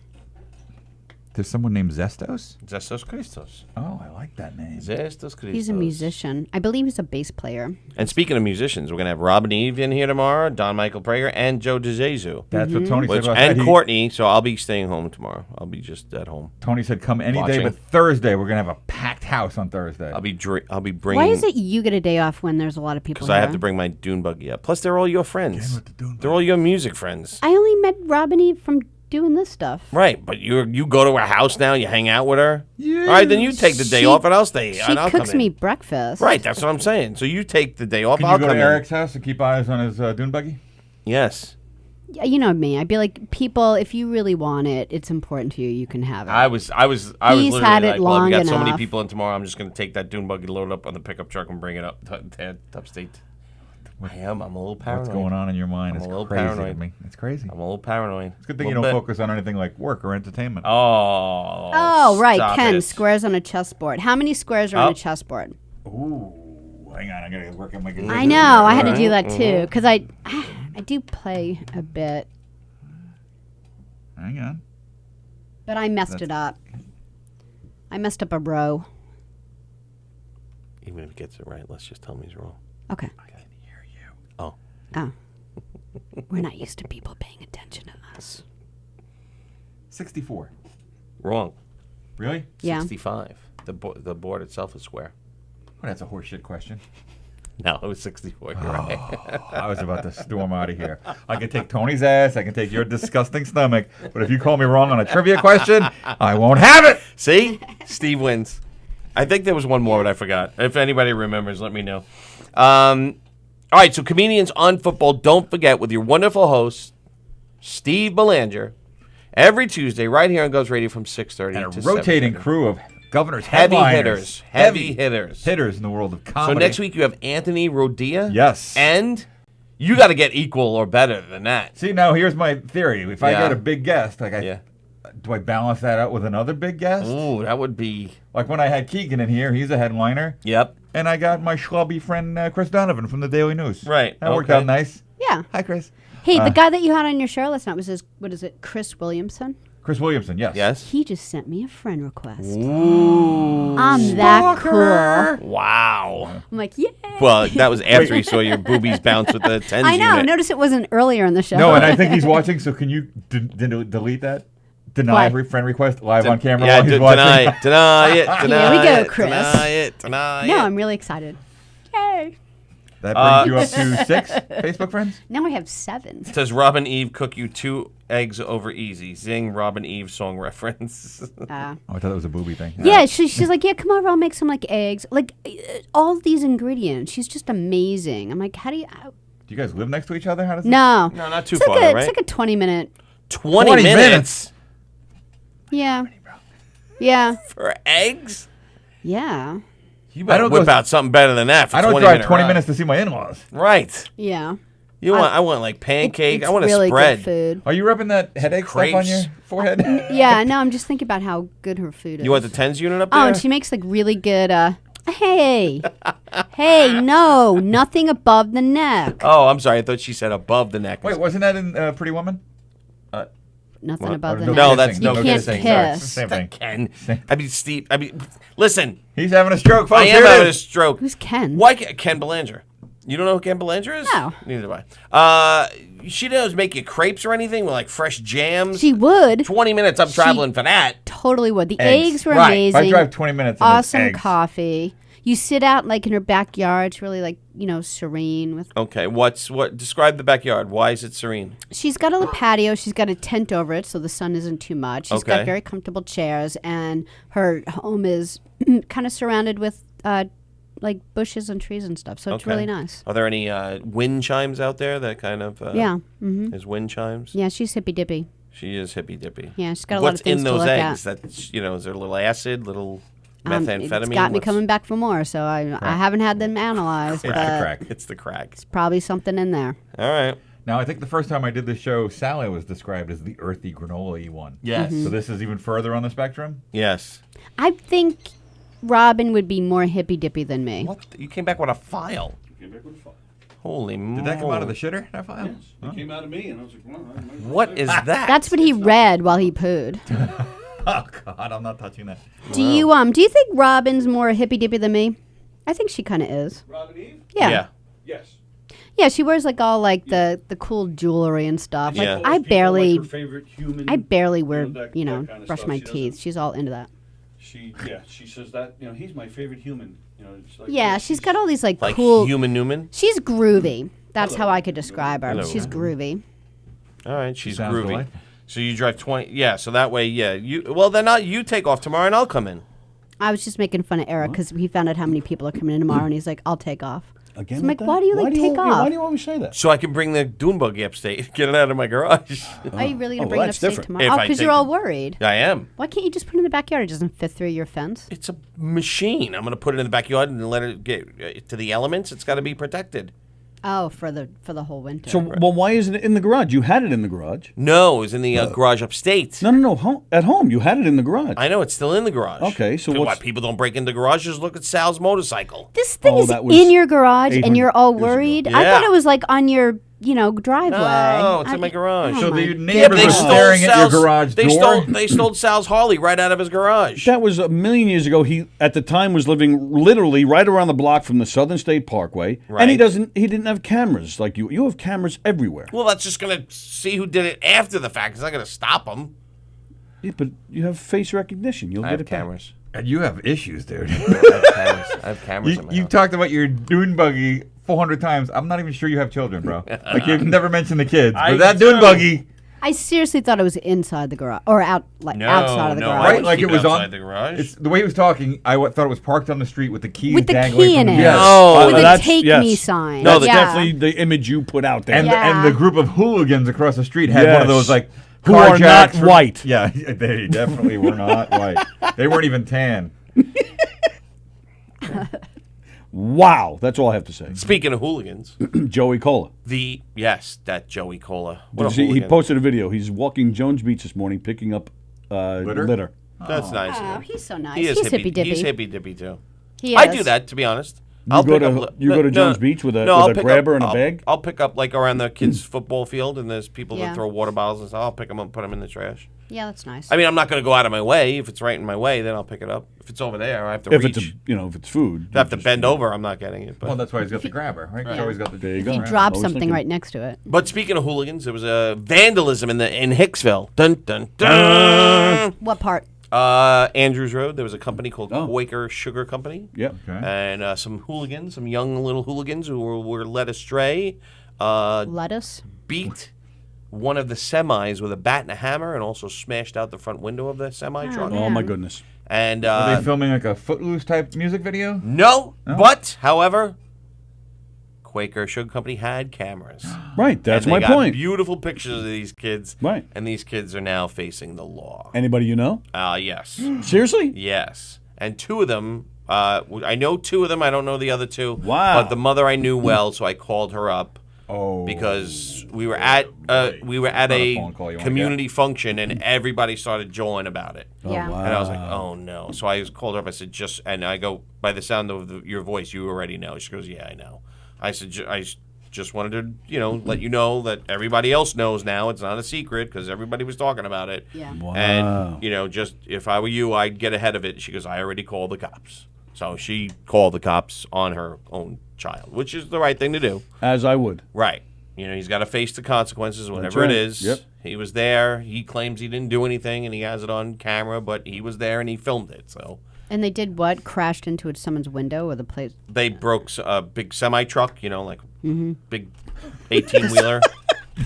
There's someone named Zestos? Zestos Christos. Oh, I like that name. Zestos Christos. He's a musician. I believe he's a bass player. And speaking of musicians, we're going to have Rob and Eve in here tomorrow, Don Michael Prager, and Joe DeJesu. That's what Tony said last And night. Courtney, so I'll be staying home tomorrow. I'll be just at home. Tony said come any day, Watching. but Thursday. We're going to have a packed house on Thursday. I'll be bringing... Why is it you get a day off when there's a lot of people Because here? I have to bring my dune buggy up. Plus, they're all your friends. They're all your music friends. I only met Rob and Eve from doing this stuff. Right, but you go to her house now, you hang out with her? Yeah. All right, then you take the day off and I'll stay. She and I'll cooks come me in. breakfast. Right, that's what I'm saying. So you take the day off, Can I'll you go come to in. Eric's house and keep eyes on his dune buggy? Yes. Yeah, you know me. I'd be like, people, if you really want it, it's important to you. You can have it. I was He's literally had it like, well, we long got so many enough. people in tomorrow. I'm just going to take that dune buggy, load it up on the pickup truck, and bring it up upstate. I am. I'm a little paranoid. What's going on in your mind? I'm It's a little crazy paranoid. to me. It's crazy. I'm a little paranoid. It's a good thing you don't focus on anything like work or entertainment. Oh, right. stop Ken, it. squares on a chessboard. How many squares are on a chessboard? Ooh, hang on. I got to work on my good. I know. I had to do that too because I do play a bit, Hang on. but I messed it up. I messed up a row. Even if he gets it right, let's just tell him he's wrong. Okay. I can hear you. Oh. Oh. We're not used to people paying attention to us. 64. Wrong. Really? Yeah. 65. The board itself is square. Well, that's a horseshit question. No, it was 64. You're right. I was about to storm out of here. I can take Tony's ass. I can take your disgusting stomach. But if you call me wrong on a trivia question, I won't have it. See? Steve wins. I think there was one more, but I forgot. If anybody remembers, let me know. All right, so Comedians on Football, don't forget, with your wonderful host, Steve Belanger, every Tuesday right here on Ghost Radio from 6:30 And to a rotating 7:30. crew of Governor's Heavy headliners. hitters. Hitters in the world of So comedy. next week you have Anthony Rodia. Yes. And you got to get equal or better than that. See, now here's my theory. If I Yeah. get a big guest, like do I balance that out with another big guest? Ooh, that would be... Like when I had Keegan in here, he's a headliner. Yep. And I got my schlubby friend Chris Donovan from the Daily News. Right. That worked Okay. out nice. Yeah. Hi, Chris. Hey, the guy that you had on your show last night was what is it, Chris Williamson? Chris Williamson, yes. Yes. He just sent me a friend request. Ooh. I'm that cool. Wow. I'm like, yeah. Well, that was after he saw your boobies bounce with the tens I know. unit. Notice it wasn't earlier in the show. No, and I think he's watching, so can you delete that? Deny What? every friend request live on camera Yeah, while he's watching? deny it. Deny it. Deny Here we go, it, Chris. Deny it. Deny No, it. I'm really excited. Yay. That brings you up to 6 Facebook friends? Now I have 7. Does Robin Eve cook you 2 eggs over easy? Zing, Robin Eve song reference. Oh, I thought it was a booby thing. Yeah, she's like, yeah, come over, I'll make some like eggs. Like all these ingredients. She's just amazing. I'm like, how do you... Do you guys live next to each other? How does No. No, not too It's far, like right? It's like a 20-minute... 20 minutes? Yeah. Yeah. For eggs? Yeah. You better whip out something better than that for I don't 20 drive minute 20 ride. minutes to see my in-laws. Right. Yeah. I want like pancake. It's I want a really spread. good food. Are you rubbing that headache stuff on Crepes. your forehead? Yeah, no, I'm just thinking about how good her food is. You want the tens unit up there? Oh, and she makes like really good, hey. Hey, no, nothing above the neck. Oh, I'm sorry. I thought she said above the neck. Wait, wasn't that in Pretty Woman? Nothing What? above the no neck. No, that's you no can't kissing. piss. Sorry, same thing. Ken. I mean, Steve. I mean, listen. He's having a stroke, folks. I Here am it having a is. stroke. Who's Ken? Why Ken Belanger? You don't know who Ken Belanger is? No. Neither do I. She doesn't make you crepes or anything with like fresh jams. She would. 20 minutes. I'm traveling for that. Totally would. The Eggs. eggs were Right. amazing. If I drive 20 minutes and it's awesome eggs. coffee. You sit out like in her backyard. It's really like, serene with. Okay. What? Describe the backyard. Why is it serene? She's got a little patio. She's got a tent over it so the sun isn't too much. She's Okay. got very comfortable chairs, and her home is kind of surrounded with like bushes and trees and stuff. So it's really nice. Are there any wind chimes out there that kind of Yeah. Mm-hmm. is wind chimes? Yeah, she's hippy dippy. She is hippy dippy. Yeah, she's got a lot of things in to those look eggs? at. That's is there a little acid, little methamphetamine? It's got me What's- coming back for more, so I haven't had them analyzed. It's the but crack. It's the crack. It's probably something in there. All right. Now, I think the first time I did this show, Sally was described as the earthy granola-y one. Yes. Mm-hmm. So this is even further on the spectrum? Yes. I think Robin would be more hippy dippy than me. What? You came back with a file. Holy Did that come out of the shitter, that file? Yes, it came out of me, and I was like, well, What is that? That's what he read while he pooed. Oh, God, I'm not touching that. Do you think Robin's more hippy dippy than me? I think she kind of is. Robin Eve? Yeah. Yes. Yeah, she wears like all like the cool jewelry and stuff. Like Yeah. I barely Her favorite human. wear, that kind of brush stuff. my She teeth. doesn't- She's all into that. She says that he's my favorite human. It's like, Yeah, she's got all these like Like cool. Human Newman? She's groovy. That's how I could describe her. Hello. She's groovy. All right, she's Sounds groovy. delightful. So you drive 20. Yeah, so that way, yeah. You take off tomorrow and I'll come in. I was just making fun of Eric because he found out how many people are coming in tomorrow, and he's like, "I'll take off." Again, So I'm with like, that? "Why do you take off? Why do you always say that? So I can bring the dune buggy upstate, get it out of my garage. Are you really gonna Oh, bring well, it that's upstate different. tomorrow? If Oh, I because take you're all the- worried. I am. Why can't you just put it in the backyard? It doesn't fit through your fence. It's a machine. I'm going to put it in the backyard and let it get to the elements. It's got to be protected. Oh, for the whole winter. So, well, why isn't it in the garage? You had it in the garage. No, it was in the garage upstate. No. At home, you had it in the garage. I know, it's still in the garage. Okay, so Why what's- people don't break into garages? Look at Sal's motorcycle. This thing is that was in your garage, and 800 you're all years ago. worried. I Yeah. thought it was like on your, driveway. No, it's in my garage. Oh So my the goodness. neighbors are staring at your garage door? They stole Sal's Harley right out of his garage. That was a million years ago. He, at the time, was living literally right around the block from the Southern State Parkway, and he Right. didn't have cameras like you. You have cameras everywhere. Well, that's just going to see who did it after the fact. It's not going to stop him. Yeah, but you have face recognition. You'll I get have it back. cameras. And you have issues, dude. I have cameras in my You house. talked about your dune buggy 400 times. I'm not even sure you have children, bro. Like, you've never mentioned the kids. But that dune buggy. I seriously thought it was inside the garage or outside of the garage. Right, like it was outside on the garage. It's, the way he was talking, I thought it was parked on the street with the keys With the dangling key from in the it. yes. No. With a that's- take yes. me sign. No, that's Yeah. definitely the image you put out there. And the group of hooligans across the street had one of Yes. those like Who are not carjacks white. Yeah, they definitely were not white. They weren't even tan. Wow, that's all I have to say. Speaking of hooligans, Joey Cola. that Joey Cola. What Did a you see, he hooligan. posted a video. He's walking Jones Beach this morning, picking up litter. That's nice. Oh, he's so nice. He is He's hippy dippy. He's hippy dippy too. He I is. do that, to be honest. You go to Jones Beach with a I'll pick grabber up, and a bag? I'll pick up like around the kids' football field, and there's people Yeah. that throw water bottles and stuff. I'll pick them up, and put them in the trash. Yeah, that's nice. I mean, I'm not going to go out of my way. If it's right in my way, then I'll pick it up. If it's over there, I have to If reach. it's if it's food, if I have to bend over, I'm not getting it. But. Well, that's why he's got the grabber, right? He's always got the. There you if go. you drop something right next to it. But speaking of hooligans, there was a vandalism in Hicksville. Dun dun dun. What part? Andrews Road. There was a company called Quaker Sugar Company. Yep. Okay. And some hooligans, some young little hooligans who were led astray. Lettuce? Beat one of the semis with a bat and a hammer, and also smashed out the front window of the semi truck. Oh my goodness. And Were they filming like a Footloose type music video? No, but however, Quaker Sugar Company had cameras. Right, that's And my they got point. Beautiful pictures of these kids. Right. And these kids are now facing the law. Anybody you know? Yes. Seriously? Yes. And two of them, I know two of them. I don't know the other two. Wow. But the mother I knew well, so I called her up. Oh. Because we were at a phone call you wanna community function, and everybody started jawing about it. Yeah. wow. And I was like, oh no. So I called her up. I said, and I go, by the sound of your voice, you already know. She goes, yeah, I know. I said, I just wanted to, let you know that everybody else knows now. It's not a secret because everybody was talking about it. Yeah. Wow. And, just if I were you, I'd get ahead of it. She goes, I already called the cops. So she called the cops on her own child, which is the right thing to do. As I would. Right. He's got to face the consequences, whatever right. it is. Yep. He was there. He claims he didn't do anything, and he has it on camera, but he was there and he filmed it. So And they did what? Crashed into someone's window or the place? they broke a big semi truck, like Mm-hmm. big 18-wheeler.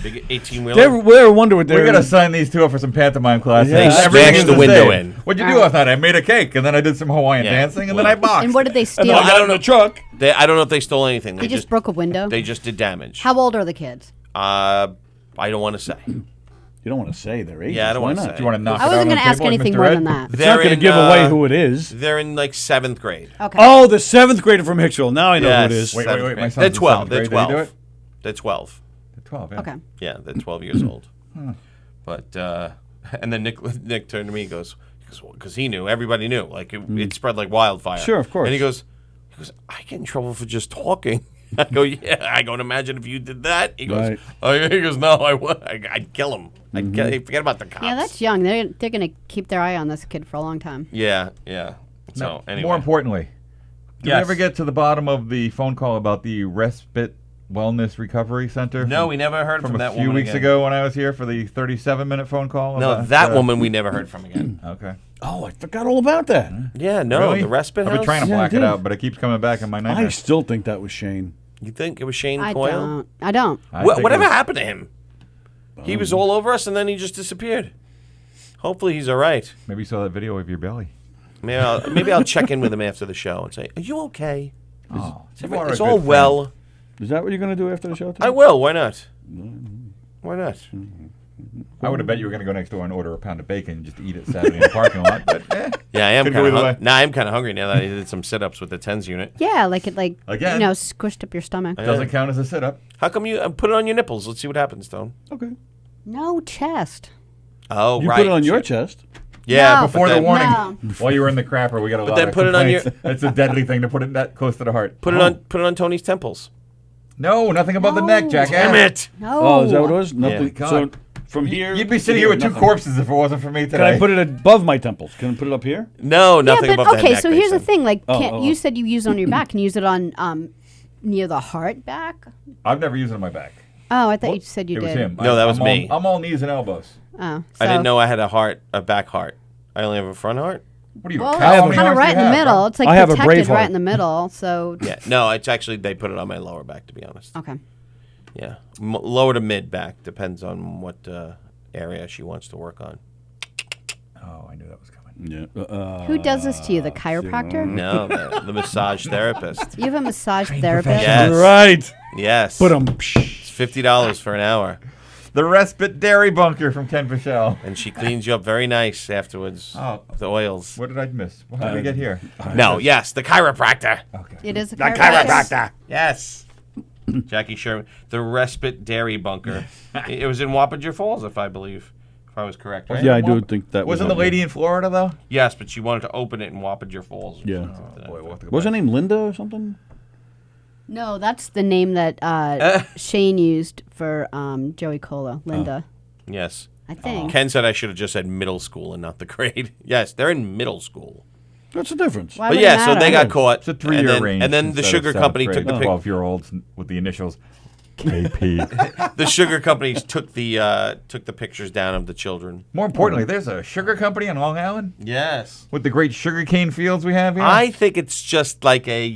Big 18-wheeler. They ever wonder what We they're gotta sign these two up for some pantomime classes. Yeah. They Everything smashed is the window same. in. What'd you do last night? I made a cake, and then I did some Hawaiian dancing, and then I boxed. And what did they And steal? then I got in the truck. I don't know if they stole anything. They just broke a window? They just did damage. How old are the kids? I don't want to say. You don't want to say their age. Yeah, I don't Why want to not? say. Do you want to knock I it wasn't out on going the to ask table like anything Mr. more Ed? than that. It's not going to give away who it is. They're in like 7th grade. Okay. Oh, the 7th grader from Hicksville. Now I know who it is. Wait, Seventh my grade. son's They're in 12. They're seventh grade. Did he do 12. it? They're 12. They're 12, yeah. Okay. Yeah, they're 12 years old. But and then Nick turned to me, he goes, because he knew, everybody knew, like it spread like wildfire. Sure, of course. And he goes, I get in trouble for just talking. I go, yeah. I go, imagine if you did that. He goes, Right. oh, yeah. He goes, no, I would. I'd kill him. I'd kill. Forget about the cops. Yeah, that's young. They're going to keep their eye on this kid for a long time. Yeah. So No, anyway, more importantly, did Yes. we ever get to the bottom of the phone call about the Respite Wellness Recovery Center? No, we never heard from that a few woman weeks again. ago when I was here for the 37-minute phone call. No, about, that woman we never heard from again. Okay. Oh, I forgot all about that. Yeah, no, Really? the respite I've house. been trying to Yeah, I black it did. out, but it keeps coming back in my I nightmares. still think that was Shane. You think it was Shane I Coyle? don't. I don't. I think Whatever it was- happened to him? He was all over us, and then he just disappeared. Hopefully, he's all right. Maybe you saw that video of your belly. Maybe I'll check in with him after the show and say, "Are you okay? Oh, It's all well." Is that what you're going to do after the show? I will. Why not? Why not? I would have bet you were going to go next door and order a pound of bacon and just eat it Saturday in the parking lot. But Yeah, I am could go kind either of. way. Now I'm kind of hungry now that I did some sit-ups with the tens unit. Yeah, like it, Again. squished up your stomach. Doesn't count as a sit-up. How come you put it on your nipples? Let's see what happens, Stone. Okay. No chest. Oh, You right. put it on your chest. Yeah, No. Before but the then, warning, No. while you were in the crapper, we got a lot then of put it on complaints. It's a deadly thing to put it that close to the heart. Put it on Tony's temples. No, nothing above the No. neck, jackass. Damn it! No. Oh, is that what it was? Nothing. Yeah. So God. from here. You'd be to sitting here with two nothing. corpses if it wasn't for me today. Can I put it above my temples? Can I put it up here? No, Yeah, nothing but above the okay, neck. so here's the Mason. thing. Like, Oh. you said you use it on your back. Can you use it on near the heart back? I've never used it on my back. Oh, I thought you said you It did. was him. No, that was I'm me. I'm all knees and elbows. Oh, I didn't so- know I had a back heart. I only have a front heart. What are you? Well, a cow? it's kind of right in the middle. It's like I have a protected Braveheart. right in the middle. So Yeah, no, it's actually they put it on my lower back, to be honest. okay. Yeah, lower to mid back depends on what area she wants to work on. Oh, I knew that was coming. Yeah. Who does this to you? The chiropractor? No, the massage therapist. You have a massage therapist. Yes. Right. Yes. Put 'em. It's $50 for an hour. The Respite Dairy Bunker from Ken Pichelle. And she cleans you up very nice afterwards. Oh. The oils. What did I miss? How did we get here? No, yes, the chiropractor. Okay. It is a The chiropractor. chiropractor. Yes. Jackie Sherman. The Respite Dairy Bunker. It was in Wappinger Falls, if I was correct, right? Yeah, I do think that Wasn't was the lady in Florida, though? Yes, but she wanted to open it in Wappinger Falls. Yeah. Boy, we'll have to go What was her back. name? Linda or something? No, that's the name that Shane used for Joey Cola. Linda. Yes. I think. Ken said I should have just said middle school and not the grade. Yes, they're in middle school. That's the difference. Why But would it yeah, so matter? they got caught. It's a 3-year range. And then the instead of sugar 7th company grade. took the pic. 12-year-olds with the initials KP. The sugar companies took the pictures down of the children. More importantly, there's a sugar company in Long Island Yes. with the great sugarcane fields we have here. I think it's just like a,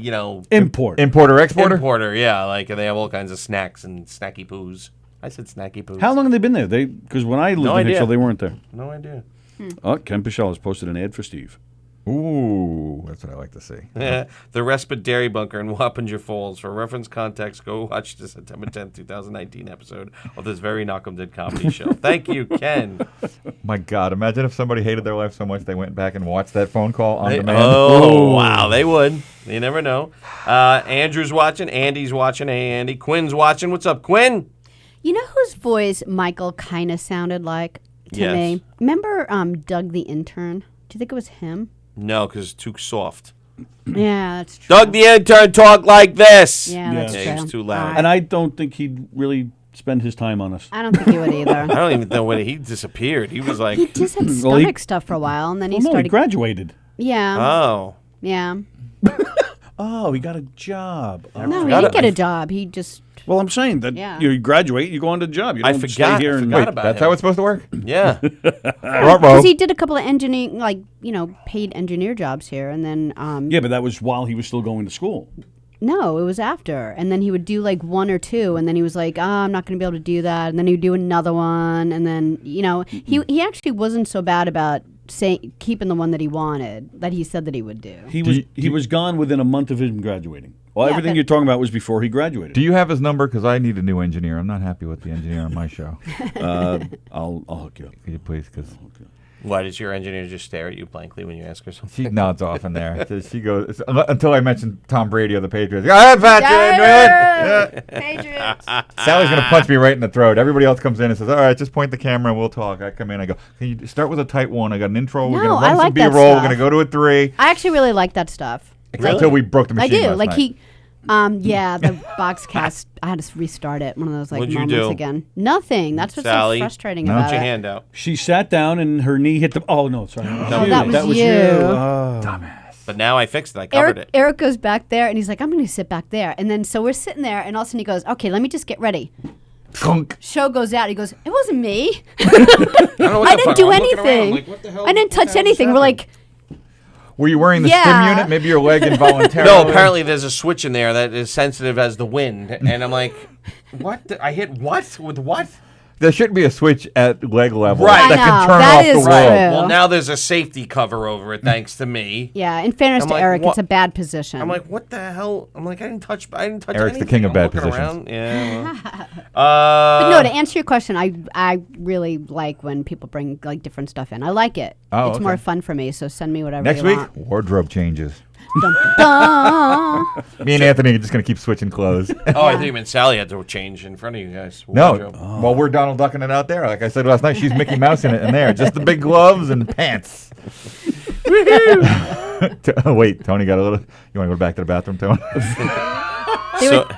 Importer, exporter? Importer, yeah. Like they have all kinds of snacks and snacky poos. I said snacky poos. How long have they been there? Because when I lived No in idea. Hicksville, they weren't there. No idea. Oh, Ken Pichelle has posted an ad for Steve. Ooh, that's what I like to see. The Respite Dairy Bunker in Wappinger Falls. For reference context, go watch the September 10th, 2019 episode of this very Knock'em Dead comedy show. Thank you, Ken. My God, imagine if somebody hated their life so much they went back and watched that phone call on demand. Oh, wow, they would. You never know. Andrew's watching. Andy's watching. Hey, Andy. Quinn's watching. What's up, Quinn? You know whose voice Michael kind of sounded like to Yes. me? Remember Doug the intern? Do you think it was him? No, because it's too soft. Yeah, that's true. Doug the intern talk like this. Yeah, that's He was true. too loud. And I don't think he'd really spend his time on us. I don't think he would either. I don't even know when he disappeared. He was like, He just had Well, he- stomach stuff for a while, and then he Well, no, he started. graduated. Yeah. oh. Yeah. Oh, he got a job. No, he forgot didn't get it. a job. He just. Well, I'm saying that Yeah. you graduate, you go on to the job. You I don't forgot- stay here I and forgot Wait, about that's him. how it's supposed to work? Yeah. Because he did a couple of engineering, paid engineer jobs here, and then. Yeah, but that was while he was still going to school. No, it was after. And then he would do like one or two, and then he was like, I'm not going to be able to do that. And then he would do another one. And then, he actually wasn't so bad about keeping the one that he wanted, that he said that he would do. He was gone within a month of him graduating. Well, Yeah, everything but- you're talking about was before he graduated. Do you have his number? Because I need a new engineer. I'm not happy with the engineer on my show. I'll hook you up. Could you please? Because Why does your engineer just stare at you blankly when you ask her something? she nods off in there. So she goes until I mentioned Tom Brady of the Patriots. Go ahead, Patrick. Patriots. Sally's gonna punch me right in the throat. Everybody else comes in and says, "All right, just point the camera and we'll talk." I come in. I go, "Can you start with a tight one? I got an intro. We're No, gonna I run like some that B-roll. We're stuff. gonna go to a 3. I actually really like that stuff. Until we broke the I machine. do. last Like night. the box cast, I had to restart it. One of those What'd you moments do? again. Nothing. That's what's Sally, so frustrating put about your it. hand out. She sat down and her knee hit the. Oh no, sorry. Oh, that was you. Oh. But now I fixed it. I covered it. Eric goes back there and he's like, I'm going to sit back there. And then so we're sitting there and all of a sudden he goes, okay, let me just get ready. Thunk. Show goes out. He goes, it wasn't me. I don't know what I the didn't fuck- do I'm looking around, anything. like, what the hell- I didn't what the touch hell anything. just We're like, Were you wearing the Yeah. stim unit? Maybe your leg involuntarily. No, apparently there's a switch in there that is sensitive as the wind. And I'm like, what? I hit what? With what? There shouldn't be a switch at leg level Right. that I can know, turn that off the is wall. true. Well, now there's a safety cover over it, thanks to me. yeah, in fairness I'm to like, Eric, what? it's a bad position. I'm like, what the hell? I'm like, I didn't touch Eric's the anything. king of I'm bad looking positions. around. Yeah. But no, to answer your question, I really like when people bring like different stuff in. I like it. Oh, it's okay. more fun for me. So send me whatever Next you week, want. wardrobe changes. Dun, dun. Me and Anthony are just going to keep switching clothes. Oh, I think even Sally had to change in front of you guys. No, Wardrobe. while we're Donald Ducking it out there, like I said last night, she's Mickey Mouse in it in there. Just the big gloves and pants. Wait, Tony got a little. You want to go back to the bathroom, Tony?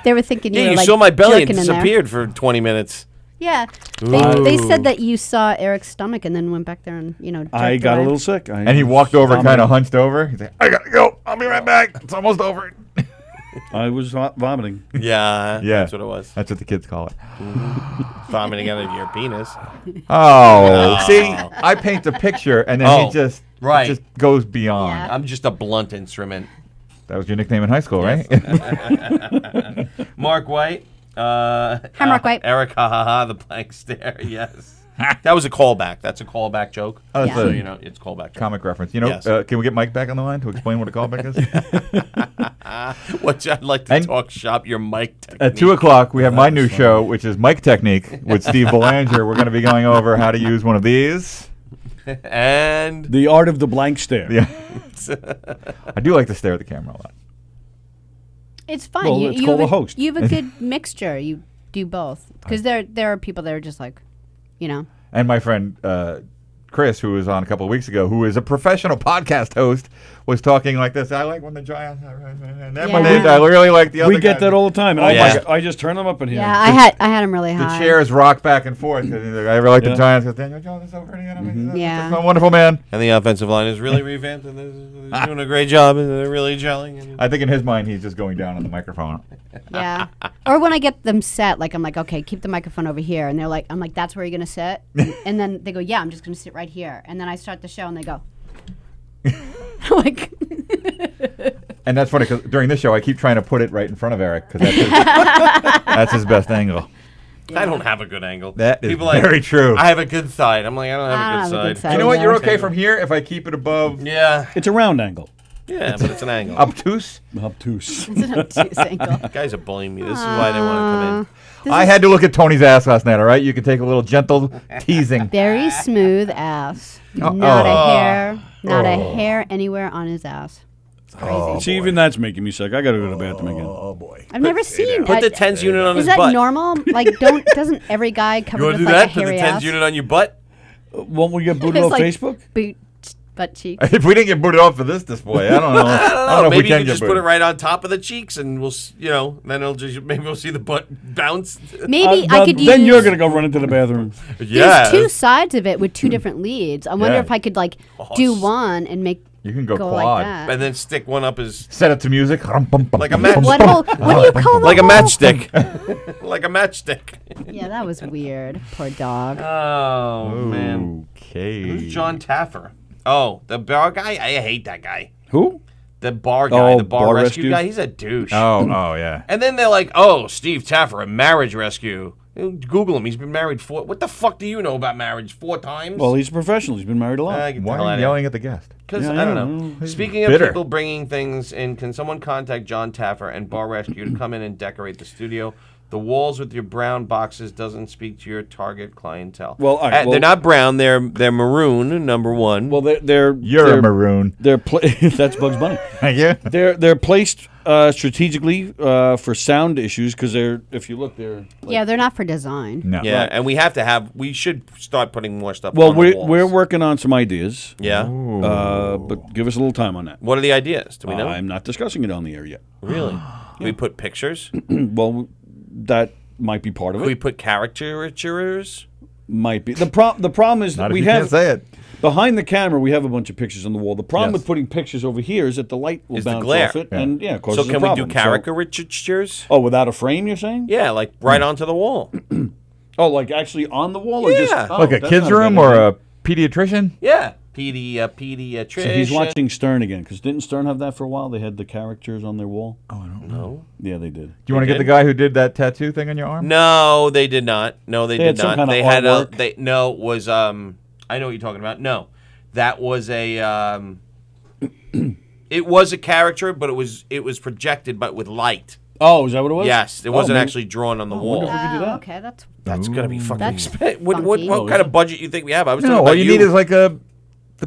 They were thinking you Yeah, were you like saw my belly and jerking in there. disappeared for 20 minutes. Yeah, they Ooh. said that you saw Eric's stomach and then went back there and jerked I got a away. little sick. And he walked over, kind of hunched over. He's like, "I gotta go. I'll be right back. It's almost over." I was vomiting. Yeah, Yeah, that's what it was. That's what the kids call it. Vomiting out of your penis. Oh, see, I paint the picture, and then he just Right. It just goes beyond. Yeah. I'm just a blunt instrument. That was your nickname in high school, right? Mark White. Hi, Mark White. Eric, ha ha ha, the blank stare. Yes. That was a callback. That's a callback joke. Oh, So, you know, it's a callback joke. Comic reference. You know, Yes. can we get Mike back on the line to explain what a callback is? I'd like to talk shop your mic technique. At 2 o'clock, we have my new show, which is Mike Technique with Steve Belanger. We're going to be going over how to use one of these. And the art of the blank stare. Yeah. I do like to stare at the camera a lot. It's fun. Well, it's called have a host. You have a good mixture. You do both because there are people that are just like, you know. And my friend Chris, who was on a couple of weeks ago, who is a professional podcast host, was talking like this. I like when the Giants, and then when I really like the other. We get guys. that all the time. And I just turn them up in here. Yeah, I had them really high. The chairs rock back and forth. I really like the Giants. Daniel Jones is so pretty. Yeah. He's a wonderful man. And the offensive line is really revamped, and they're doing a great job, and they're really gelling. I think in his mind, he's just going down on the microphone. Yeah. Or when I get them set, like I'm like, okay, keep the microphone over here, and they're like, I'm like, that's where you're gonna sit, and then they go, yeah, I'm just gonna sit right here, and then I start the show, and they go, like. And that's funny because during this show, I keep trying to put it right in front of Eric because that's his best angle. Yeah. I don't have a good angle. That is People very true. I have a good side. I'm like, I don't have a good side. You know what? You're okay from here if I keep it above. Yeah. It's a round angle. Yeah, but it's an angle. Obtuse? Obtuse. It's an obtuse angle. Guys are bullying me. This is why they want to come in. I had to look at Tony's ass last night, all right? You can take a little gentle teasing. Very smooth ass. Oh. Not Oh. a hair anywhere on his ass. It's crazy. See, even that's making me sick. I got to go to the bathroom again. Oh, boy. I've never seen. Put the TENS unit on his butt. Is butt. that normal? Like, doesn't every guy You covered want with to do like that? a Put the hairy TENS ass? unit on your butt? Won't we get booted It's off like Facebook? Butt cheeks. If we didn't get booted off for this display, I don't know. I don't know. if we Maybe you can can get just put booted. it right on top of the cheeks, and we'll, then it'll just maybe we'll see the butt bounce. Maybe I could Then use- you're gonna go run into the bathroom. There's two sides of it with two different leads. I wonder Yeah. if I could like do one and make You can go like quad. that. And then stick one up his Set it to music. like a match. What hole? What do you call Like a the hole? matchstick. Like a matchstick. Yeah, that was weird. Poor dog. Oh man. Okay. Who's John Taffer? Oh, the bar guy. I hate that guy. Who? The bar guy, Oh, the bar, bar rescue rescue? guy. He's a douche. Oh, yeah. And then they're like, "Oh, Steve Taffer, a marriage rescue." Google him. He's been married 4. What the fuck do you know about marriage? 4 times? Well, he's a professional. He's been married a lot. Why are you yelling at the guest? Because Yeah, I don't know. He's Speaking of bitter. people bringing things in, can someone contact John Taffer and Bar Rescue to come in and decorate the studio? The walls with your brown boxes doesn't speak to your target clientele. Well, all right, well- they're not brown. They're maroon. Number one. Well, You're they're a maroon. They're that's Bugs Bunny. Thank you. They're placed strategically for sound issues because if you look, they're Yeah, they're not for design. No. Yeah, Right. and we should start putting more stuff. well, on the walls. we're working on some ideas. Yeah. But give us a little time on that. What are the ideas? Do we know? I'm not discussing it on the air yet. Really? Do we put pictures? Well, that might be part of Can it. we put caricatures? Might be the problem is Not we if you have can't say it. behind the camera. We have a bunch of pictures on the wall. The problem Yes. with putting pictures over here is that the light will Is the bounce glare. off it, Yeah. and yeah, it causes So can a we problem. do caricatures? Oh, without a frame, you're saying? Yeah, like right onto the wall. Oh, like actually on the wall, or just Yeah. oh, Like a that's kid's not a room bad or idea. a pediatrician? Yeah, pediatrician. So he's watching Stern again because didn't Stern have that for a while? They had the characters on their wall. Oh, I don't know. No, Yeah, they did. Do you want to get the guy who did that tattoo thing on your arm? no, they did not. No, they They did had some not. kind of They had a. artwork. They no it was I know what you're talking about. No, that was a. It was a character, but it was projected, but with light. Oh, is that what it was? Yes, it Oh, wasn't maybe- actually drawn on the I wonder wall. if we could do that. Okay, That's gonna be fucking That's expensive. What funky. what kind of budget you think we have? I was No, talking all about you need is like the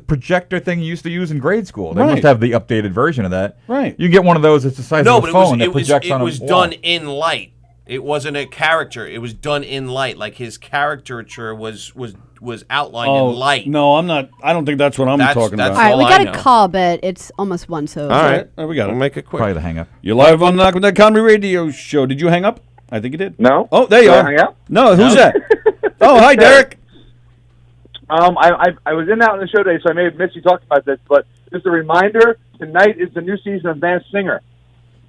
projector thing you used to use in grade school. They Right. must have the updated version of that. Right. You can get one of those that's the size no, of but a phone that projects it on a was wall. done in light. It wasn't a character. It was done in light. Like his caricature was outlined Oh, in light. no, I'm not. I don't think that's what I'm talking that's about. All right, we all got I a know. call, but it's almost 1, so. All right, we got it. We'll make it quick. Probably the hang up. You're live on the Knock with That Comedy Radio Show. Did you hang up? I think you did. No. Oh, there you Did I are. hang up? No, who's that? Oh, hi, Derek. I was in and out on the show today, so I may have missed you talking about this, but just a reminder, tonight is the new season of Masked Singer.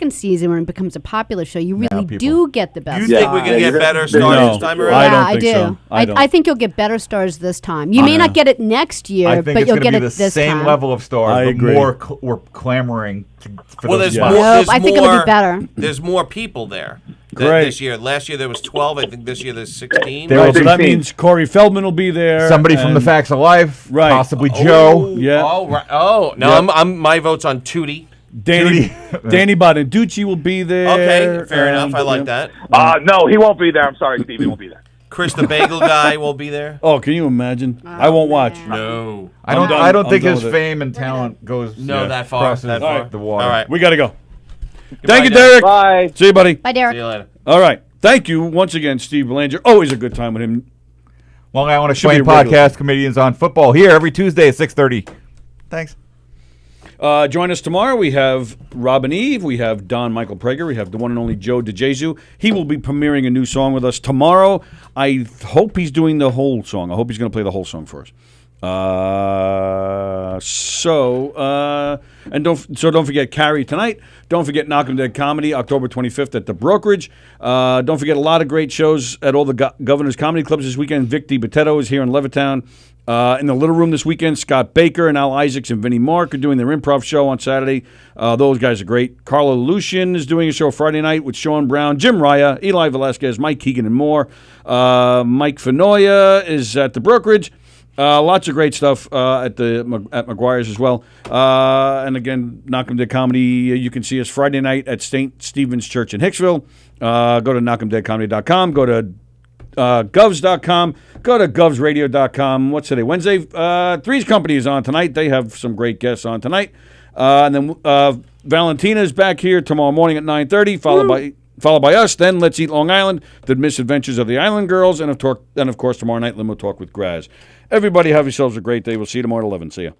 second season when it becomes a popular show, you Now really people- do get the best. You think we can get better stars this time around? Yeah, I do. I think you'll get better stars this time. You may not get it next year, I think but it's you'll gonna get be it the this same time. level of stars, I but agree. more we're clamoring for Well, those there's spots. more. Nope, There's I think more, it'll be better. There's more people there Great. this year. Last year there was 12. I think this year there's 16. There will So be that means Corey Feldman will be there. somebody from the and- Facts of Life, Right. possibly Joe. Yeah. Oh, right. Oh, no, Yep. I'm my vote's on Tootie. Danny Bonaducci will be there. Okay, fair enough. I like that. No, he won't be there. I'm sorry, Steve. He won't be there. Chris the Bagel guy will be there. Oh, can you imagine? I won't watch. No. I don't I'm think done his with it. fame and talent goes that far. crosses That far. the water. All right. We got to go. Goodbye, Thank you, Derek. Derek. Bye. See you, buddy. Bye, Derek. See you later. All right. Thank you once again, Steve Belanger. Always a good time with him. Long Island Should be Explained a regular. podcast, comedians on football here every Tuesday at 6:30. Thanks. Join us tomorrow. We have Robin Eve. We have Don Michael Prager. We have the one and only Joe DeJesu. He will be premiering a new song with us tomorrow. I hope he's doing the whole song. I hope he's going to play the whole song for us. Don't forget Carrie tonight. Don't forget Knock 'em Dead Comedy, October 25th at the Brokerage. Don't forget a lot of great shows at all the Governor's Comedy Clubs this weekend. Vic DiBattista is here in Levittown. In the Little Room this weekend, Scott Baker and Al Isaacs and Vinnie Mark are doing their improv show on Saturday. Those guys are great. Carla Lucian is doing a show Friday night with Sean Brown, Jim Raya, Eli Velasquez, Mike Keegan, and more. Mike Fenoya is at the Brokerage. Lots of great stuff at McGuire's as well. And again, Knock 'em Dead Comedy, you can see us Friday night at St. Stephen's Church in Hicksville. Go to knockemdeadcomedy.com. Go to govs.com. Go to govsradio.com. What's today? Wednesday. Three's Company is on tonight. They have some great guests on tonight. And then Valentina is back here tomorrow morning at 9:30, followed by us. Then Let's Eat Long Island, The Misadventures of the Island Girls, and of course tomorrow night Limo Talk with Graz. Everybody have yourselves a great day. We'll see you tomorrow at 11. See ya.